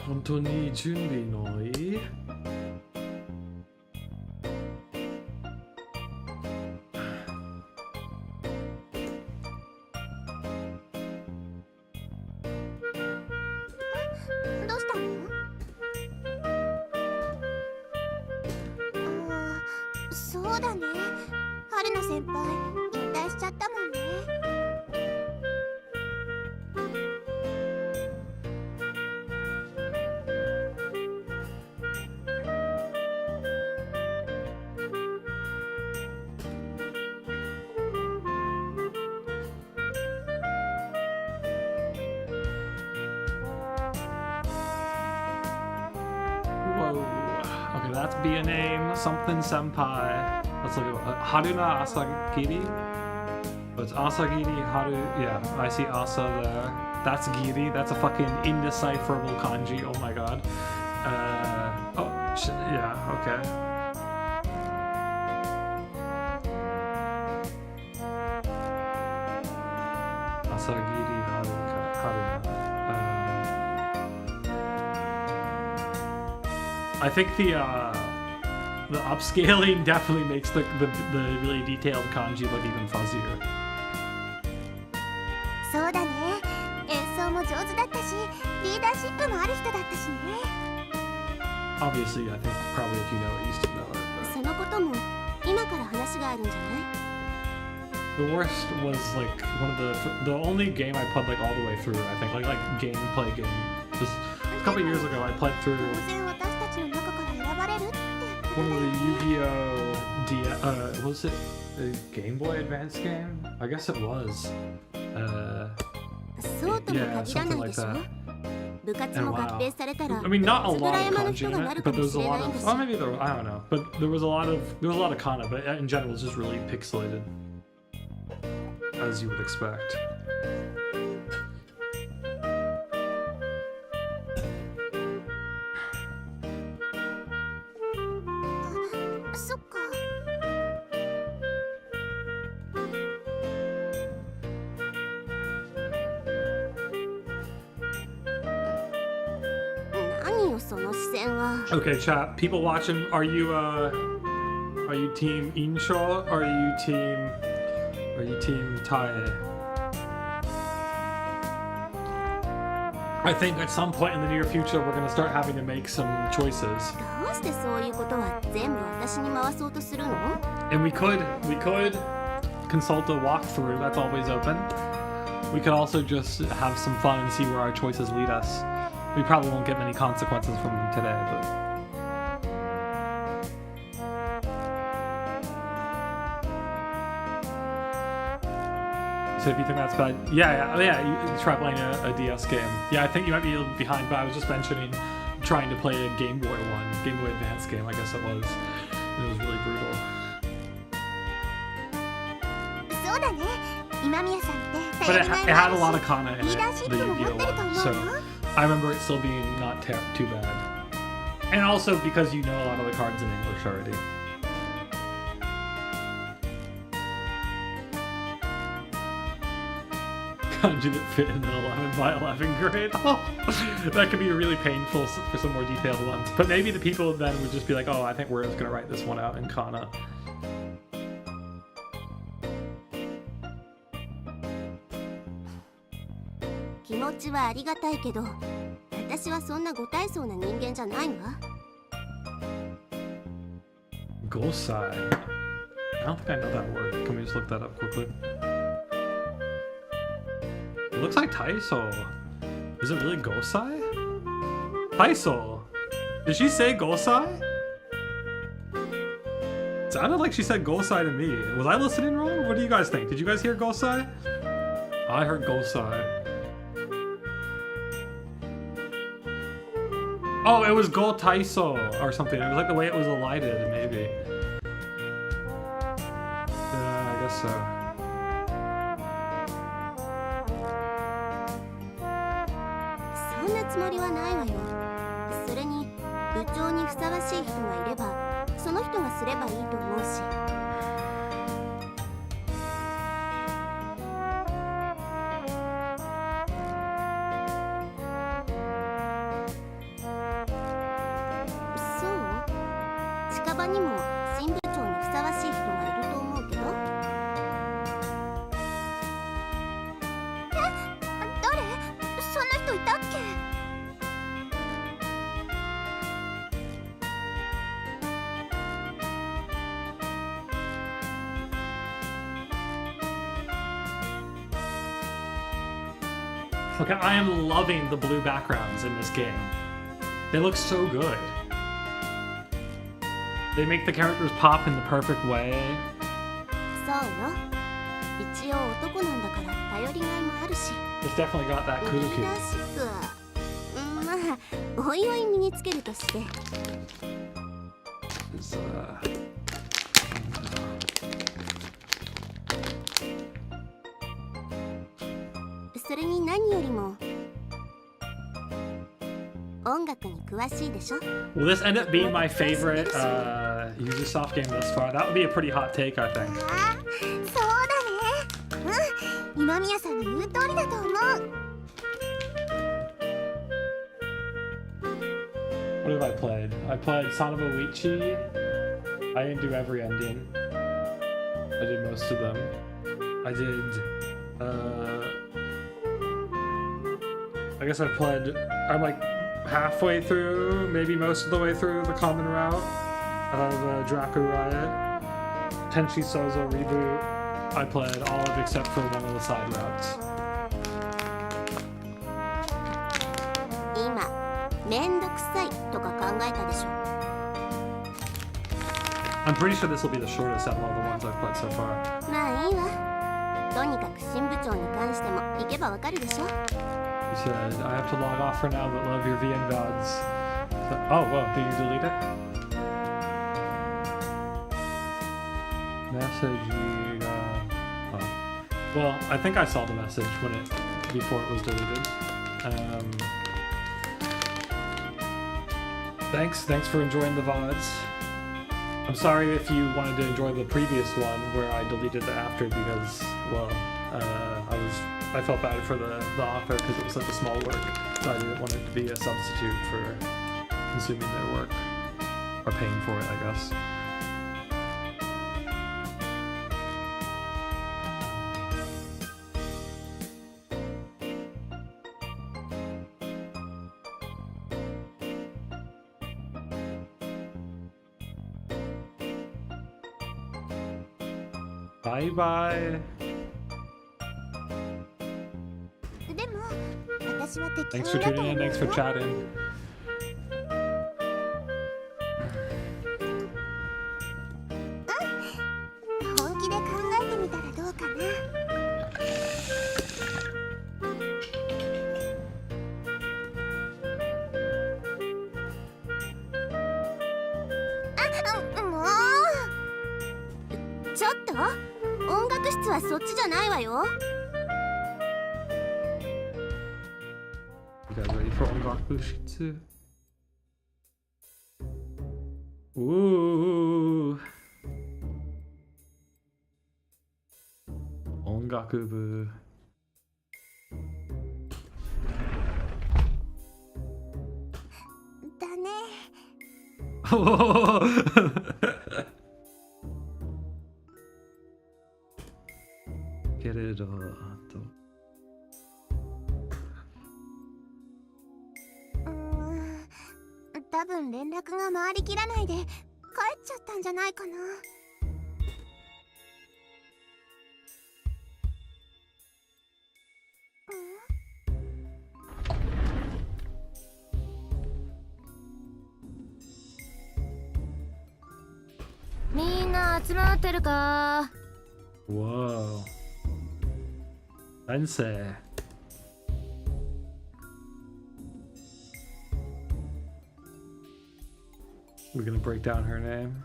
本当に準備のいい？どうしたの？そうだね。春菜先輩、引退しちゃったもんね。Whoa. Okay, that's be a name. Something senpai. Let's look at Haruna Asagiri. Oh, it's Asagiri Haru. Yeah, I see Asa there. That's Giri. That's a fucking indecipherable kanji. Oh my god. Oh, shit. Yeah, okay. Asagiri Haruna. I think the upscaling definitely makes the really detailed kanji look even fuzzier. そうだね。演奏も上手だったし、リーダーシップもある人だったしね。Obviously, I think probably if you know it, you still know it. そのことも今から話があるんじゃない？ The worst was like one of the only game I played like all the way through. I think like gameplay game. Just a couple years ago, I played through 当然私たちの中から選ばれるってこと one だ of よ the ね。 Yu-Gi-Oh! Was it a Game Boy Advance game? I guess it was. そうとも Yeah, 限ら something ないで like しょ。 that. 部活も合併されたら I mean, not a ズド lot ラ of 山の kanji 人 in がな it, るか but も there's し a れな lot いんだ of. し。 Oh, maybe there. I don't know, but there was a lot of kana. But in general, it's just really pixelated, as you would expect. そっか。何よその視線は。 Okay, chat. People watching, are you team Insho? Or are you team Tae? I think at some point in the near future we're gonna start having to make some choices. どうしてそういうことは全部私に回そうとするの？ And we could consult a walkthrough, that's always open. We could also just have some fun and see where our choices lead us. We probably won't get many consequences from them today, but so if you think that's bad, yeah, you try playing a DS game. Yeah, I think you might be a little behind, but I was just mentioning trying to play a Game Boy Advance game, I guess it was. It was really brutal. そうだね。今宮さんって But 頼 it, りがい it も had あ a る lot し of kana in リー it, ダーシッ the プも持 Yu-Gi-Oh ってると one, 思う so よ。 I remember it still being not too bad. And also because you know a lot of the cards in English already. kanji that fit in an 11 by 11 grade. Oh, that could be really painful for some more detailed ones. But maybe the people then would just be like, oh, I think we're just gonna write this one out in kana. 気持ちはありがたいけど、私はそんなご大層な人間じゃないわ。Gosai. I don't think I know that word. Can we just look that up quickly? It looks like Taiso. Is it really Gosai? Taiso! Did she say Gosai? It sounded like she said Gosai to me. Was I listening wrong? What do you guys think? Did you guys hear Gosai? I heard Gosai. Oh, it was Go Taiso or something. It was like the way it was elided, maybe. Yeah, I guess so. そんなつもりはないわよ。それに部長にふさわしい人がいれば、その人がすればいいと思うし。近場にも新部長にふさわしい人がいると思うけど。誰？そんな人いたっけ？Okay, I am loving the blue backgrounds in this game. They look so good. They make the characters pop in the perfect way. そうよ。一応男なんだから頼りがいもあるし。It's definitely got that リ kuruku. ーダーシップは、まあおいおい身につけるとして。それに何よりも音楽に詳しいでしょ。 Will this end up being my favorite Yuzusoft game thus far? That would be a pretty hot take, I think. ああ、そうだね。うん、今宮さんの言う通りだと思う。What have I played? I played Son of a Witchy. I didn't do every ending. I did most of them. I did, I guess I'm like halfway through, maybe most of the way through the common route of Draku Riot. Tenchi Sozo reboot. I played all of except for one of the side routes. 今、めんどくさいとか考えたでしょ。I'm pretty sure this will be the shortest out of all the ones I've played so far. まあいいわ。とにかく新部長に関しても行けばわかるでしょ。You said, I have to log off for now, but love your VN gods. Oh, whoa, did you delete it? Message, oh. Well, I think I saw the message before it was deleted. Thanks for enjoying the VODs. I'm sorry if you wanted to enjoy the previous one where I deleted it after because, well, I felt bad for the author because it was such a small work, so I didn't want it to be a substitute for consuming their work, or paying for it, I guess. Bye bye. でも、私は適 Thanks 当 for だと tuning 思 in. う Thanks for よ。 chatting.本気で考えてみたらどうかな。あ、もう。ちょっと、音楽室はそっちじゃないわよ。You guys ready for Ongaku Shitsu? Ooh. Ongaku bu. けれどと。多分連絡が回りきらないで帰っちゃったんじゃないかな。みんな集まってるか。 Whoa. Sensei. We're gonna break down her name.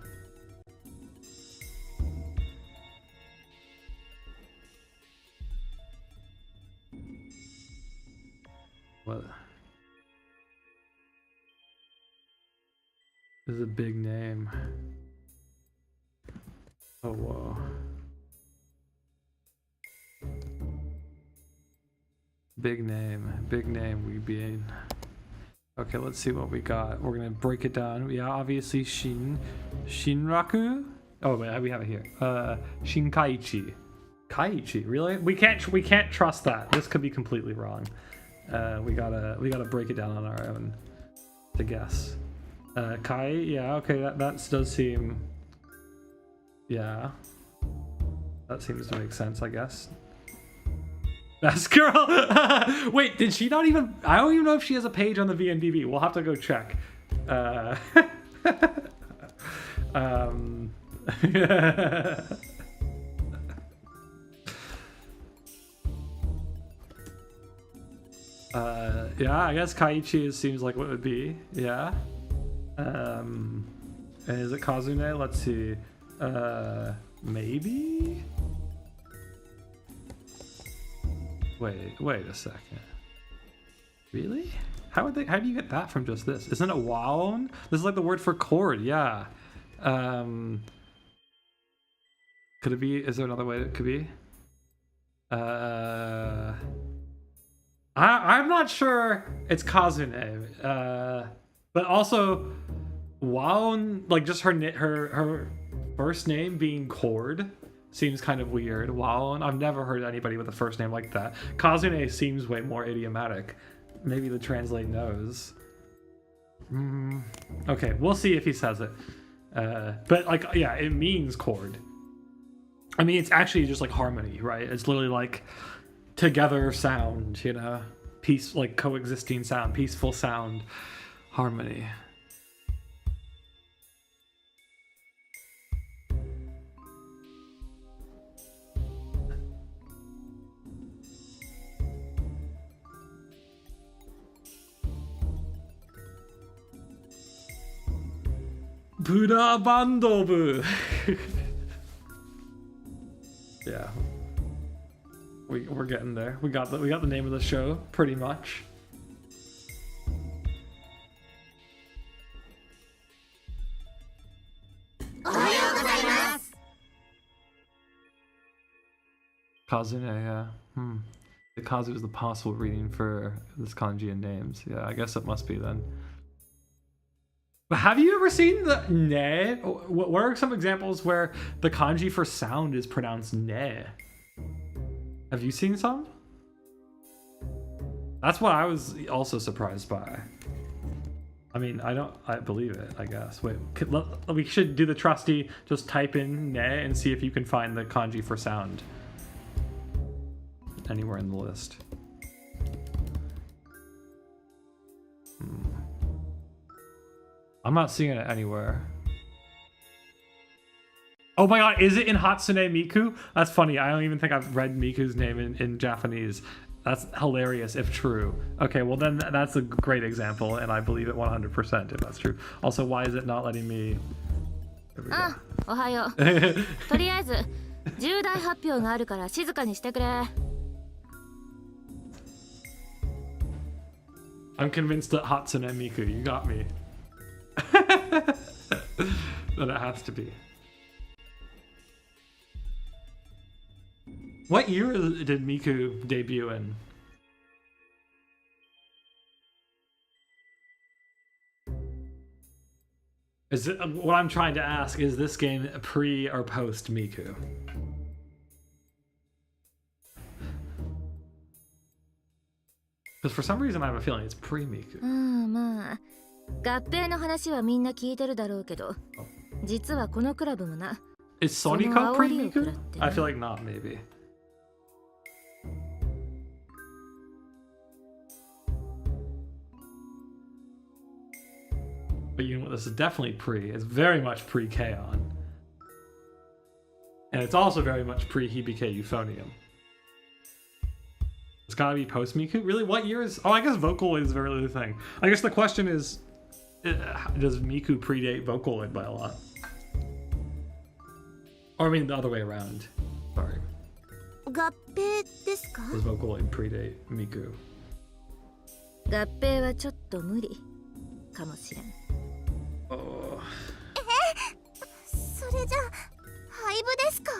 What? This is a big name. Oh, whoa. Big name we being. Okay, let's see what we got. We're gonna break it down. Yeah, obviously Shinraku. Oh wait, we have it here. Shinkaichi. Kaiichi, really? We can't trust that. This could be completely wrong. We gotta break it down on our own to guess. Kai, yeah, okay, that does seem, yeah, that seems to make sense, I guess. Best girl. Wait, did she not even? I don't even know if she has a page on the VNBB. We'll have to go check. Yeah, I guess Kaiichi seems like what it would be. Yeah. And is it Kazune? Let's see. Maybe. Wait a second. Really? How do you get that from just this? Isn't it waon? This is like the word for cord, yeah. Could it be? Is there another way it could be? I'm not sure it's Kazune. But also waon, like just her first name being cord. Seems kind of weird. Waon, I've never heard anybody with a first name like that. Kazune seems way more idiomatic. Maybe the translate knows. Okay, we'll see if he says it. But like, yeah, it means chord. I mean, it's actually just like harmony, right? It's literally like together sound, you know? Peace, like coexisting sound, peaceful sound, harmony. Bra-Bran. Yeah, we're getting there. We got the name of the show pretty much. Kazune, yeah. The Kazu is the possible reading for this kanji and names. Yeah, I guess it must be then. But have you ever seen the ne? What are some examples where the kanji for sound is pronounced ne? Have you seen some? That's what I was also surprised by. I mean, I believe it, I guess. Wait, we should do the trusty, just type in ne and see if you can find the kanji for sound anywhere in the list. I'm not seeing it anywhere. Oh my god, is it in Hatsune Miku? That's funny. I don't even think I've read Miku's name in Japanese. That's hilarious if true. Okay, well then that's a great example, and I believe it 100% if that's true. Also, why is it not letting me... There we go. おはよう。とりあえず重大発表があるから静かにしてくれ。I'm convinced that Hatsune Miku, you got me. That it has to be. What year did Miku debut in? Is it, what I'm trying to ask is this game pre or post Miku? Because for some reason I have a feeling it's pre Miku. まあ合併の話はみんな聞いてるだろうけど、実はこのクラブもな。 Is Sonico pre Miku? I feel like not, maybe. But you know what? This is definitely pre. It's very much pre K-On. And it's also very much pre Hibike Euphonium. It's gotta be post Miku? Really? What year is. Oh, I guess Vocaloid is really the thing. I guess the question is does Miku predate Vocaloid by a lot? Or I mean the other way around. Sorry. 合併ですか？ Does Vocaloid predate Miku? 合併はちょっと無理かもしれん。Oh. それじゃ廃部ですか？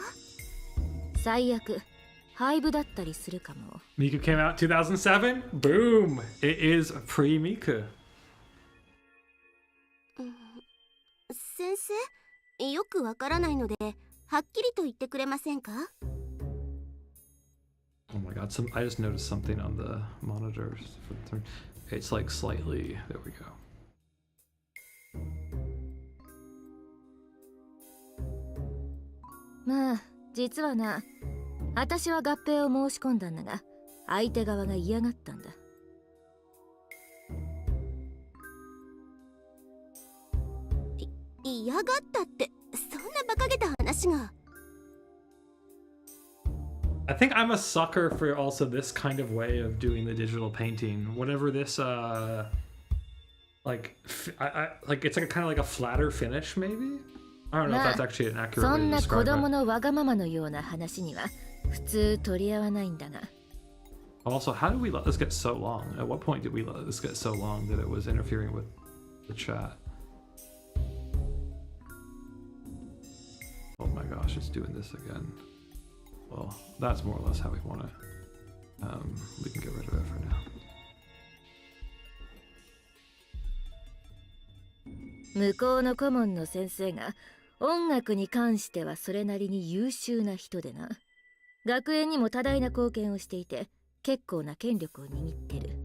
最悪廃部だったりするかも。 Miku came out 2007? Boom! It is pre-Miku. 先生、よくわからないのではっきりと言ってくれませんか？ Oh my god, I just noticed something on the monitors. It's like slightly... There we go. まあ実はな、私は合併を申し込んだんだが、相手側が嫌がったんだ。嫌がったって、そんな馬鹿げた話が。I think I'm a sucker for also this kind of way of doing the digital painting. Whatever this, like, like it's like kind of like a flatter finish, maybe? I don't know if that's actually an accurate そ way ん to な子 describe 供 it. のわがままのような話には普通取り合わないんだが。 Also, how did we let this get so long? At what point did we let this get so long that it was interfering with the chat? Oh my gosh, it's doing this again. Well, that's more or less how we want it. We can get rid of it for now. 向こうの顧問の先生が音楽に関してはそれなりに優秀な人でな。学園にも多大な貢献をしていて結構な権力を握ってる。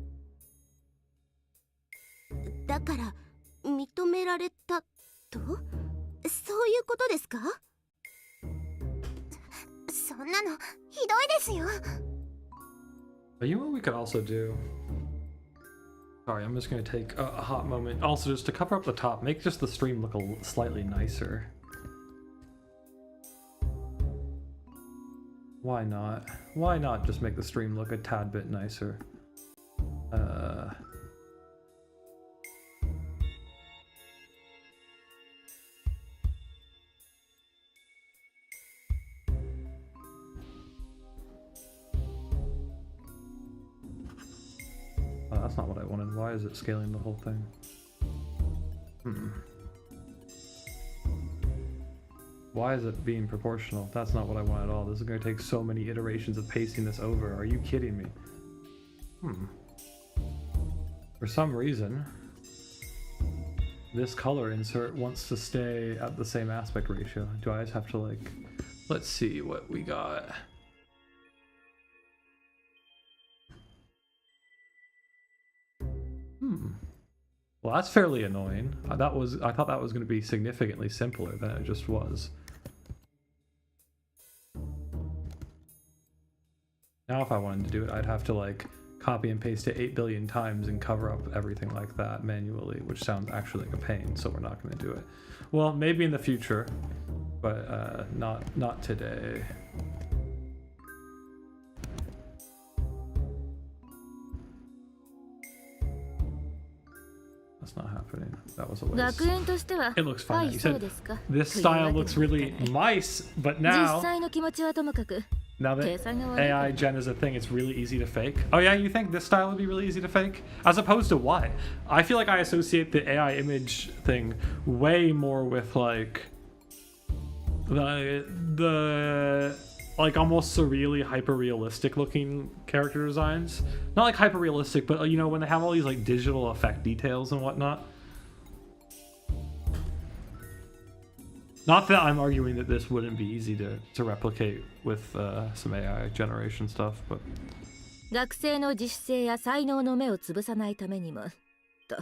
だから認められたと？そういうことですか？そんなのひどいですよ。But you know what we could also do? Sorry, I'm just going to take a hot moment. Also, just to cover up the top, make just the stream look slightly nicer. Why not? Why not just make the stream look a tad bit nicer? That's not what I wanted. Why is it scaling the whole thing? Why is it being proportional? That's not what I want at all. This is going to take so many iterations of pasting this over. Are you kidding me? For some reason, this color insert wants to stay at the same aspect ratio. Do I just have to like... Let's see what we got. Well, that's fairly annoying. I thought that was going to be significantly simpler than it just was. Now if I wanted to do it, I'd have to like copy and paste it 8 billion times and cover up everything like that manually, which sounds actually like a pain, so we're not going to do it. Well, maybe in the future, but not today. That's not happening. That was a waste. 学園としては It looks は fine. い You そう said ですか。 this style looks really nice, but 実 now 際の気持ちはともかく that 計算が悪い。 AI gen is a thing, it's really easy to fake. Oh yeah, you think this style would be really easy to fake? As opposed to what? I feel like I associate the AI image thing way more with like the like almost surreally hyper-realistic looking character designs. Not like hyper-realistic, but you know when they have all these like digital effect details and whatnot. Not that I'm arguing that this wouldn't be easy to replicate with some AI generation stuff, but 学生の自主性や才能の目を潰さないためにもと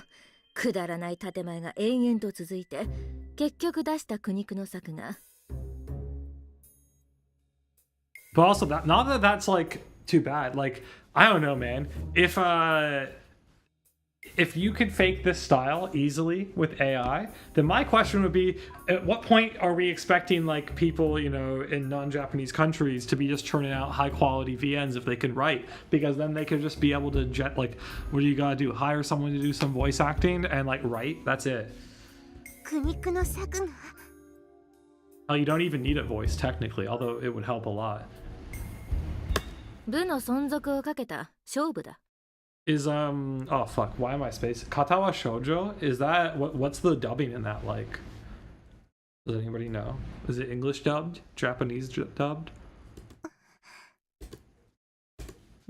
くだらない建前が延々と続いて結局出した苦肉の策が but also that not that that's like too bad. Like I don't know, man. If you could fake this style easily with AI, then my question would be, at what point are we expecting like people, you know, in non-Japanese countries to be just churning out high quality VNs if they could write? Because then they could just be able to like, what do you gotta do? Hire someone to do some voice acting and like write? That's it. 苦肉の策が Oh, you don't even need a voice technically, although it would help a lot. 部の存続をかけた勝負だ。Is oh fuck, why am I spacing? Katawa Shoujo? Is that what's the dubbing in that like? Does anybody know? Is it English dubbed? Japanese dubbed?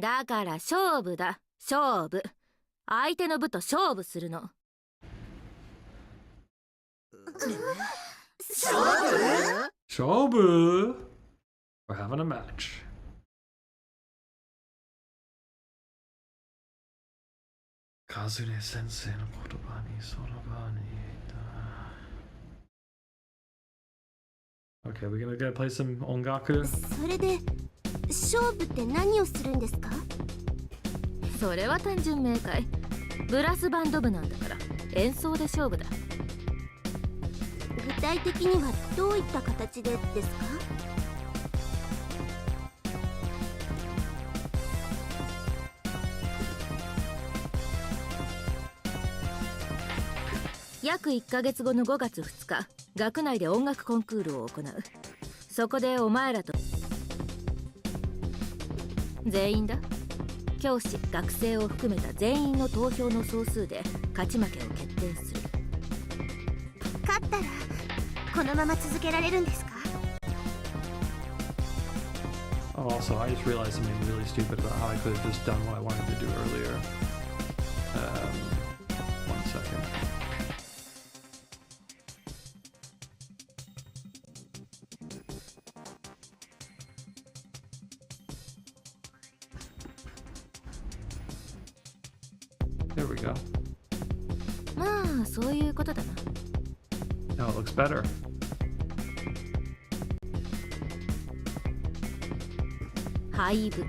だから勝負だ、勝負。相手の部と勝負するの。Shobu! We're having a match. Kazune sensei no kotoba ni sonoba ni Okay, we're gonna play some ongaku. それで勝負って何をするんですか？それは単純明快。ブラスバンド部なんだから演奏で勝負だ。具体的にはどういった形でですか？約1ヶ月後の5月2日、学内で音楽コンクールを行う。そこでお前らと全員だ。教師、学生を含めた全員の投票の総数で勝ち負けを決定する。勝ったらこのまま続けられるんですか？ Oh, also, I just realized something really stupid about how I could have just done what I wanted to do earlier. One second. There we go. まあそういうことだな。 Now it looks better. 廃部だ。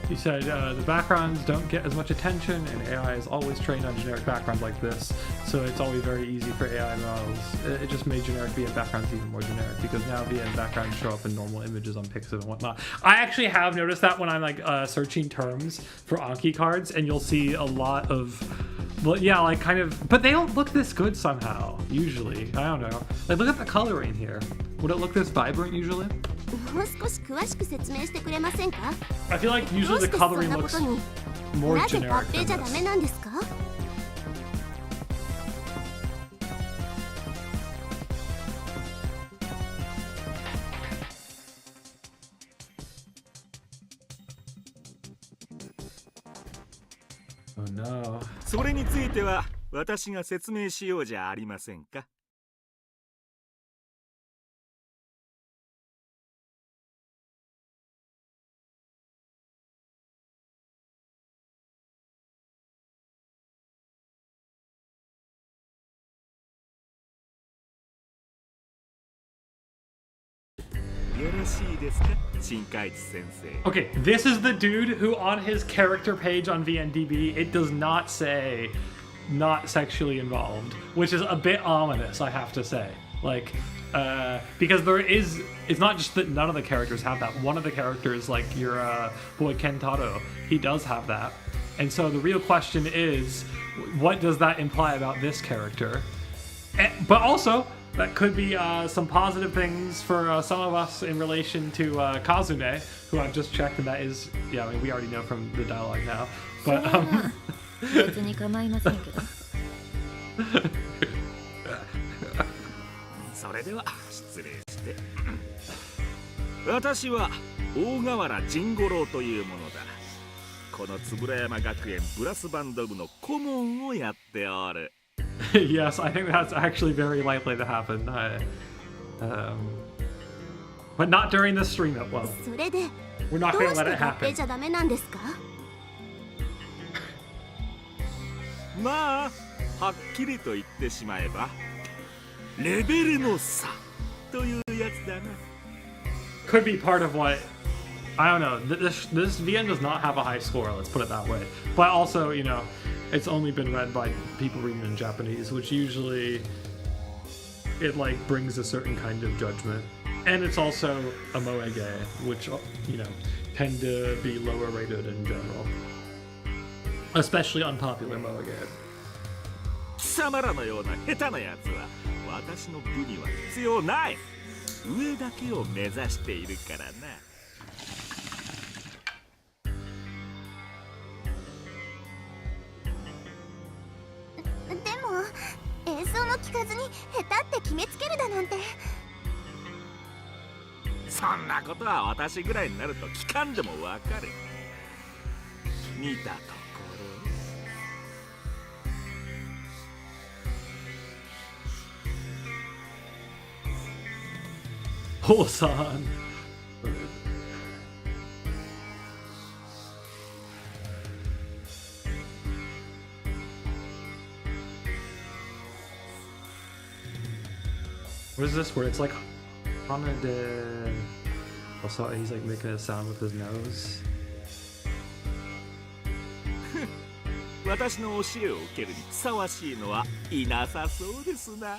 He said the backgrounds don't get as much attention, and AI is always trained on generic backgrounds like this, so it's always very easy for AI models. It just made generic VN backgrounds even more generic, because now VN backgrounds show up in normal images on Pixel and whatnot. I actually have noticed that when I'm like searching terms for Anki cards, and you'll see a lot of, well, yeah, like kind of, but they don't look this good somehow, usually. I don't know. Like, look at the coloring here. Would it look this vibrant usually? もう少し詳しく説明してくれませんか？ I feel like ど usually う the してそん coloring なこ looks とに more なぜ合 generic 併 than じゃダ this. メなんですか？ Oh no. それについては私が説明しようじゃありませんか。よろしいですか、新海地先生。 Okay, this is the dude who on his character page on VNDB, it does not say not sexually involved, which is a bit ominous, I have to say. Like, because there is, it's not just that none of the characters have that. One of the characters, like your boy Kentaro, he does have that. And so the real question is, what does that imply about this character? But also, that could be some positive things for some of us in relation to Kazune, who I've just checked, and that is, yeah, I mean, we already know from the dialogue now. But 別に構いませんけど。それでは失礼して。私は大河原甚五郎というものだ。この円山学園ブラスバンド部の顧問をやっておる。Yes, I think that's actually very likely to happen. But not during the stream. Well, それで we're not ど going う to し let て it 合併 happen. じゃダメなんですか？まあはっきりと言ってしまえばレベルの差というやつだな。 Could be part of what, I don't know. This VN does not have a high score. Let's put it that way. But also, you know, it's only been read by people reading in Japanese, which usually it like brings a certain kind of judgment. And it's also a moege, which, you know, tend to be lower rated in general, especially unpopular moege. 貴様らのような下手なやつは私の部には必要ない。上だけを目指しているからな。でも演奏も聞かずに下手って決めつけるだなんて。そんなことは私ぐらいになると聞かんでもわかる。見たところ。Hosan. What is this where it's like Hanade? Also, he's like making a sound with his nose. 私の教えを受けるにふさわしいのはいなさそうですな。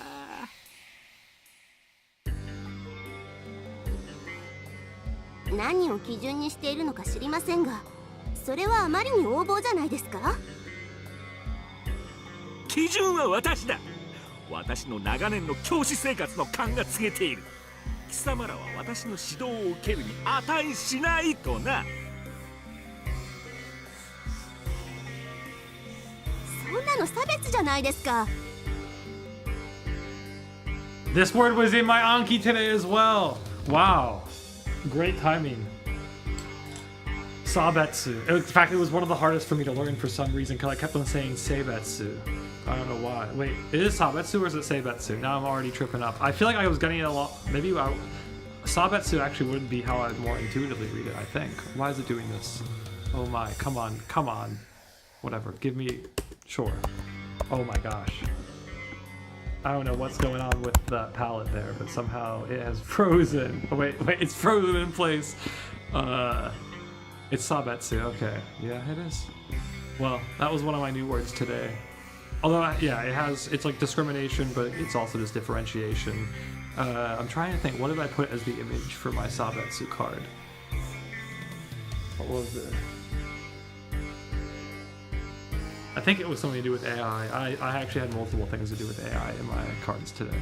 何を基準にしているのか知りませんが、それはあまりに横暴じゃないですか？基準は私だ。私の長年の教師生活の勘が告げている。貴様らは私の指導を受けるに値しないとな。そんなの差別じゃないですか。This word was in my Anki today as well. Wow. Great timing. Sabetsu. In fact, it was one of the hardest for me to learn for some reason because I kept on saying Seibetsu. I don't know why. Wait, is it Sabetsu or is it Seibetsu? Now I'm already tripping up. I feel like I was getting it a lot. Maybe Sabetsu actually wouldn't be how I'd more intuitively read it, I think. Why is it doing this? Oh my, come on, come on. Whatever, give me... Sure. Oh my gosh. I don't know what's going on with that palette there, but somehow it has frozen. Oh wait, it's frozen in place. It's Sabetsu, okay. Yeah, it is. Well, that was one of my new words today. Although, yeah, it's like discrimination, but it's also just differentiation. I'm trying to think, what did I put as the image for my Sabetsu card? What was it? I think it was something to do with AI. I actually had multiple things to do with AI in my cards today.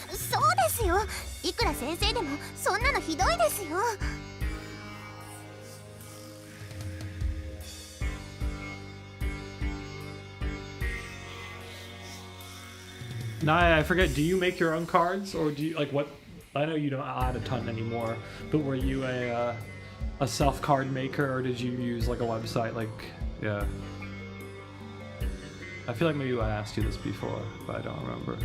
そうですよ。いくら先生でもそんなのひどいですよ。Naya, I forget, do you make your own cards? Or do you, like, what... I know you don't add a ton anymore, but were you a self-card maker, or did you use, like, a website, like... Yeah. I feel like maybe I asked you this before, but I don't remember.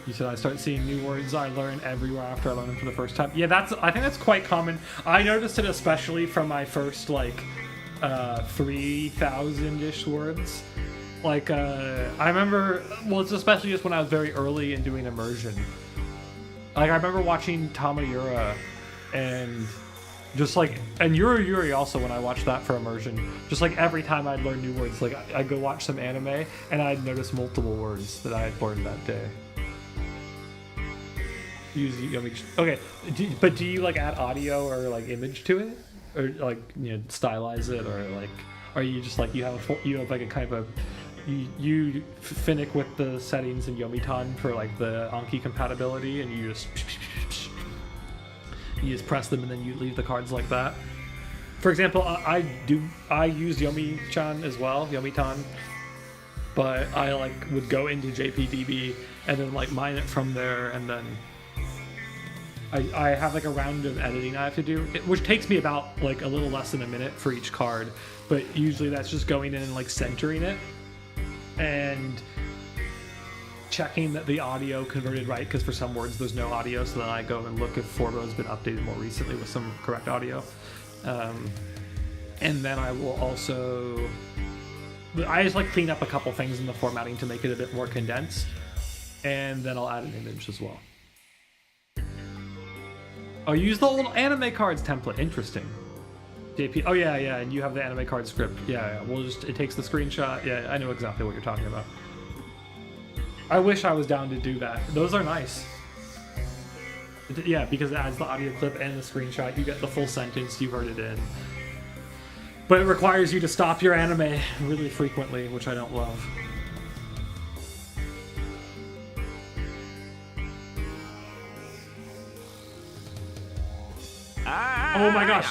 You said I start seeing new words I learn everywhere after I learn them for the first time. Yeah, I think that's quite common. I noticed it especially from my first, like... 3,000-ish words. Like, I remember, well, it's especially just when I was very early in doing immersion. Like, I remember watching Tamayura and just like, and Yuri also, when I watched that for immersion, just like every time I'd learn new words, like I'd go watch some anime and I'd notice multiple words that I had learned that day. Okay, but do you like add audio or like image to it? Or like, you know, stylize it, or like, are you just like, you have like a kind of a, you finick with the settings in Yomitan for like the Anki compatibility, and you just press them and then you leave the cards like that. For example, I use Yomi-chan as well, Yomitan, but I like would go into JPDB and then like mine it from there and then I have like a round of editing I have to do, which takes me about like a little less than a minute for each card, but usually that's just going in and like centering it and checking that the audio converted right, because for some words there's no audio, so then I go and look if Forbo has been updated more recently with some correct audio. And then I will also, I just like clean up a couple things in the formatting to make it a bit more condensed, and then I'll add an image as well. Oh, use the old anime cards template. Interesting. JP. Oh yeah, yeah, and you have the anime card script. Yeah, we'll just, it takes the screenshot. Yeah, I know exactly what you're talking about. I wish I was down to do that. Those are nice. Yeah, because it adds the audio clip and the screenshot. You get the full sentence, you heard it in. But it requires you to stop your anime really frequently, which I don't love. Oh my gosh,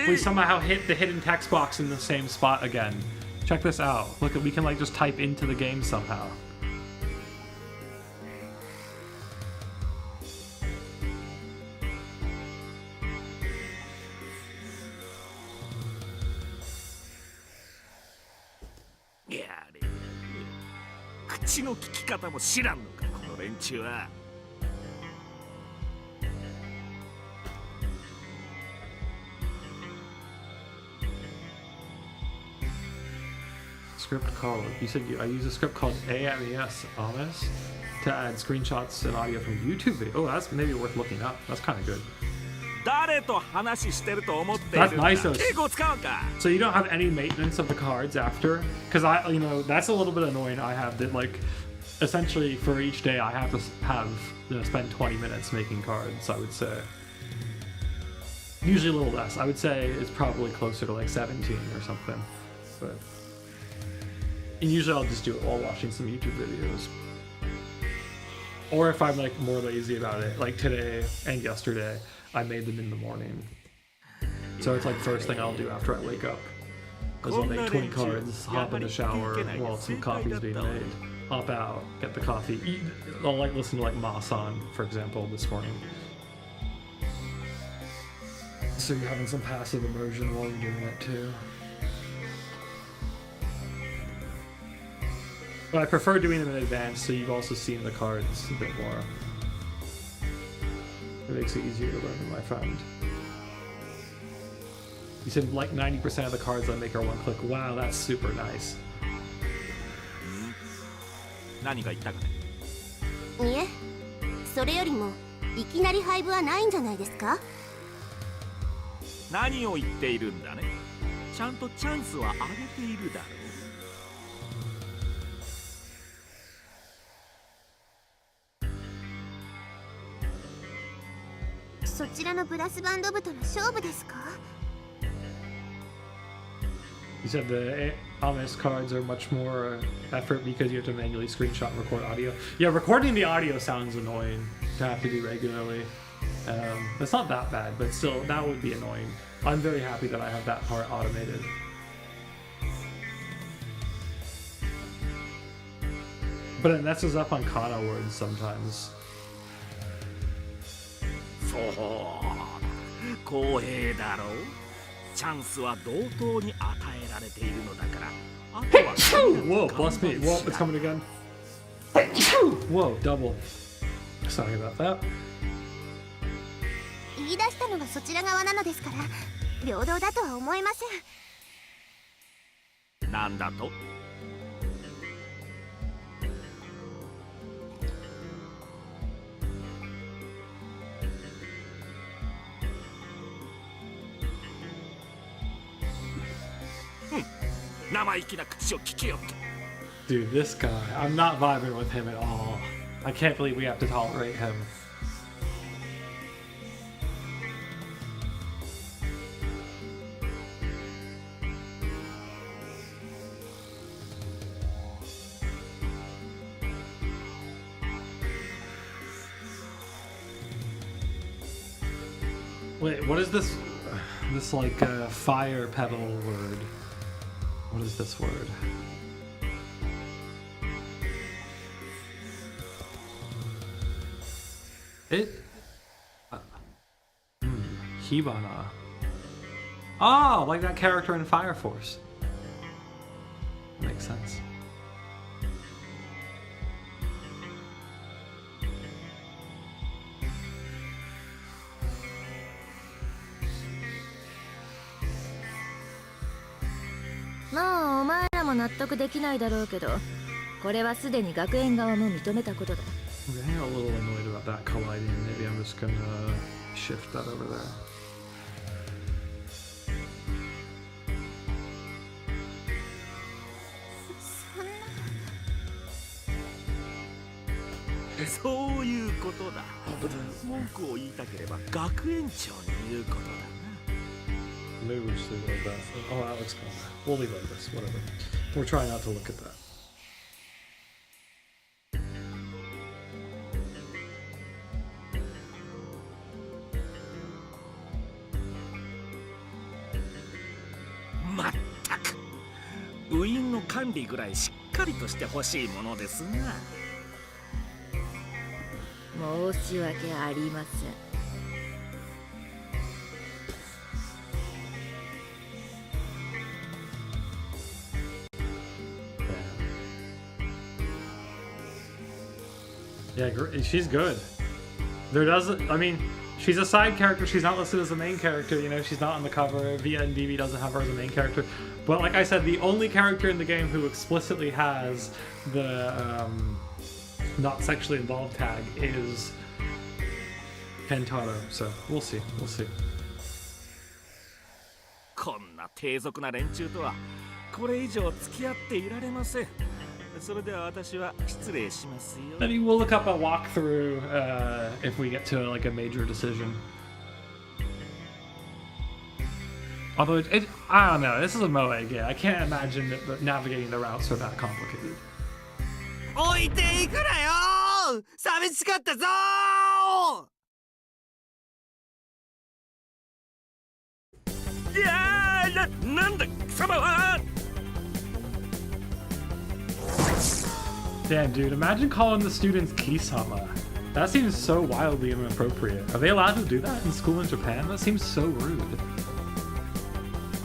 we somehow hit the hidden text box in the same spot again. Check this out. Look, we can like just type into the game somehow. Script called, you said I use a script called AMES Honest to add screenshots and audio from YouTube video. Oh, that's maybe worth looking up. That's kind of good. That's nice. So you don't have any maintenance of the cards after? Because that's a little bit annoying. I have that, like, essentially for each day I have to spend 20 minutes making cards, I would say. Usually a little less. I would say it's probably closer to like 17 or something. But and usually I'll just do it while watching some YouTube videos. Or if I'm like more lazy about it, like today and yesterday, I made them in the morning. So it's like first thing I'll do after I wake up is I'll make 20 cards, hop in the shower while some coffee's being made, hop out, get the coffee, I'll like listen to like Masan, for example, this morning. So you're having some passive immersion while you're doing it too. But I prefer doing them in advance, so you've also seen the cards a bit more. It makes it easier to learn them, I found. You said like 90% of the cards I make are one click. Wow, that's super nice. いえ、それよりもいきなり配布はないんじゃないですか？何を言っているんだね。ちゃんとチャンスはあげているだろう。そちらのブラスバンド部との勝負ですか？ You said the Ames cards are much more effort because you have to manually screenshot and record audio. Yeah, recording the audio sounds annoying to have to do regularly. It's not that bad, but still, that would be annoying. I'm very happy that I have that part automated. But it messes up on kana words sometimes. そう公平だろう。チャンスは同等に与えられているのだから。あとは Whoa, bless me. Whoa, it's coming again. Whoa, double. Sorry about that. 言い出したのがそちら側なのですから、平等だとは思えません。なんだと？生意気な口を聞けよ。 Dude, this guy, I'm not vibing with him at all. I can't believe we have to tolerate him. Wait, what is this? This like fire pebble word. What is this word? Hibana. Oh, like that character in Fire Force. Makes sense.まあお前らも納得できないだろうけど、これはすでに学園側も認めたことだ。I'm getting a little annoyed about that colliding. Maybe I'm just gonna shift that over there. So そういうことだ。文句を言いたければ学園長に言うことだな。 Maybe we'll just leave it like that. Oh, Alex gone there. We'll leave it like this. Whatever. We're trying not to look at that. .部員の管理ぐらいしっかりとしてほしいものですが。申し訳ありません。Yeah, she's good. There doesn't, I mean, she's a side character. She's not listed as a main character. You know, she's not on the cover. VNDB doesn't have her as a main character. But like I said, the only character in the game who explicitly has the not sexually involved tag is Kentaro. So we'll see. We'll see. こんな低俗な連中とはこれ以上付き合っていられません。それでは私は失礼しますよ。 I mean, we'll look up a walkthrough if we get to like a major decision. Although I don't know, this is a moege. I can't imagine that navigating the routes are that complicated. 置いていくなよ。寂しかったぞ。いやー、なんだ貴様は。 Damn, dude, imagine calling the students Kisama. That seems so wildly inappropriate. Are they allowed to do that in school in Japan? That seems so rude.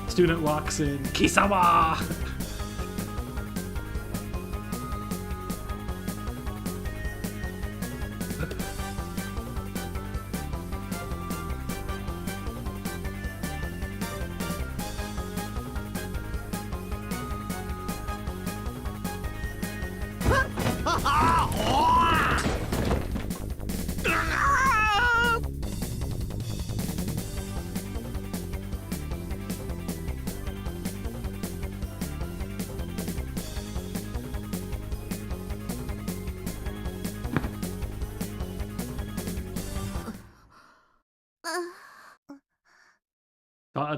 Student walks in, Kisama!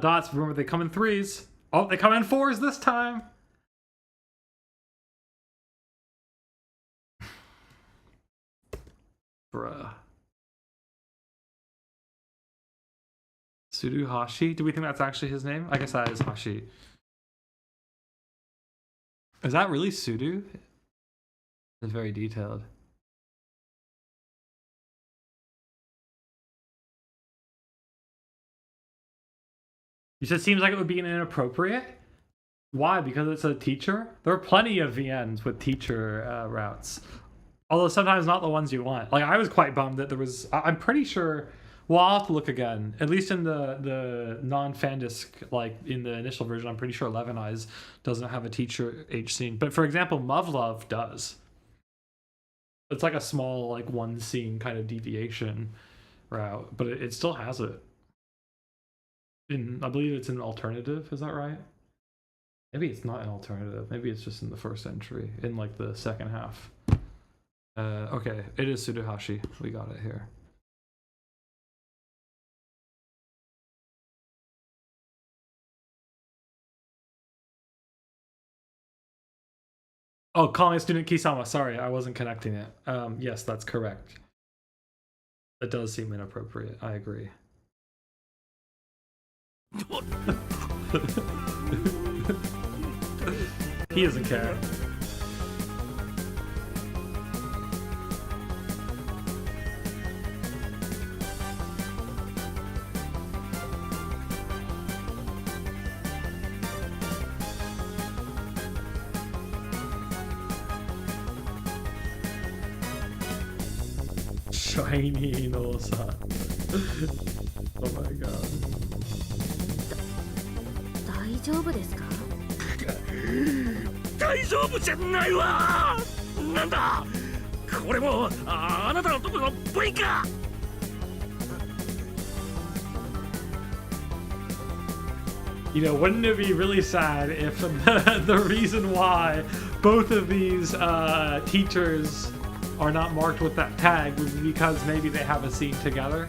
Dots, remember they come in threes. Oh, they come in fours this time. Bruh. Sudu Hashi? Do we think that's actually his name? I guess that is Hashi. Is that really Sudu? It's very detailed. You said seems like it would be inappropriate? Why? Because it's a teacher? There are plenty of VNs with teacher routes. Although sometimes not the ones you want. Like, I was quite bummed that there was... I'm pretty sure... Well, I'll have to look again. At least in the non-Fandisk, like, in the initial version, I'm pretty sure 11 Eyes doesn't have a teacher H scene. But for example, Muv-Luv does. It's like a small, like, one scene kind of deviation route. But it still has it. I believe it's an alternative, is that right? Maybe it's not an alternative. Maybe it's just in the first entry, in like the second half. Okay, it is Suduhashi. We got it here. Oh, calling a student Kisama. Sorry, I wasn't connecting it. Yes, that's correct. It does seem inappropriate. I agree. He doesn't care. Shiny no sa. Oh my god. 大丈夫ですか？大丈夫じゃないわ。なんだこれもあなたのところの部員か。You know, wouldn't it be really sad if the reason why both of these teachers are not marked with that tag was because maybe they have a scene together?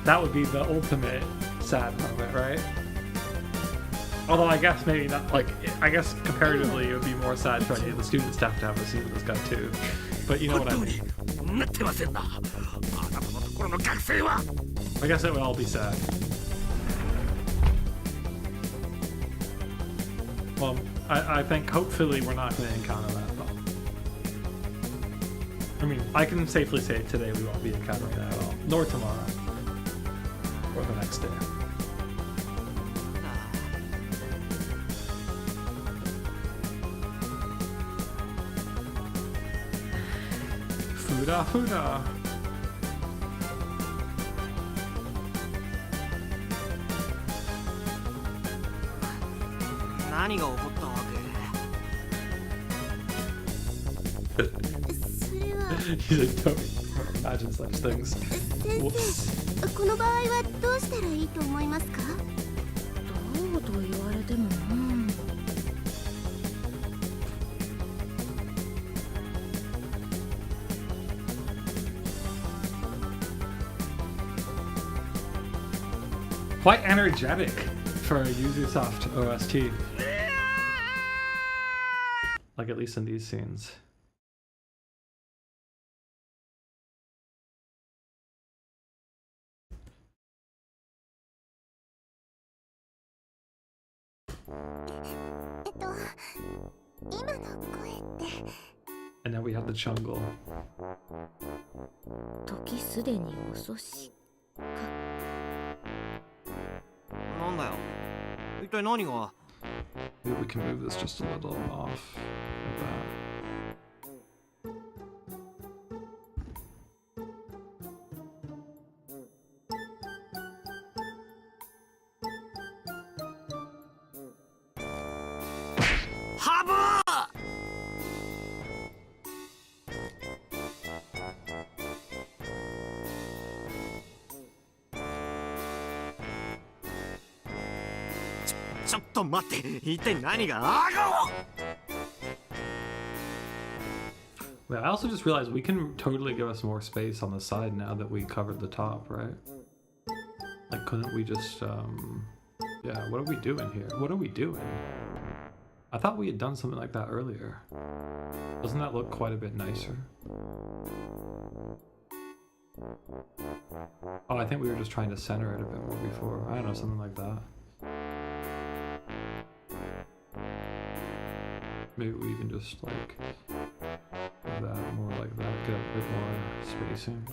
That would be the ultimate sad moment, right? Although I guess maybe not, like, I guess comparatively it would be more sad for any of the student staff to have a scene with this guy too. But you know what I mean. なってませんな。あなたのところの学生は。I guess it would all be sad. Well, I think hopefully we're not going to encounter that though. I mean, I can safely say today we won't be encountering that at all. Nor tomorrow. Or the next day. Fuda fuda. 何が起こったわけ？それは He's like, don't imagine such things. 先生、この場合はどうしたらいいと思いますか？どうと言われてもな。Quite energetic for a Yuzusoft OST. Like at least in these scenes. And now we have the jungle. 時すでに遅しか。なんだよ。一体何が？ Maybe we can move this just a little off like that. Habu! ちょっと待って、一体何が？Wait, I also just realized we can totally give us more space on the side now that we covered the top, right? Like, couldn't we just, yeah, what are we doing here? What are we doing? I thought we had done something like that earlier. Doesn't that look quite a bit nicer? Oh, I think we were just trying to center it a bit more before. I don't know, something like that. Maybe we can just like do that more like that, get a bit more spacing.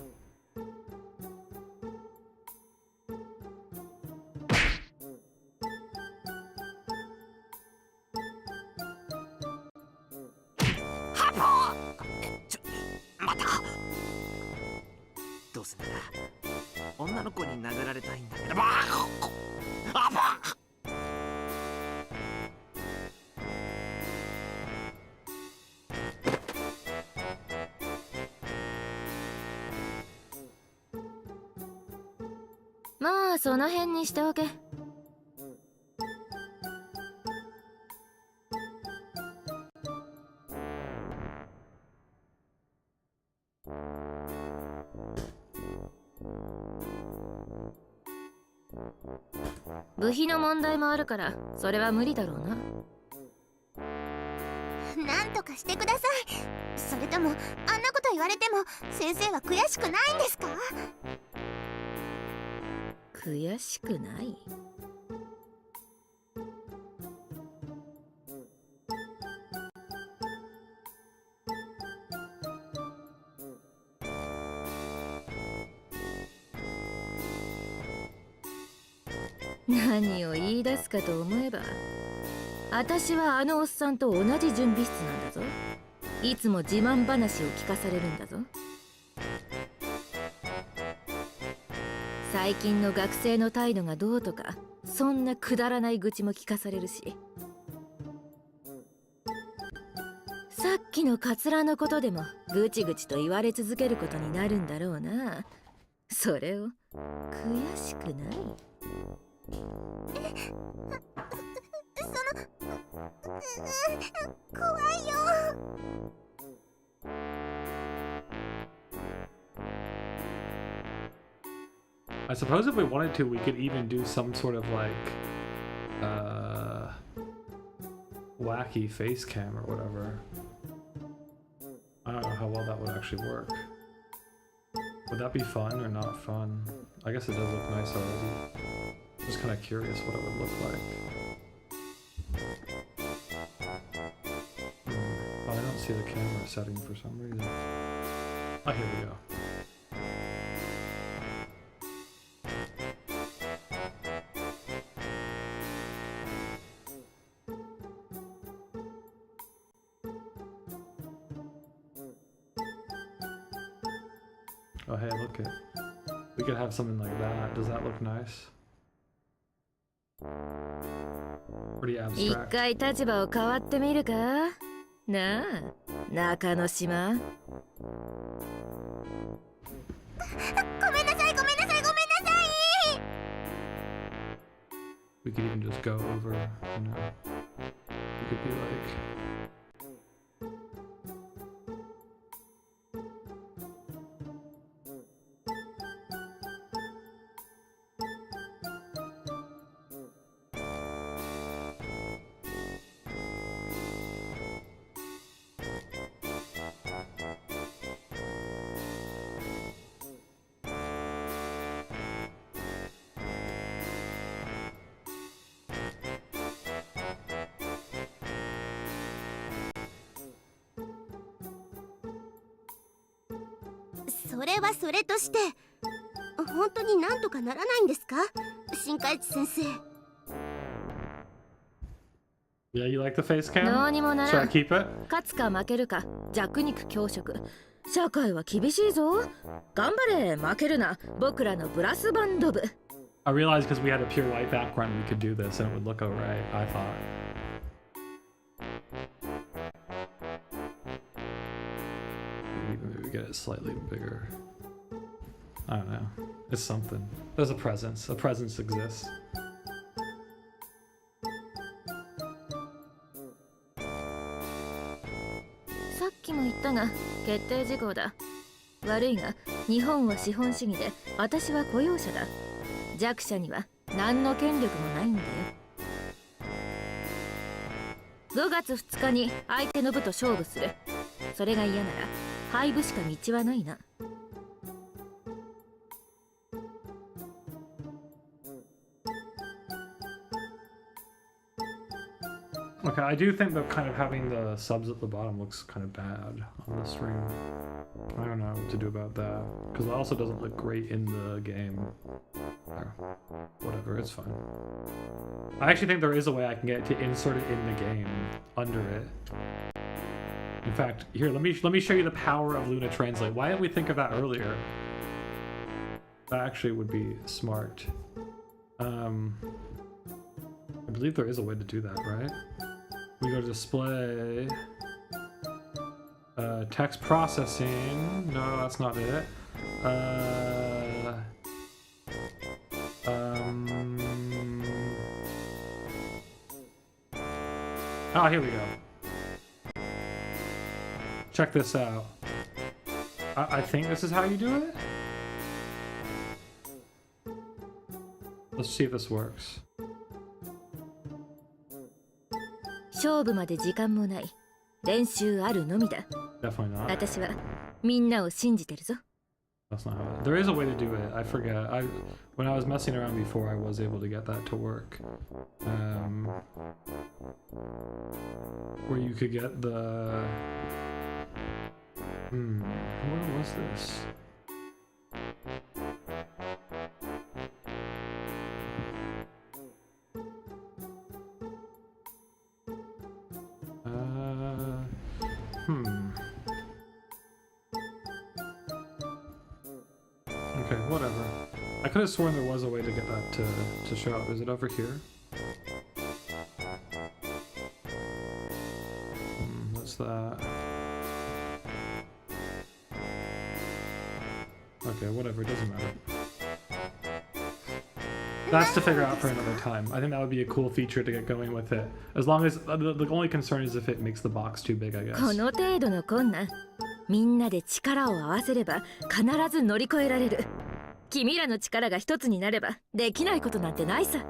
まあその辺にしておけ。部費の問題もあるからそれは無理だろうな。なんとかしてください。それともあんなこと言われても先生は悔しくないんですか？悔しくない？何を言い出すかと思えば、私はあのおっさんと同じ準備室なんだぞ。いつも自慢話を聞かされるんだぞ。最近の学生の態度がどうとか、そんなくだらない愚痴も聞かされるし。さっきのカツラのことでもぐちぐちと言われ続けることになるんだろうな。それを悔しくない？怖いよ。I suppose if we wanted to, we could even do some sort of like wacky face cam or whatever. I don't know how well that would actually work. Would that be fun or not fun? I guess it does look nice already. Just kind of curious what it would look like. Oh, I don't see the camera setting for some reason. Oh, here we go. Oh, hey, look it. We could have something like that. Does that look nice? Pretty 一 abstract. 回立場を変わってみるか？なあ、中之島。ごめんなさい、ごめんなさい、ごめんなさい。 We could even just go over, you know. We could be like...それはそれとして、本当になんとかならないんですか、新海地先生。 Yeah, you like the face cam? どうにもな Should ら I ん。 keep it? 勝つか負けるか、弱肉強食。社会は厳しいぞ。頑張れ、負けるな。僕らのブラスバンド部。 I realized because we had a pure white background we could do this and it would look alright, I thought. Maybe get it slightly bigger. I don't know. It's something. There's a presence. A presence exists. Sa っきも言ったが、決定事項だ。悪いが、日本は資本主義で、私は雇用者だ。弱者には何の権力もないんだよ。5月2日に相手の部と勝負する。それが嫌なら廃部しか道はないな。Okay, I do think that kind of having the subs at the bottom looks kind of bad on the stream. I don't know what to do about that. Because it also doesn't look great in the game. Whatever, it's fine. I actually think there is a way I can get to insert it in the game, under it. In fact, here, let me show you the power of Luna Translate. Why didn't we think of that earlier? That actually would be smart. I believe there is a way to do that, right? We go to display, text processing. No, that's not it. Oh, here we go. Check this out. I think this is how you do it. Let's see if this works. 勝負まで時間もない。練習あるのみだ。Definitely not. 私はみんなを信じてるぞ。 That's not how it, there is a way to do it. I forget. When I was messing around before, I was able to get that to work. Where you could get the... where was this? Okay, whatever. I could have sworn there was a way to get that to show up. Is it over here? What's that? Okay, whatever, it doesn't matter. That's to figure out for another time. I think that would be a cool feature to get going with it. As long as the only concern is if it makes the box too big, I guess. この程度の困難、みんなで力を合わせれば必ず乗り越えられる。君らの力が一つになればできないことなんてないさ。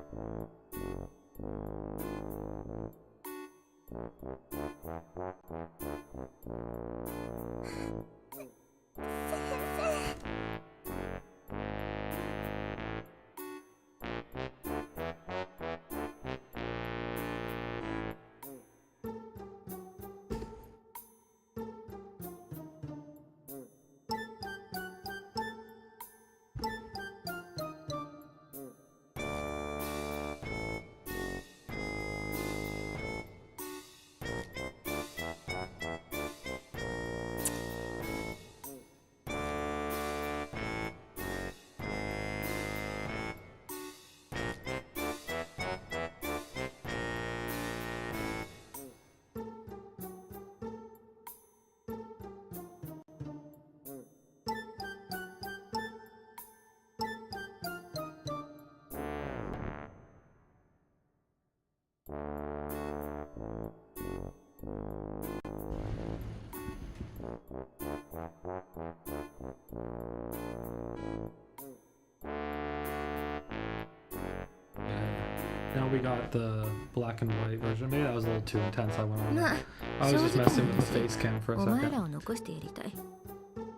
Now we got the black and white version. Maybe that was a little too intense. I went on まあ that. I was just messing with the face cam for a お前ら second. を残してやりたい。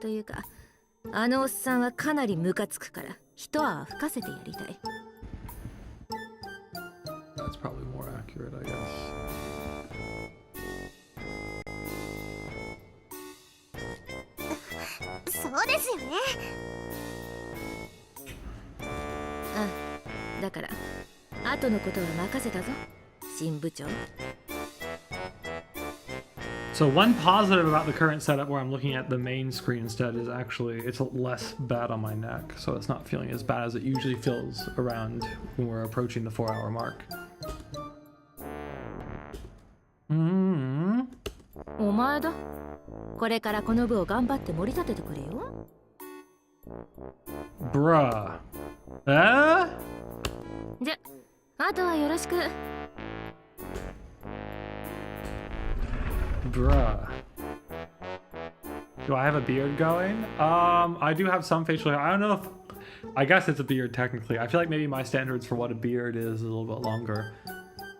というか、あのおっさんはかなりムカつくから一泡吹かせてやりたい。That's probably more accurate, I guess. そうですよね。あ、だから後のことは任せたぞ、新部長。So one positive about the current setup where I'm looking at the main screen instead is actually it's less bad on my neck, so it's not feeling as bad as it usually feels around when we're approaching the 4-hour mark. お前だ。これからこの部を頑張って盛り立ててくれよ。Bruh. じゃ、あとはよろしく。Bruh. Do I have a beard going? I do have some facial hair. I don't know if... I guess it's a beard technically. I feel like maybe my standards for what a beard is a little bit longer.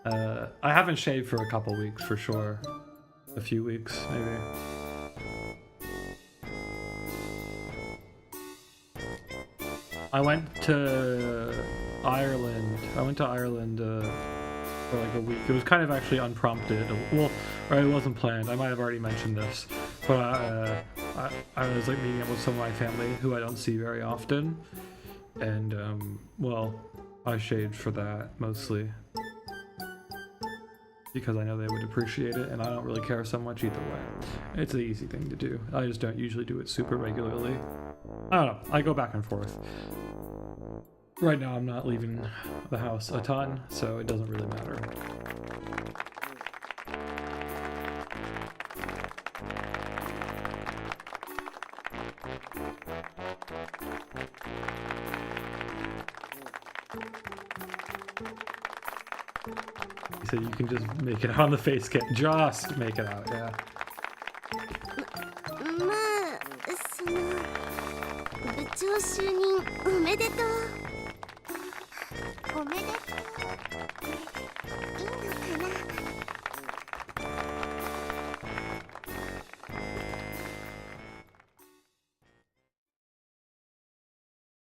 I haven't shaved for a couple weeks for sure. A few weeks, maybe. I went to Ireland. For like a week. It was kind of actually unprompted. Well, or it wasn't planned. I might have already mentioned this, but I was like meeting up with some of my family who I don't see very often, and well, I shaved for that mostly because I know they would appreciate it, and I don't really care so much either way. It's an easy thing to do. I just don't usually do it super regularly. I don't know. I go back and forth. Right now I'm not leaving the house a ton, so it doesn't really matter. He said you can just make it out on the face cam. Just make it out, yeah. まあ、その部長就任おめでとう。おめでとう。いいのかな。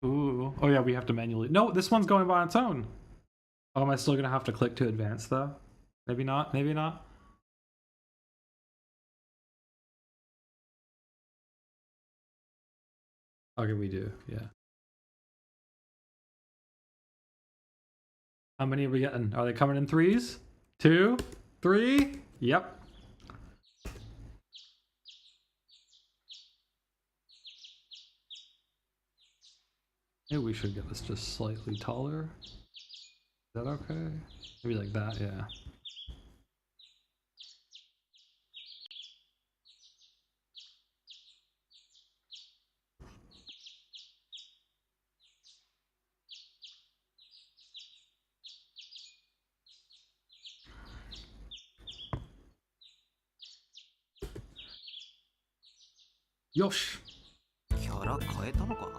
Ooh. Oh yeah, we have to manually... No, this one's going by its own. Oh, am I still gonna have to click to advance though? Maybe not, maybe not. Okay, we do, yeah. How many are we getting? Are they coming in 3s? 2? 3? Yep. Maybe we should get this just slightly taller. Is that okay? Maybe like that, yeah. Yosh! キャラ変えたのか？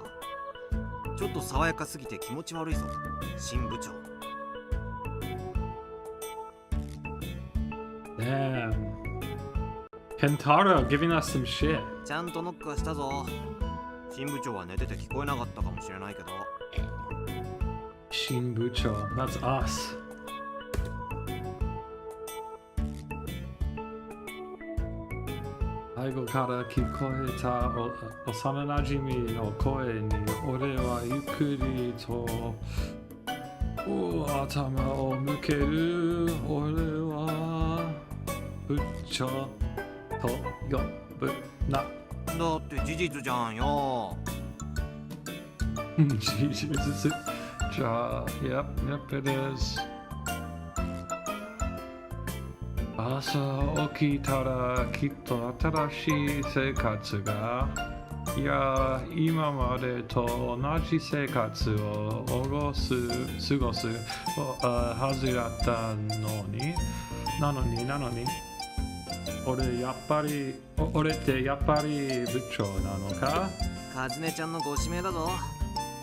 ちょっと爽やかすぎて気持ち悪いぞ、新部長。Damn. Kentaro giving us some shit. ちゃんとノックはしたぞ。新部長は寝てて聞こえなかったかもしれないけど。Shinbucho, that's us. 背後から聞こえた幼なじみの声に俺はゆっくりと頭を向ける。俺は部長と呼ぶな。だって事実じゃんよ。事実じゃあ、yep, it is. 朝起きたらきっと新しい生活が、いや今までと同じ生活を過ごすはずだったのに、なのに俺ってやっぱり部長なのか？カズネちゃんのご指名だぞ。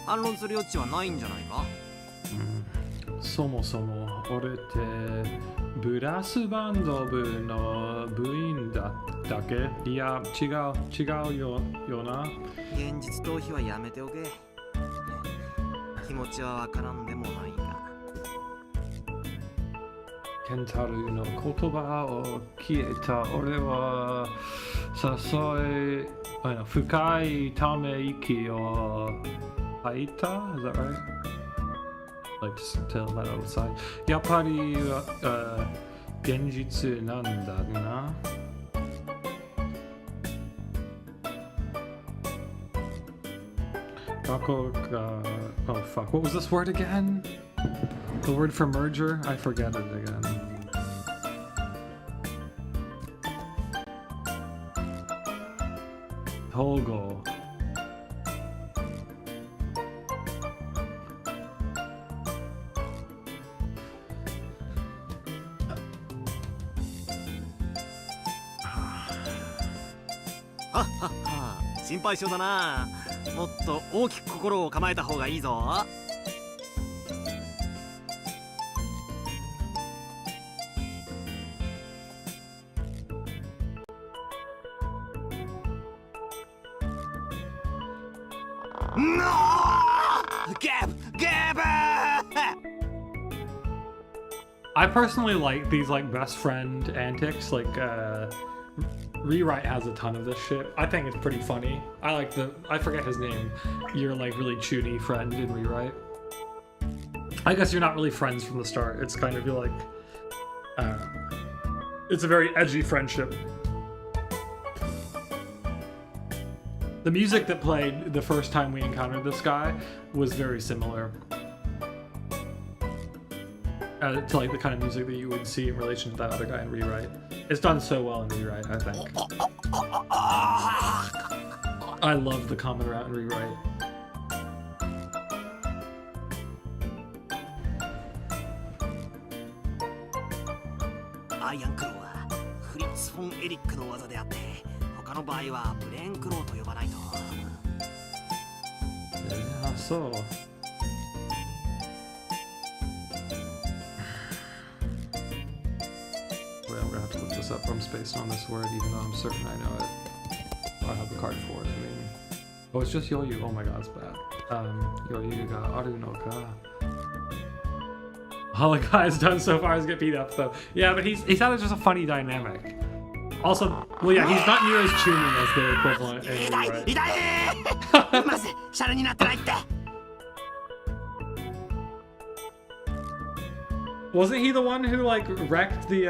反論する余地はないんじゃないか？そもそも俺ってブラスバンド部の部員だったっけ？いや違うよな。現実逃避はやめておけ。気持ちはわからんでもないが。ケンタルの言葉を聞いた俺は深いため息を吐いた。Is that right? Like to tell that outside. やっぱり現実なんだな。Oh fuck, what was this word again? The word for merger? I forget it again. Togo. はっはっは、心配性だな。もっと大きく心を構えた方がいいぞ。I personally like these like best friend antics. Like Rewrite has a ton of this shit. I think it's pretty funny. I forget his name. You're like really chuddy friend in Rewrite. I guess you're not really friends from the start. It's kind of like it's a very edgy friendship. The music that played the first time we encountered this guy was very similar to like the kind of music that you would see in relation to that other guy in Rewrite. It's done so well in Rewrite, I think. I love the common route in Rewrite. アイアンクローはフリッツ・フォン・エリックの技であって、他の場合はブレーンクローと呼ばないと。あ、そう。I'm gonna have to look this up. I'm spaced on this word, even though I'm certain I know it. I have the card for it. I mean, oh, it's just Yoyu. Oh my god, it's bad. Yoyu ga aru no ka. All the guys done so far is get beat up, though. Yeah, but he's had just a funny dynamic. Also, well, yeah, he's not near as tuning as the equivalent in Rewrite. Wasn't he the one who like wrecked the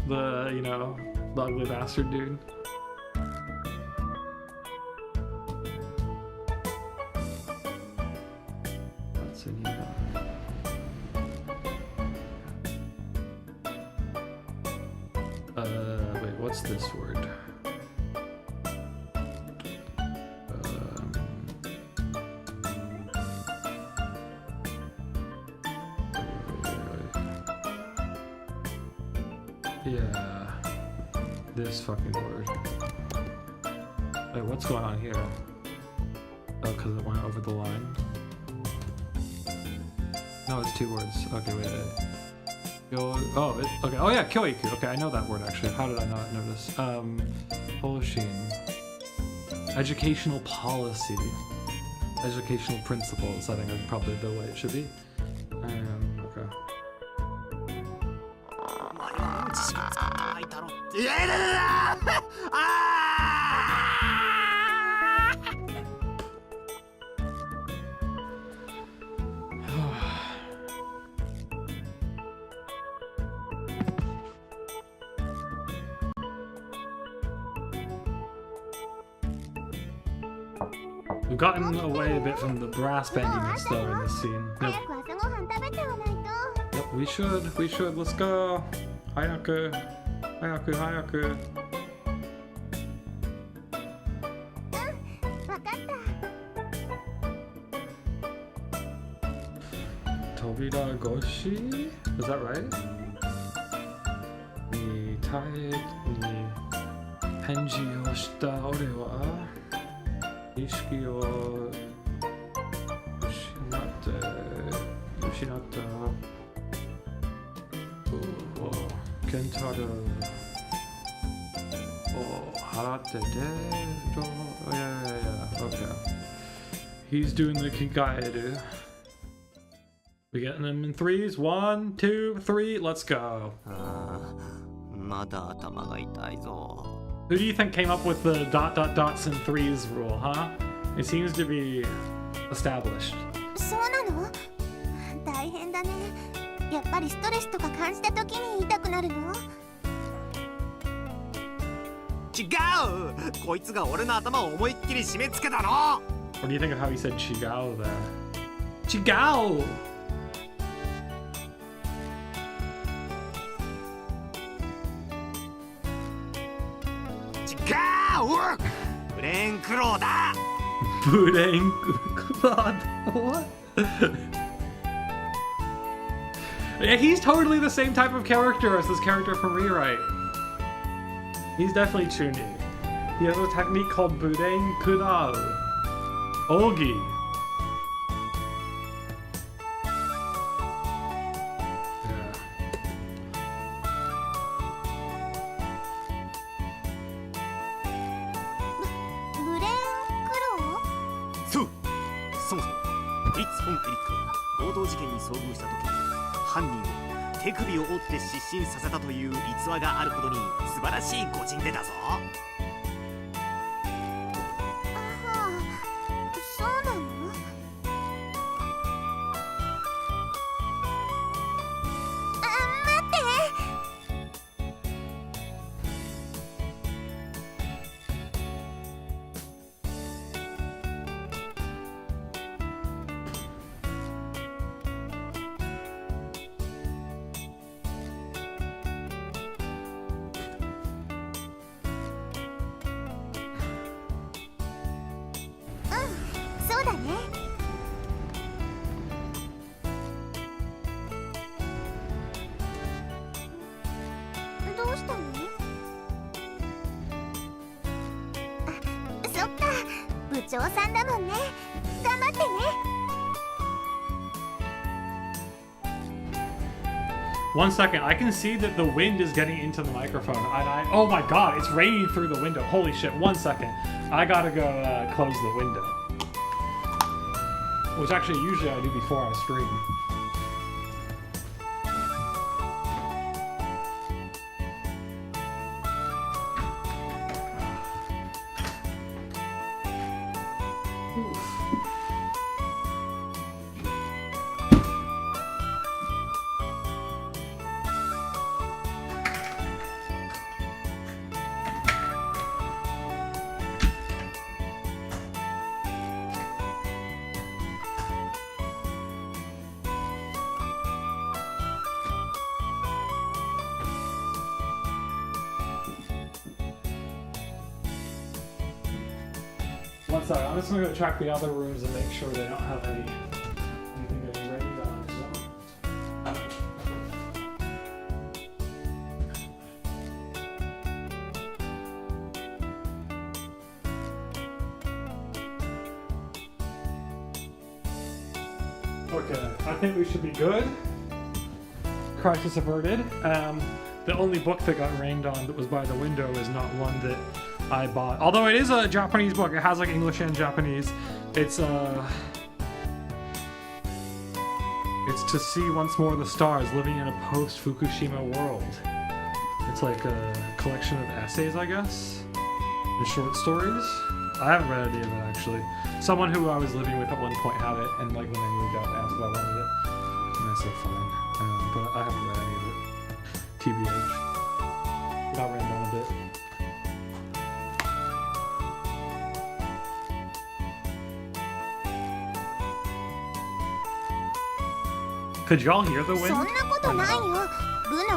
you know, the ugly bastard dude? this word? Yeah, this fucking word. Wait, what's going on here? Oh, because it went over the line. No, it's 2 words. Okay, wait. Okay. Oh yeah, kyoiku. Okay, I know that word actually. How did I not notice? Hoshin. Educational policy. Educational principles, I think is probably the way it should be. Okay. いやいやいやいやWe've gotten away a bit from the brass bandiness though in this scene. Yep. 早く朝ごはん食べておないと。 Yep, we should, let's go. Hayaku. わかった。 Tobira Goshi? Is that right? Ni tae ni henji o shita ore wa ishiki o ushinatta kentaro o haratte de oh yeah, okay. He's doing the kigaeru. We getting them in 3s. 1, 2, 3. Let's go. まだ頭が痛いぞ。 Who do you think came up with the dot dot dots and 3s rule, huh? It seems to be established. そうなの？大変だね。やっぱりストレスとか感じた時に痛くなるの？違う！こいつが俺の頭を思いっきり締め付けたの。 What do you think of how he said chigao there? Chigao! ブレーンクローだ。 Budeng God, what? Yeah, he's totally the same type of character as this character from Rewrite. He's definitely Chuni. He has a technique called Budeng Kudao. Ogi. Yeah. ブレーンクロー？そう。そもそもフリッツ・フォン・エリックは強盗事件に遭遇した時に犯人を手首を折って失神させたという逸話があるほどに素晴らしい御仁でだぞ。ああ、そうなの？待って。そうだね。どうしたの？あ、そっか。部長さんだもんね。頑張ってね。 1 second, I can see that the wind is getting into the microphone. Oh my god, it's raining through the window. Holy shit, 1 second. I gotta go close the window. Which actually usually I do before I stream. One second, I'm just gonna go check the other rooms and make sure they don't have anything to be rained on. Okay, I think we should be good. Crisis averted. The only book that got rained on that was by the window is not one that I bought. Although it is a Japanese book. It has like English and Japanese. It's to see once more the stars living in a post-Fukushima world. It's like a collection of essays, I guess, and short stories. I haven't read any of it actually. Someone who I was living with at one point had it, and like when I moved out, I asked if I wanted it, and I said fine. But I haven't read any of it. TBH. Got ran down a bit. Could y'all hear the wind? そんなことないよ。部の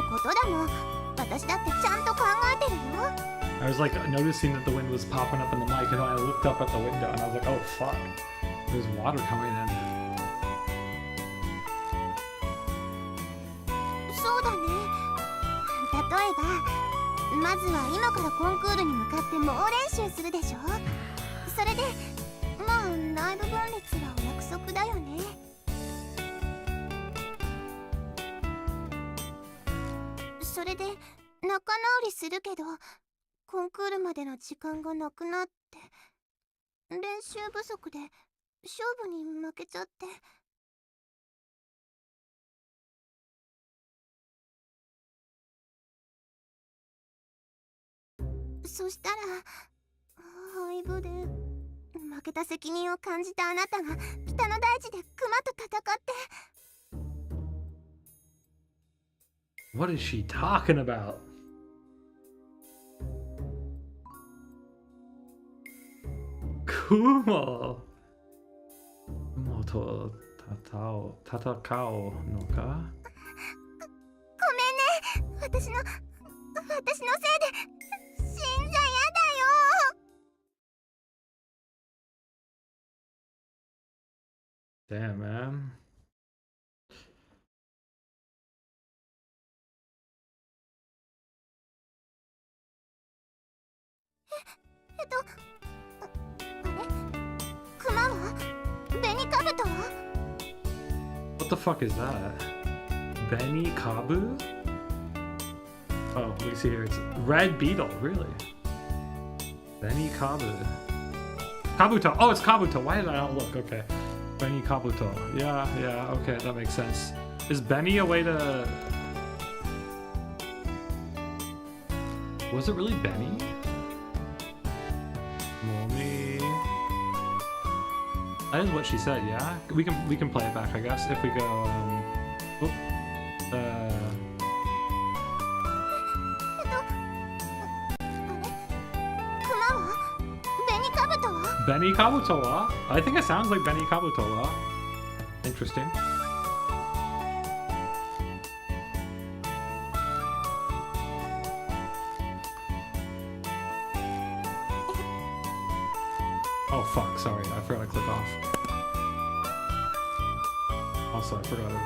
ことだもん。私だってちゃんと考えてるよ。I was like noticing that the wind was popping up in the mic, and then I looked up at the window, and I was like, oh fuck, there's water coming in. そうだね。例えば、まずは今からコンクールに向かって猛練習するでしょ。それで、まあ内部分裂はお約束だよね。それで仲直りするけど、コンクールまでの時間がなくなって、練習不足で勝負に負けちゃって。そしたら廃部で負けた責任を感じたあなたが北の大地でクマと戦って。What is she talking about? Kumo と戦うのか？ごめんね。私のせいで死んじゃやだよ。 Damn, man. あれ？クマは？紅カブトは？ What the fuck is that? Benny Kabu? Oh, we see here it's red beetle, really? Benny Kabu. Kabuto. Oh, it's Kabuto. Why did I not look? Okay. Benny Kabuto. Yeah, okay, that makes sense. Is Benny a way to... Was it really Benny? Mommy. That is what she said, yeah? We can play it back, I guess, if we go, Benny Kabuto-wa? I think it sounds like Benny Kabuto-wa. Interesting. Oh fuck, sorry, I forgot to click off. Also, I forgot it.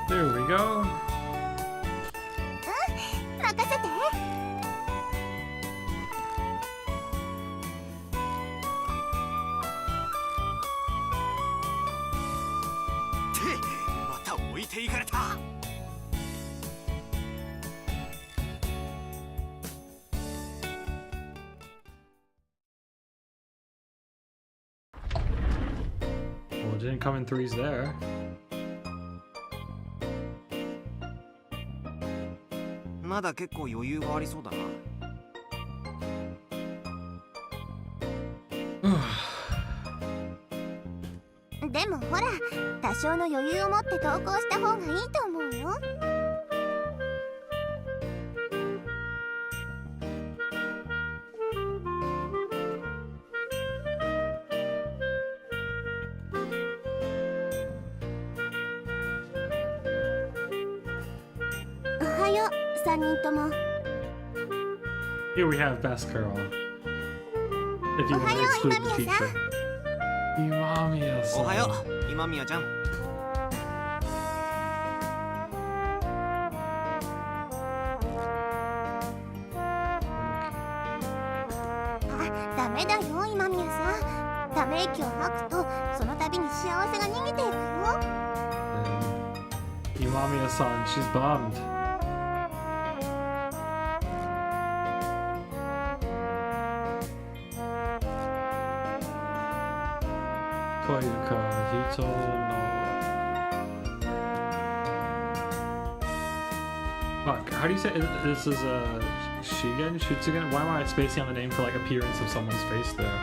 There we go. 任せて。また置いていかれた。Well, it didn't come in threes there. まだ結構余裕がありそうだな。でもほら、多少の余裕を持って投稿した方がいいと思うよ。おはよう、3人とも。Here we have best girl. If you want to exclude the teacher. Imamiya-san. おはよう今宮ちゃん。ダメだよ今宮さん。ため息を吐くとその度に幸せが逃げていくよ。Imamiya-san, she's bummed. Toyuka Hito no. Fuck, how do you say this is a Shigen? Shutsugen? Why am I spacing on the name for like appearance of someone's face there?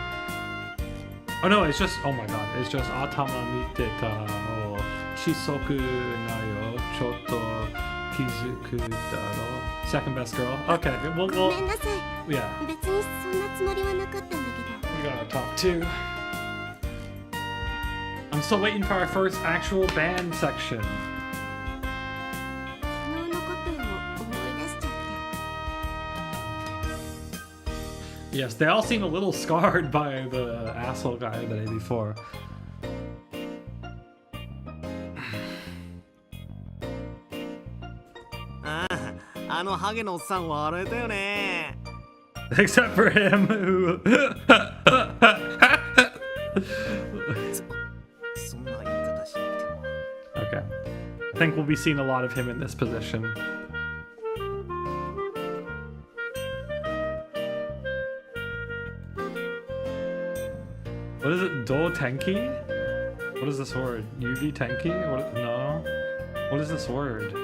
Oh no, it's just, oh my god, it's just Atama miteta o Shisoku nayo chotto kizuku daro. Second best girl. Okay, ご we'll めんなさい。 yeah. 別にそんなつもりはなかったんだけど。 We got a top two. I'm still waiting for our first actual band section. 昨日のことを思い出しちゃって。 Yes, they all seem a little scarred by the asshole guy the day before. ああ、あのハゲのおっさん笑えたよね。 Except for him, who... そんな言い方しなくても。 Okay. I think we'll be seeing a lot of him in this position. What is it? Do Tenki? What is this word? Yugi Tenki? What? No. What is this word?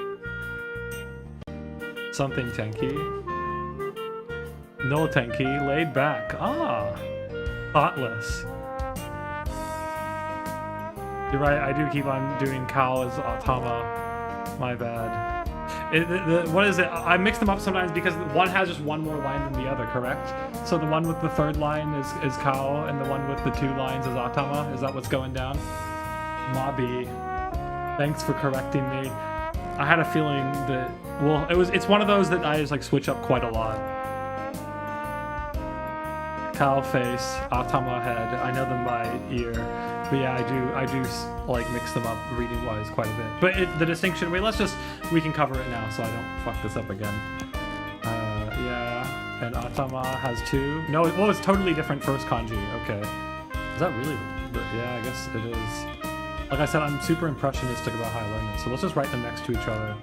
Something Tenki. No Tenki. Laid back. Ah. Thoughtless. You're right, I do keep on doing Kao as Atama. My bad. What is it? I mix them up sometimes because one has just one more line than the other, correct? So the one with the third line is Kao, and the one with the 2 lines is Atama? Is that what's going down? Mabi. Thanks for correcting me. I had a feeling that... Well, it's one of those that I just like switch up quite a lot. Kao face, Atama head. I know them by ear. But yeah, I do like mix them up reading wise quite a bit. But the distinction, wait, we can cover it now so I don't fuck this up again. Yeah, and Atama has 2. No, well, it's totally different first kanji. Okay. Is that really? Yeah, I guess it is. Like I said, I'm super impressionistic about how I learned it. So let's just write them next to each other.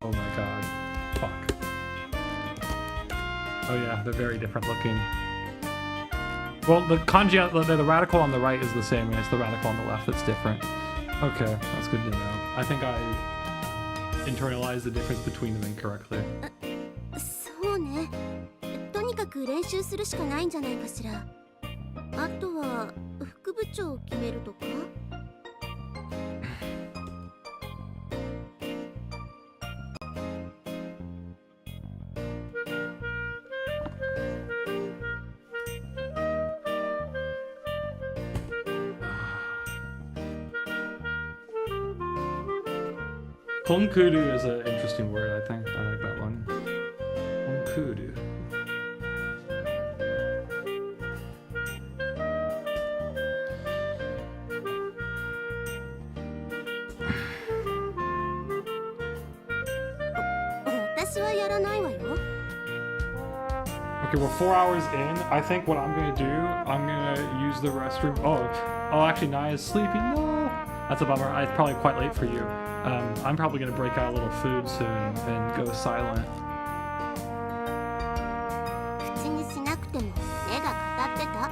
Oh my god. Fuck. Oh yeah, they're very different looking. Well, the kanji, the radical on the right is the same, and it's the radical on the left that's different. Okay, that's good to know. I think I internalized the difference between them incorrectly. そうね。とにかく練習するしかないんじゃないかしら。あとは副部長を決めるとか。Konkuru is an interesting word, I think. I like that one. Konkuru. Okay, we're 4 hours in. I think what I'm gonna do, I'm gonna use the restroom. Oh, actually, Naya's sleeping. No, that's a bummer. It's probably quite late for you. I'm probably gonna break out a little food soon and go silent. 口にしなくても目が語ってた。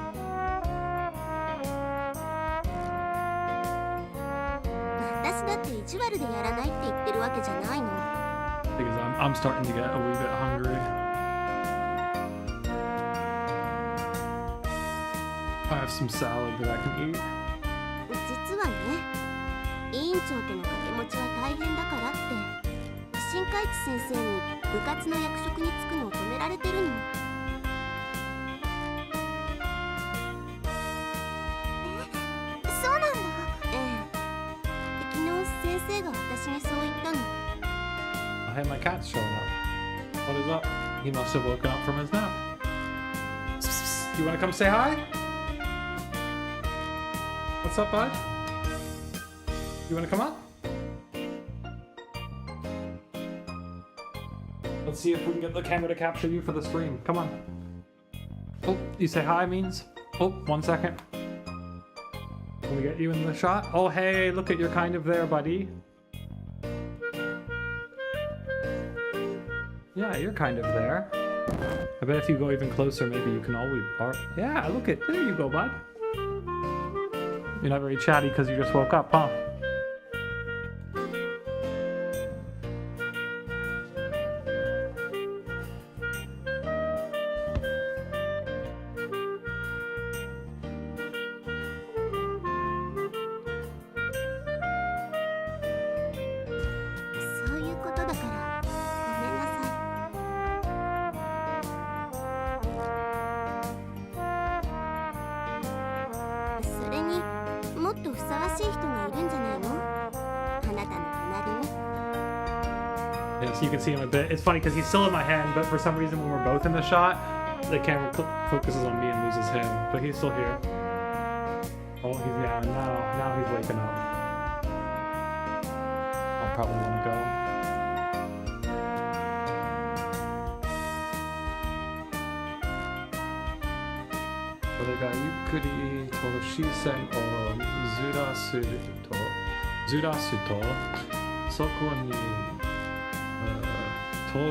私だって意地悪でやらないって言ってるわけじゃないの。Because I'm starting to get a wee bit hungry. I have some salad that I can eat. 実はね。委員長との掛け持ちは大変だからって新海地先生に部活の役職に就くのを止められてるの。そうなんだ。昨日先生が私にそう言ったの。I had my cat showing up. What is up? He must have woken up from his nap. You want to come say hi? What's up, bud? You want to come up? Let's see if we can get the camera to capture you for the stream. Come on. Oh, you say hi means? Oh, 1 second. Can we get you in the shot? Oh, hey, look at you're kind of there, buddy. Yeah, you're kind of there. I bet if you go even closer, maybe you can always... Yeah, look at... There you go, bud. You're not very chatty because you just woke up, huh? You can see him a bit. It's funny because he's still in my hand, but for some reason when we're both in the shot, the camera focuses on me and loses him. But he's still here. Oh, he's now he's waking up. I'll probably want to go. Yukkuri toshisen o zurasu to soko ni 当然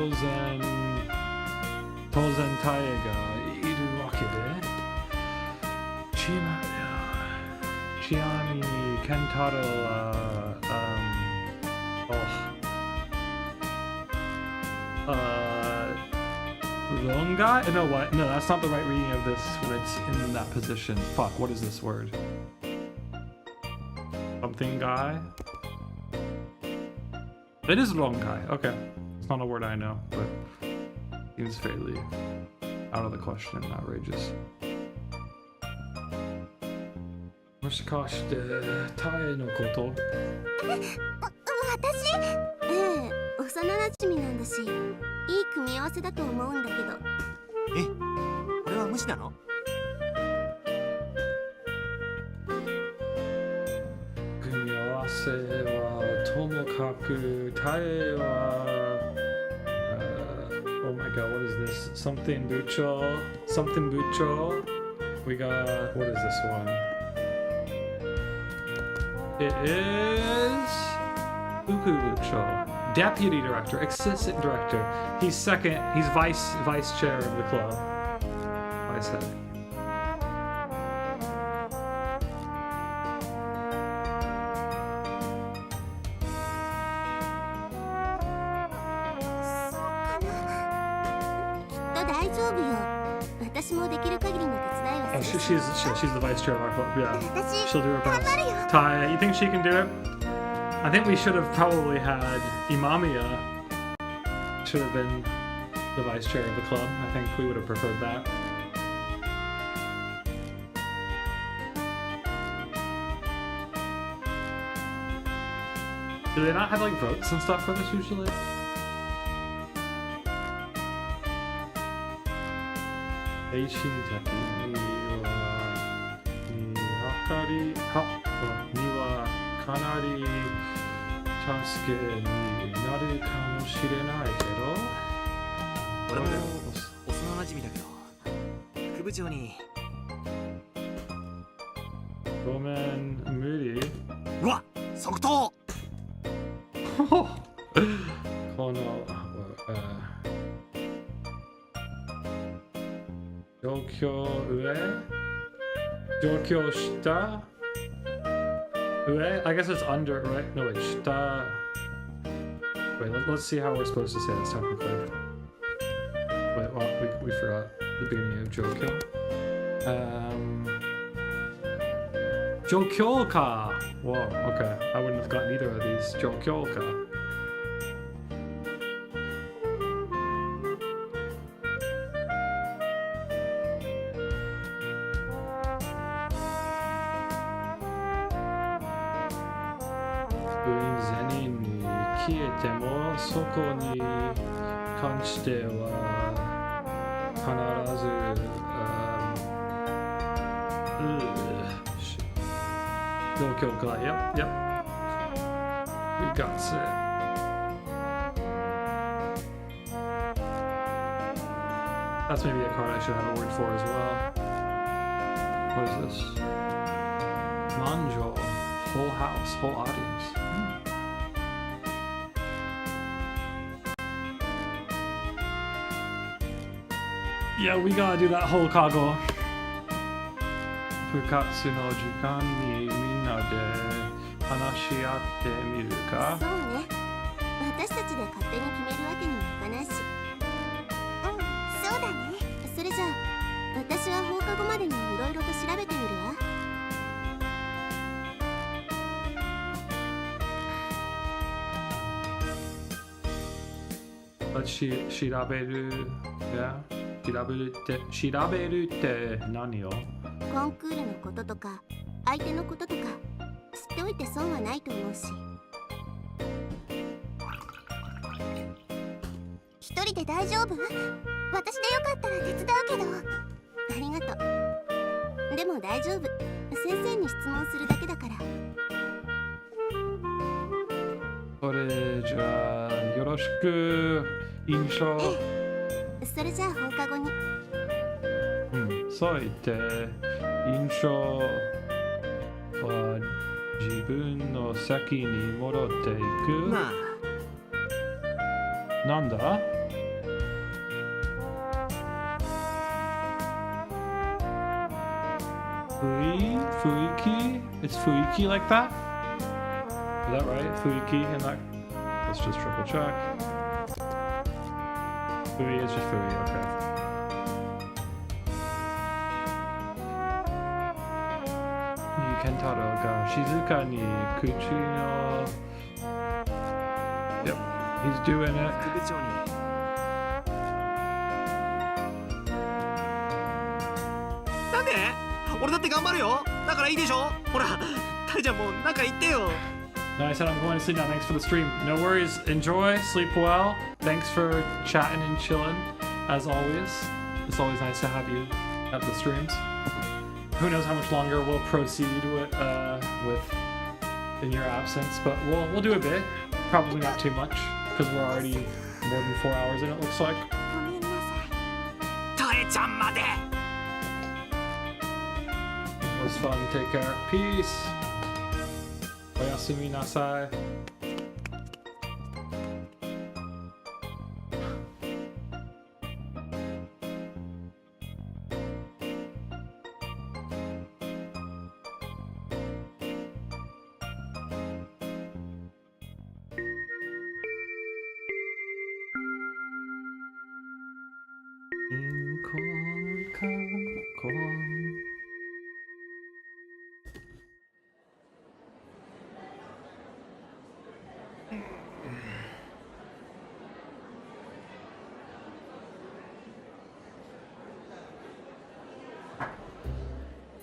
タイがいるわけでちなみにケンタロウはwrong guy? No, what? No, that's not the right reading of this when it's in that position. Fuck, what is this word? Something guy? It is wrong guy, okay. It's not a word I know, but seems fairly out of the question, outrageous. もしかしてタイのこと？私？ええ、幼馴染なんだし、いい組み合わせだと思うんだけど。え、これは無視なの？組み合わせはともかくタイは。Oh my god, what is this? Something bucho. Something bucho. We got... What is this one? It is... Uku bucho. Deputy director. Assistant director. He's second. He's vice chair of the club. Vice head. She's the vice chair of our club. Yeah, she'll do her best. Ty, you think she can do it? I think we should have probably had Imamiya. Should have been the vice chair of the club. I think we would have preferred that. Do they not have like votes and stuff for this usually? I guess it's under, right? No, wait, shita. Wait, let's see how we're supposed to say this technically. Wait, well, we forgot the beginning of Jokyo. Jokyoka! Whoa, okay. I wouldn't have gotten either of these. Jokyoka. Zen に消えてもそこに関してはず、状況くらい。Yep. We got it. That's maybe a card I should have a word for as well. What is this? Manjo. Whole house, whole audience. Yeah, we gotta do that whole kago. Fukatsu no jikan ni minna de hanashiatte miru ka? そうね。私たちで勝手に決めるわけにもいかないし。そうだね。それじゃあ、私は放課後までにいろいろと調べてみるわ。調べるって何よ？コンクールのこととか相手のこととか知っておいて損はないと思うし。一人で大丈夫？私でよかったら手伝うけど。ありがとう。でも大丈夫。先生に質問するだけだから。それじゃあよろしく。印象。それじゃあ放課後に。そう言って印象は自分の席に戻っていく。まあなんだ？雰囲気 It's 雰囲気 like that? Is that right? 雰囲気 and that. Let's just triple check. Fui is just Fui, okay. Kentaro ga shizuka ni kuchi no. Yep, he's doing it. 副部長になんで？俺だって頑張るよ。だからいいでしょ。ほら、タイちゃんもなんか言ってよ。No, I said I'm going to sleep now. Thanks for the stream. No worries. Enjoy. Sleep well. Thanks for chatting and chilling, as always. It's always nice to have you at the streams. Who knows how much longer we'll proceed with in your absence, but we'll do a bit. Probably not too much because we're already more than 4 hours in. It looks like. ごめんなさい。タエちゃんまで。It was fun. Take care. Peace. おやすみなさい。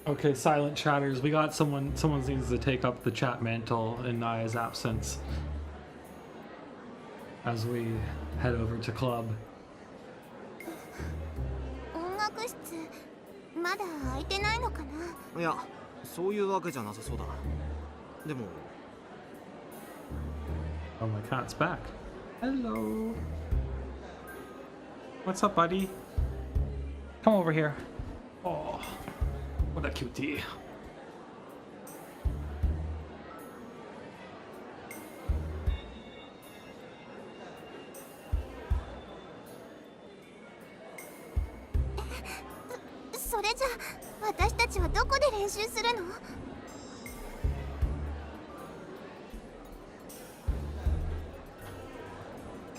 Okay, silent chatters. We got someone needs to take up the chat mantle in Naya's absence as we head over to club. 音楽室まだ空いてないのかな。いや、そういうわけじゃなさそうだ。でも Oh, my cat's back. Hello. What's up, buddy? Come over here. Oh, what a cutie. それじゃ私たちはどこで練習するの？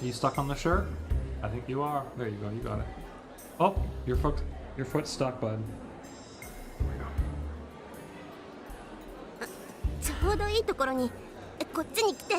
You stuck on the shirt? I think you are. There you go. You got it. Oh, your foot's stuck, bud. There we go. ちょうどいいところにこっちに来て。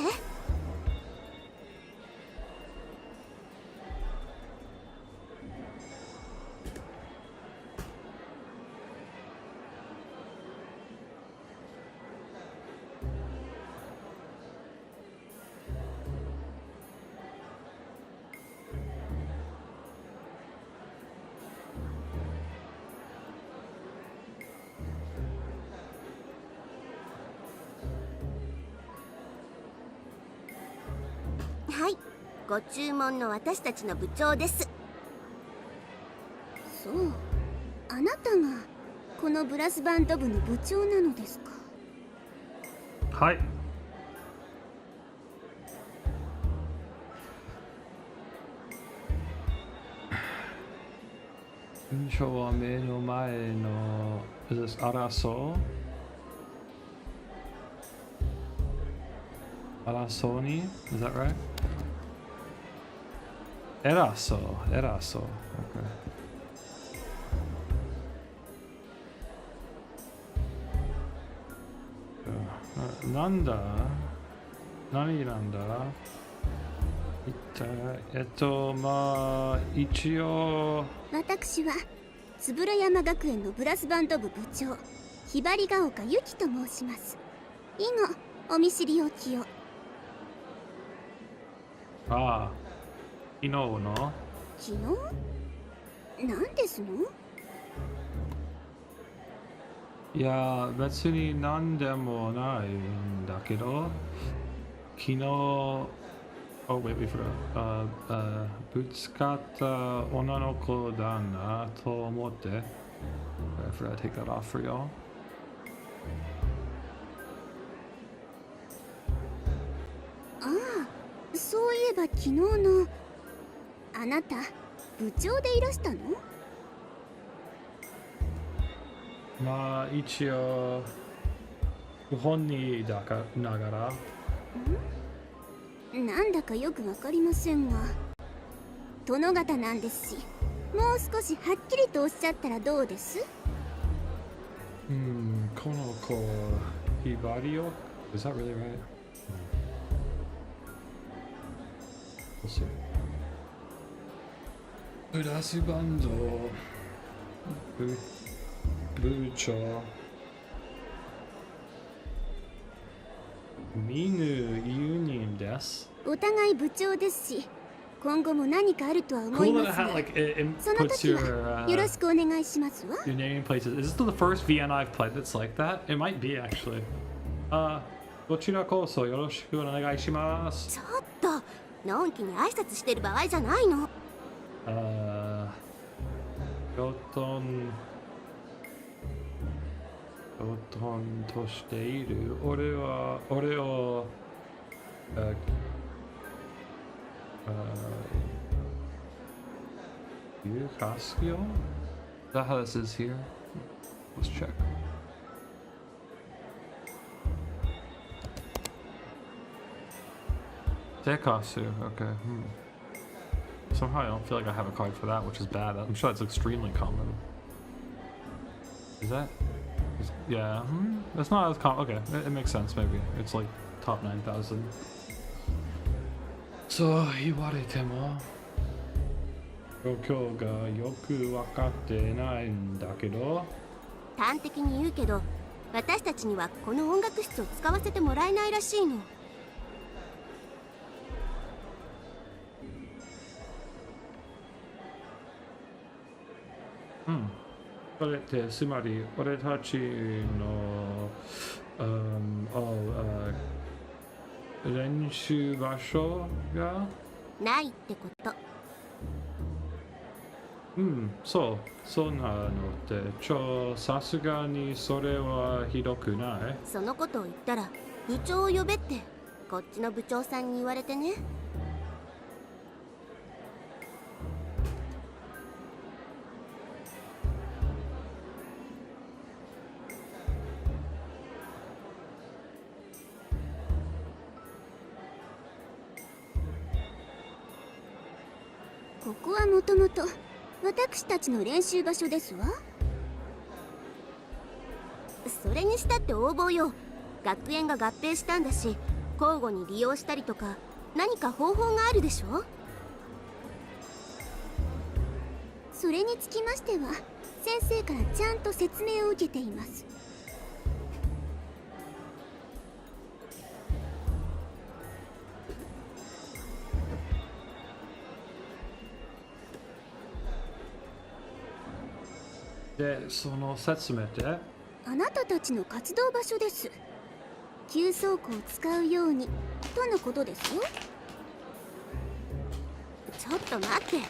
ご注文の私たちの部長です。そう、あなたがこのブラスバンド部の部長なのですか。はい。文章は目の前の、is this 争に is that right? 偉そう。Okay. なんだ何なんだ一体まあ一応私は円山学園のブラスバンド部部長ひばりが丘ゆきと申します。以後お見知りおきを。ああ昨日の昨日何ですの。いや別に何でもないんだけど昨日wait for ぶつかった女の子だなと思って I forgot to take that off for y'all. ああ、そういえば昨日のあなた部長でいらしたの。まあ一応本人だかながらなんだかよくわかりませんが殿方なんですしもう少しはっきりとおっしゃったらどうです。この子ひばりを Is that really right? We'll see. ブラスバンド部長見ぬ友人です。お互い部長ですし今後も何かあるとは思い Cool ま that す it が had like it その puts 時は your よろしくお願いしますわ。 your name in places. Is this the first Vienna I've played that's like that? It might be actually. こちらこそよろしくお願いします。ちょっとのんきに挨拶してる場合じゃないの。ヨトンとしている俺をYou Casio? Is that how this is here? Let's check. Dekasu, okay. Somehow I don't feel like I have a card for that, which is bad. I'm sure that's extremely common. Is that? Yeah, that's not as common. Okay, it makes sense maybe. It's like top 9,000. So, 言われても状況がよく分かってないんだけど端的に言うけど私たちにはこの音楽室を使わせてもらえないらしいの。それってつまり俺たちの、練習場所がないってこと。そうなのってさすがにそれはひどくない？そのことを言ったら部長を呼べってこっちの部長さんに言われてね。ここはもともと私たちの練習場所ですわ。それにしたって横暴よ。学園が合併したんだし交互に利用したりとか何か方法があるでしょ。それにつきましては先生からちゃんと説明を受けています。で、その説明ってあなたたちの活動場所です。急倉庫を使うようにとのことですよ。ちょっと待って、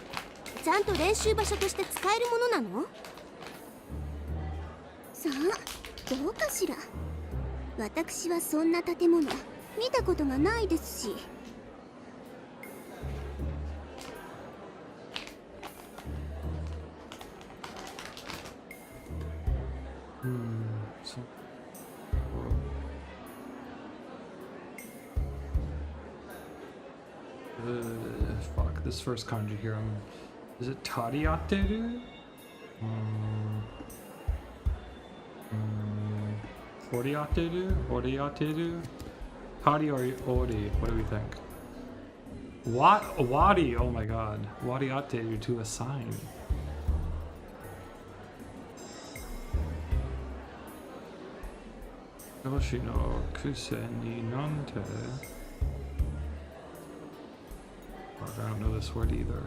ちゃんと練習場所として使えるものなの？さあ、どうかしら。私はそんな建物見たことがないですし。So fuck, this first kanji here, is it tariateru? Oriateru? Oriateru? Kari or ori? What do we think? Wadi, oh my god. Wadiateru to assign. Yoshi no kuse ni nante. Fuck, I don't know this word either.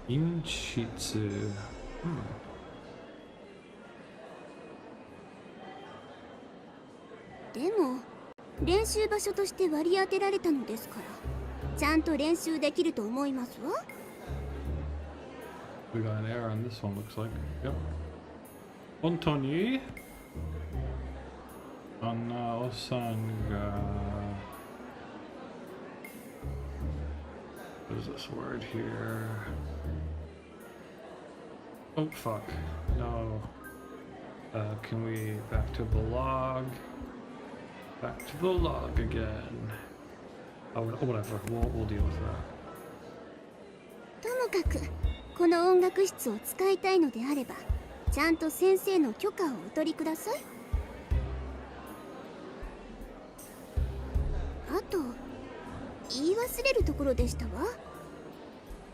Inshitsu. Hmm. でも練習場所として割り当てられたのですからちゃんと練習できると思いますわ。 We got an error on this one, looks like. Yep. Ontoni. Anna-osan-ga... What is this word here? Oh, fuck. No. Can we... Back to the log. Back to the log again. Oh, whatever. We'll deal with that. ともかくこの音楽室を使いたいのであればちゃんと先生の許可をお取りください。あと言い忘れるところでしたわ。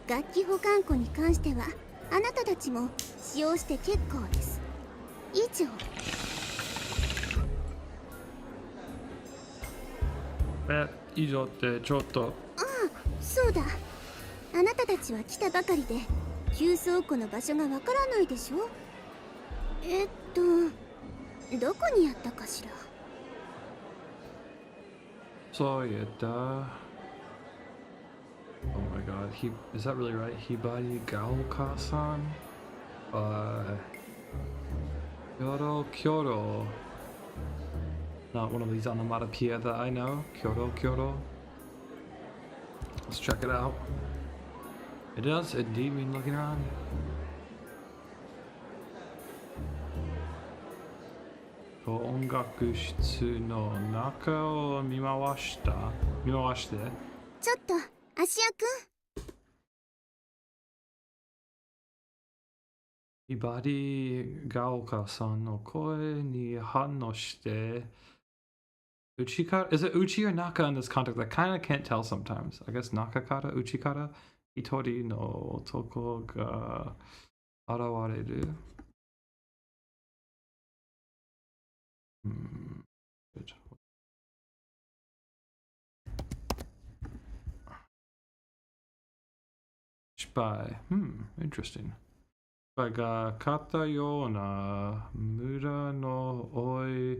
楽器保管庫に関してはあなたたちも使用して結構です。以上。以上ってちょっと。ああ、そうだ。あなたたちは来たばかりで給倉庫の場所がわからないでしょ。どこにあったかしら。そうやった。Oh my god, is that really right? Hibari Gaoka-san? Kyoro. Not one of these onomatopoeia that I know. Kyoro. Let's check it out. It does indeed mean looking around. Ongaku shitsu no naka o mimawashite. ちょっと芦屋くん。Hibari Gaoka-san no koe ni hanno shite. Uchikara? Is it Uchi or Naka in this context? I kind of can't tell sometimes. I guess Nakakara? Uchikara? Hitori no toko ga arawareru. Good. Spy. Interesting. Spy ga kata yo na mura no oi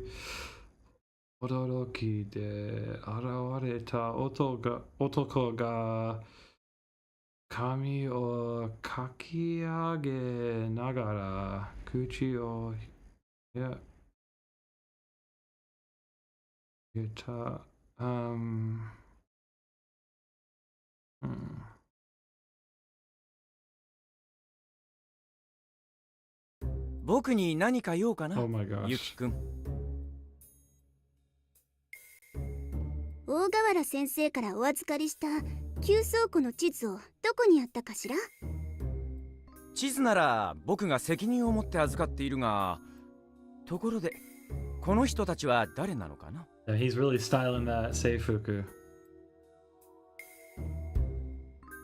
odoroki de arawareta otoko ga kami o kakiage nagara kuchi o yeta僕に何か用かな、 Oh my gosh. ゆきくん。大河原先生からお預かりした給倉庫の地図をどこにあったかしら。地図なら僕が責任を持って預かっているが、ところでこの人たちは誰なのかな。 Yeah, he's really styling that seifuku.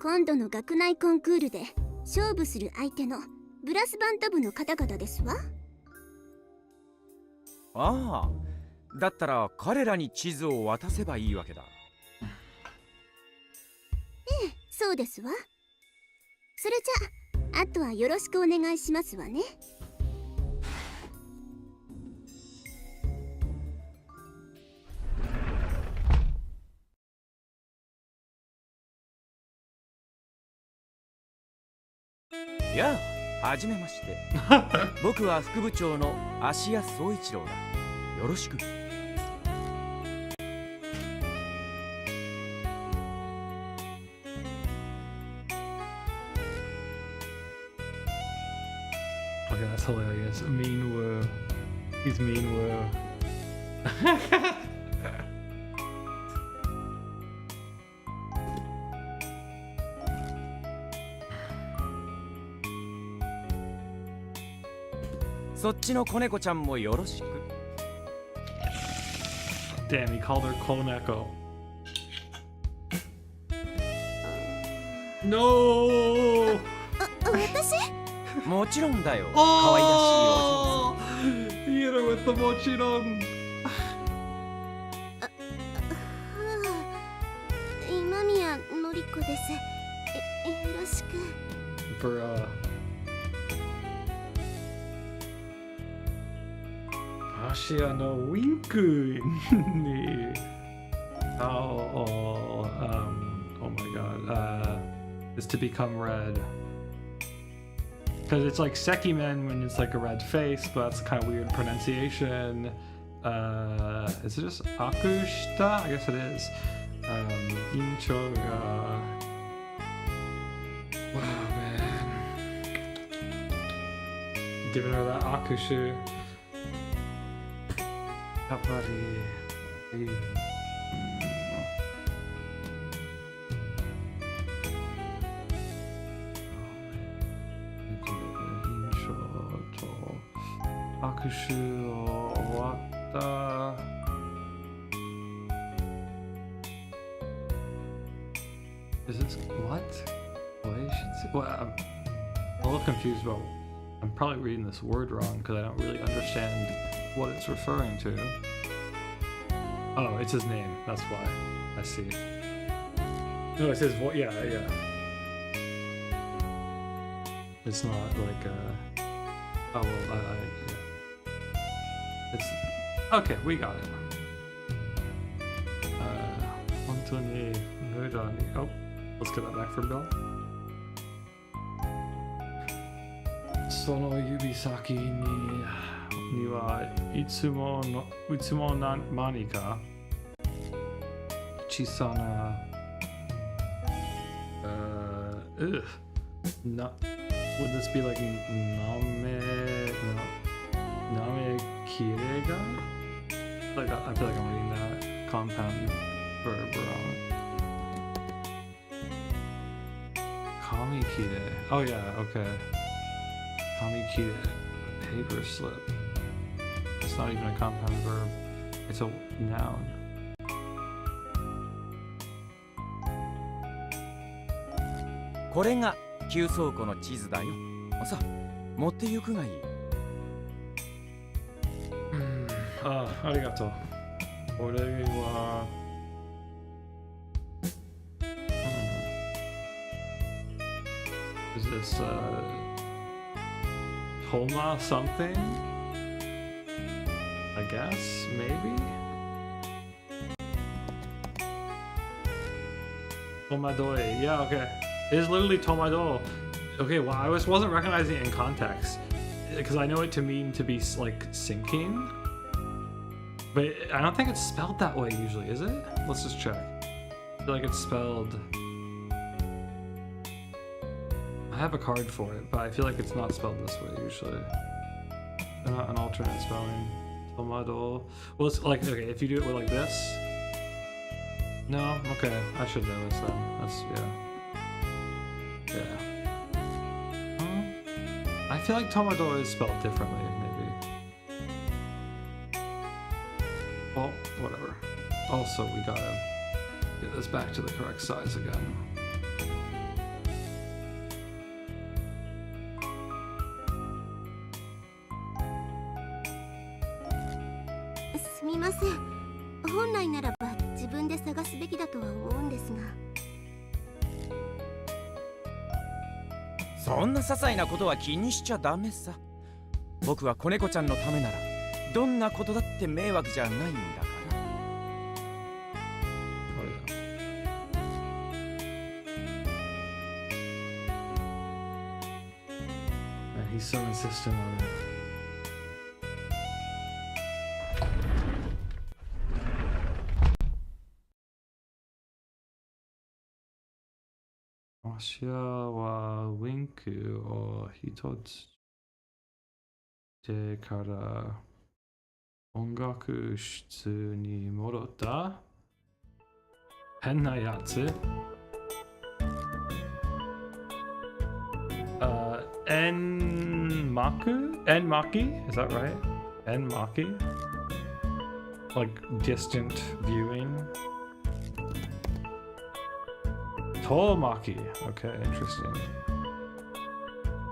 今度の学内コンクールで勝負する相手のブラスバンド部の方々ですわ。ああ、だったら彼らに地図を渡せばいいわけだ。ええ、そうですわ。それじゃあとはよろしくお願いしますわね。やあ、はじめまして。僕は副部長の芦屋総一郎だ。よろしく。Okay, that's hilarious. Mean woo. He's mean woo. そっちの子猫ちゃんもよろしく。Damn, he called her Koneko. No! 私もちろんだよ。可愛らしいお嬢さん。Hit her with the mochiron. 今宮のりこです。よろしく。Bruh. Ashia no winku ni. Oh my god. Is to become red. Because it's like Sekimen when it's like a red face, but that's kind of weird pronunciation. Is it just Akushita? I guess it is. Incho ga. Wow, man. Giving her that Akushu. Kapari. Akushu owatta. Is this what? Well, I'm a little confused about. I'm probably reading this word wrong because I don't really understand what it's referring to. Oh, it's his name. That's why. I see. No, it's his voice. Yeah. It's not like oh well. Yeah. It's okay. We got it. Hontoni Mudani. Oh, let's get that back from Bill. Sono yubisaki ni wa itsumo nani ka chisana would this be like name kirega? Like I feel like I'm reading that compound verb wrong. Kami kire. Oh yeah, okay. Kami kire. Paper slip. It's not even a compound verb. It's a noun. This is 急倉庫の地図だよ。さあ、持って行くがいい。ありがとう。これは、Is this Toma something? I guess, maybe? Tomadoi. Yeah, okay. It is literally Tomado. Okay, well, I wasn't recognizing it in context because I know it to mean to be like sinking, but I don't think it's spelled that way usually, is it? Let's just check. I feel like it's spelled. I have a card for it, but I feel like it's not spelled this way usually. Not an alternate spelling. Tomado. Well, it's like, okay, if you do it with like this. No, okay, I should know this then. That's, yeah. I feel like Tomado is spelled differently, maybe. Well, whatever. Also, we gotta get this back to the correct size again. Sumimasen. 本来ならば自分で探すべきだとは思うんですが。そんな些細なことは気にしちゃダメさ。僕は子猫ちゃんのためならどんなことだって迷惑じゃないんだから。He's so insistent on it. Asha wa winku o hitotsu de kara ongaku shitsu ni morotta. Henna yatsu. Enmaki? Is that right? Enmaki? Like distant viewing? Tolmaki. Okay, interesting.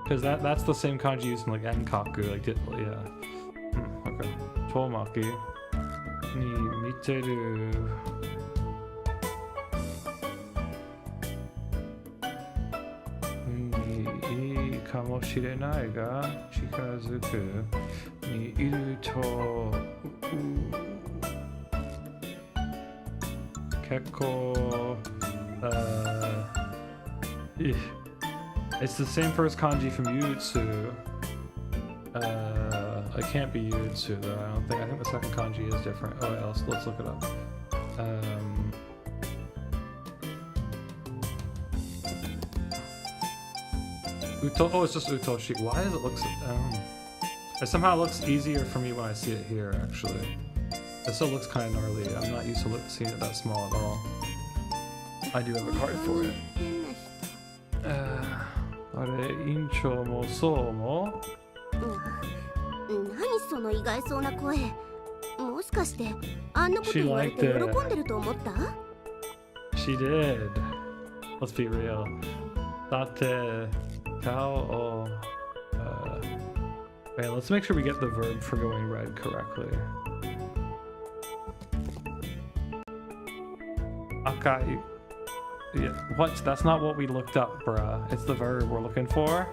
Because that's the same kanji used in like enkaku, like yeah. Okay. Tolmaki. Ni miteru. Ni kamoshirenai ga chikazuku ni iru to kekko it's the same first kanji from Yutsu. It can't be Yutsu though, I don't think. I think the second kanji is different. Oh yeah, let's look it up. Oh, it's just Utoshi. Why does it look so... it somehow looks easier for me when I see it here, actually. It still looks kind of gnarly. I'm not used to seeing it that small at all. I do have a card for it. Are incho mo sou mo? 何その意外そうな声。もしかしてあんなこと言われて喜んでると思った？ She did. Let's be real. Date tao o. Wait, let's make sure we get the verb for going red correctly. Akai. Yeah, what? That's not what we looked up, bruh. It's the verb we're looking for.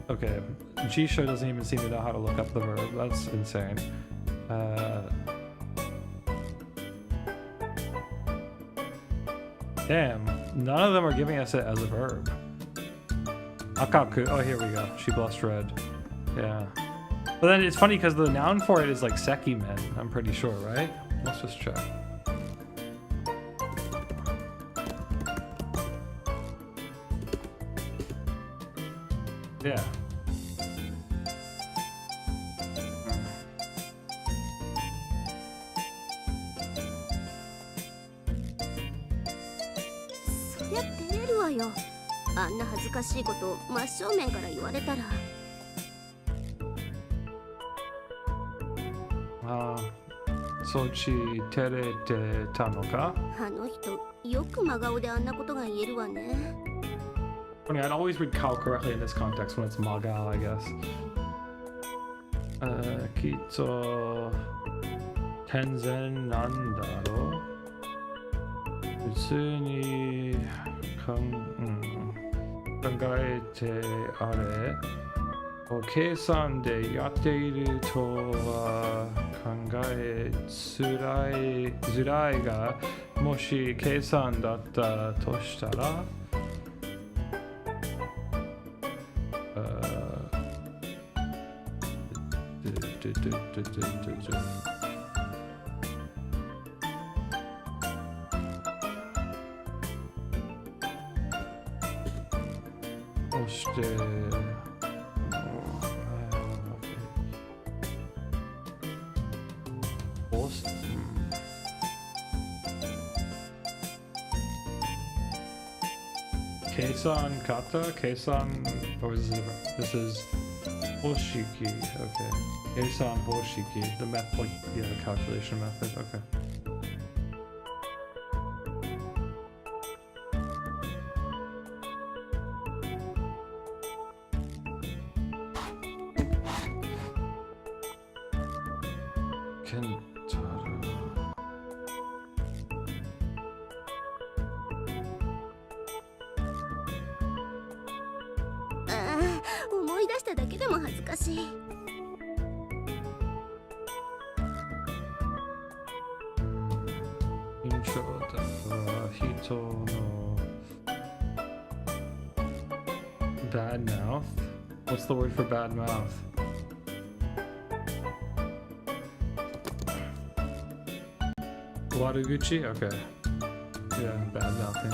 Okay, Jisho doesn't even seem to know how to look up the verb. That's insane. Damn, none of them are giving us it as a verb. Akaku. Oh, here we go. She blushed red. Yeah. But then it's funny because the noun for it is like sekimen, I'm pretty sure, right? Let's just check. Yeah. Sochi terete tanoka? あの人、よく真顔であんなことが言えるわね。 Funny, I'd always read kao correctly in this context when it's maga, I guess. Kitto tenzen nandaro. Utsu ni kangaete are. O keisan de yatte iru to wa kangae tsurai ga moshi keisan datta to shitara. Keisan kata? Keisan, or is this different? This is Hoshiki, okay. Keisan Hoshiki, the method, like, yeah, the calculation method, okay. Kentaro. 思い出しただけでも恥ずかしい。印象だから人の bad mouth What's the word for bad mouth? Waruguchi? Okay. Yeah, bad mouthing.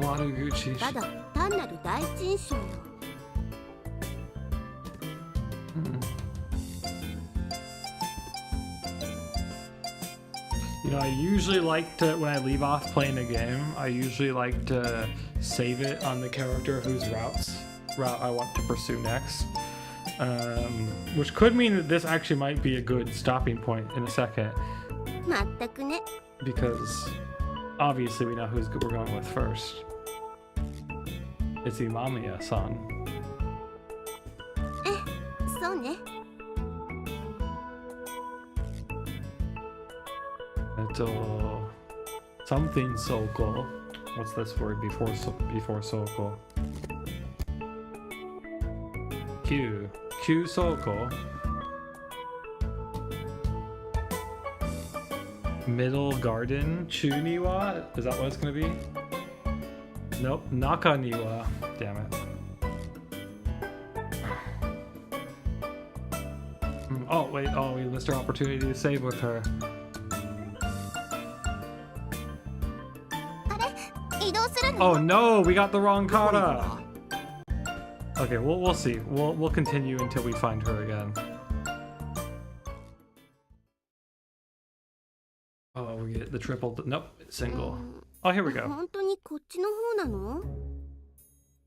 Waruguchi. ただ単なる第一印象よ。You know, I usually like to, when I leave off playing a game, I usually like to save it on the character whose route I want to pursue next. Which could mean that this actually might be a good stopping point in a second. まったくね。 Because obviously we know who we're going with first. It's Imamiya-san. そうね。Something Soko. What's this word before Soko? Q Soko. Middle garden. Chuniwa? Is that what it's gonna be? Nope. Nakaniwa. Damn it. Oh wait, we missed our opportunity to save with her. 移動するの？ Oh no, we got the wrong kata. Okay, we'll see. We'll continue until we find her again. Oh, we get the triple. Nope, single. Oh, here we go. 本当にこっちの方なの？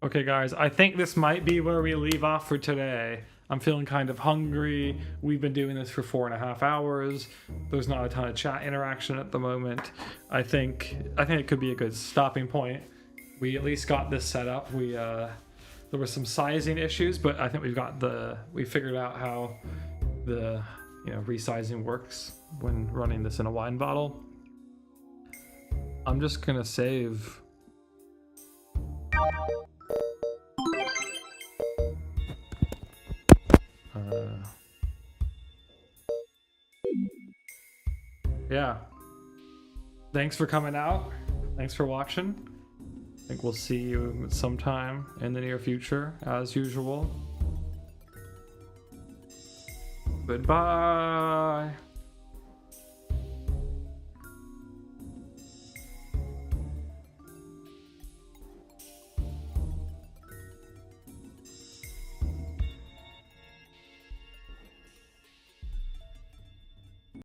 Okay, guys, I think this might be where we leave off for today. I'm feeling kind of hungry. We've been doing this for 4.5 hours. There's not a ton of chat interaction at the moment. I think it could be a good stopping point. We at least got this set up. There were some sizing issues, but I think we figured out how the resizing works when running this in a wine bottle. I'm just gonna save. Yeah. Thanks for coming out. Thanks for watching. I think we'll see you sometime in the near future, as usual. Goodbye.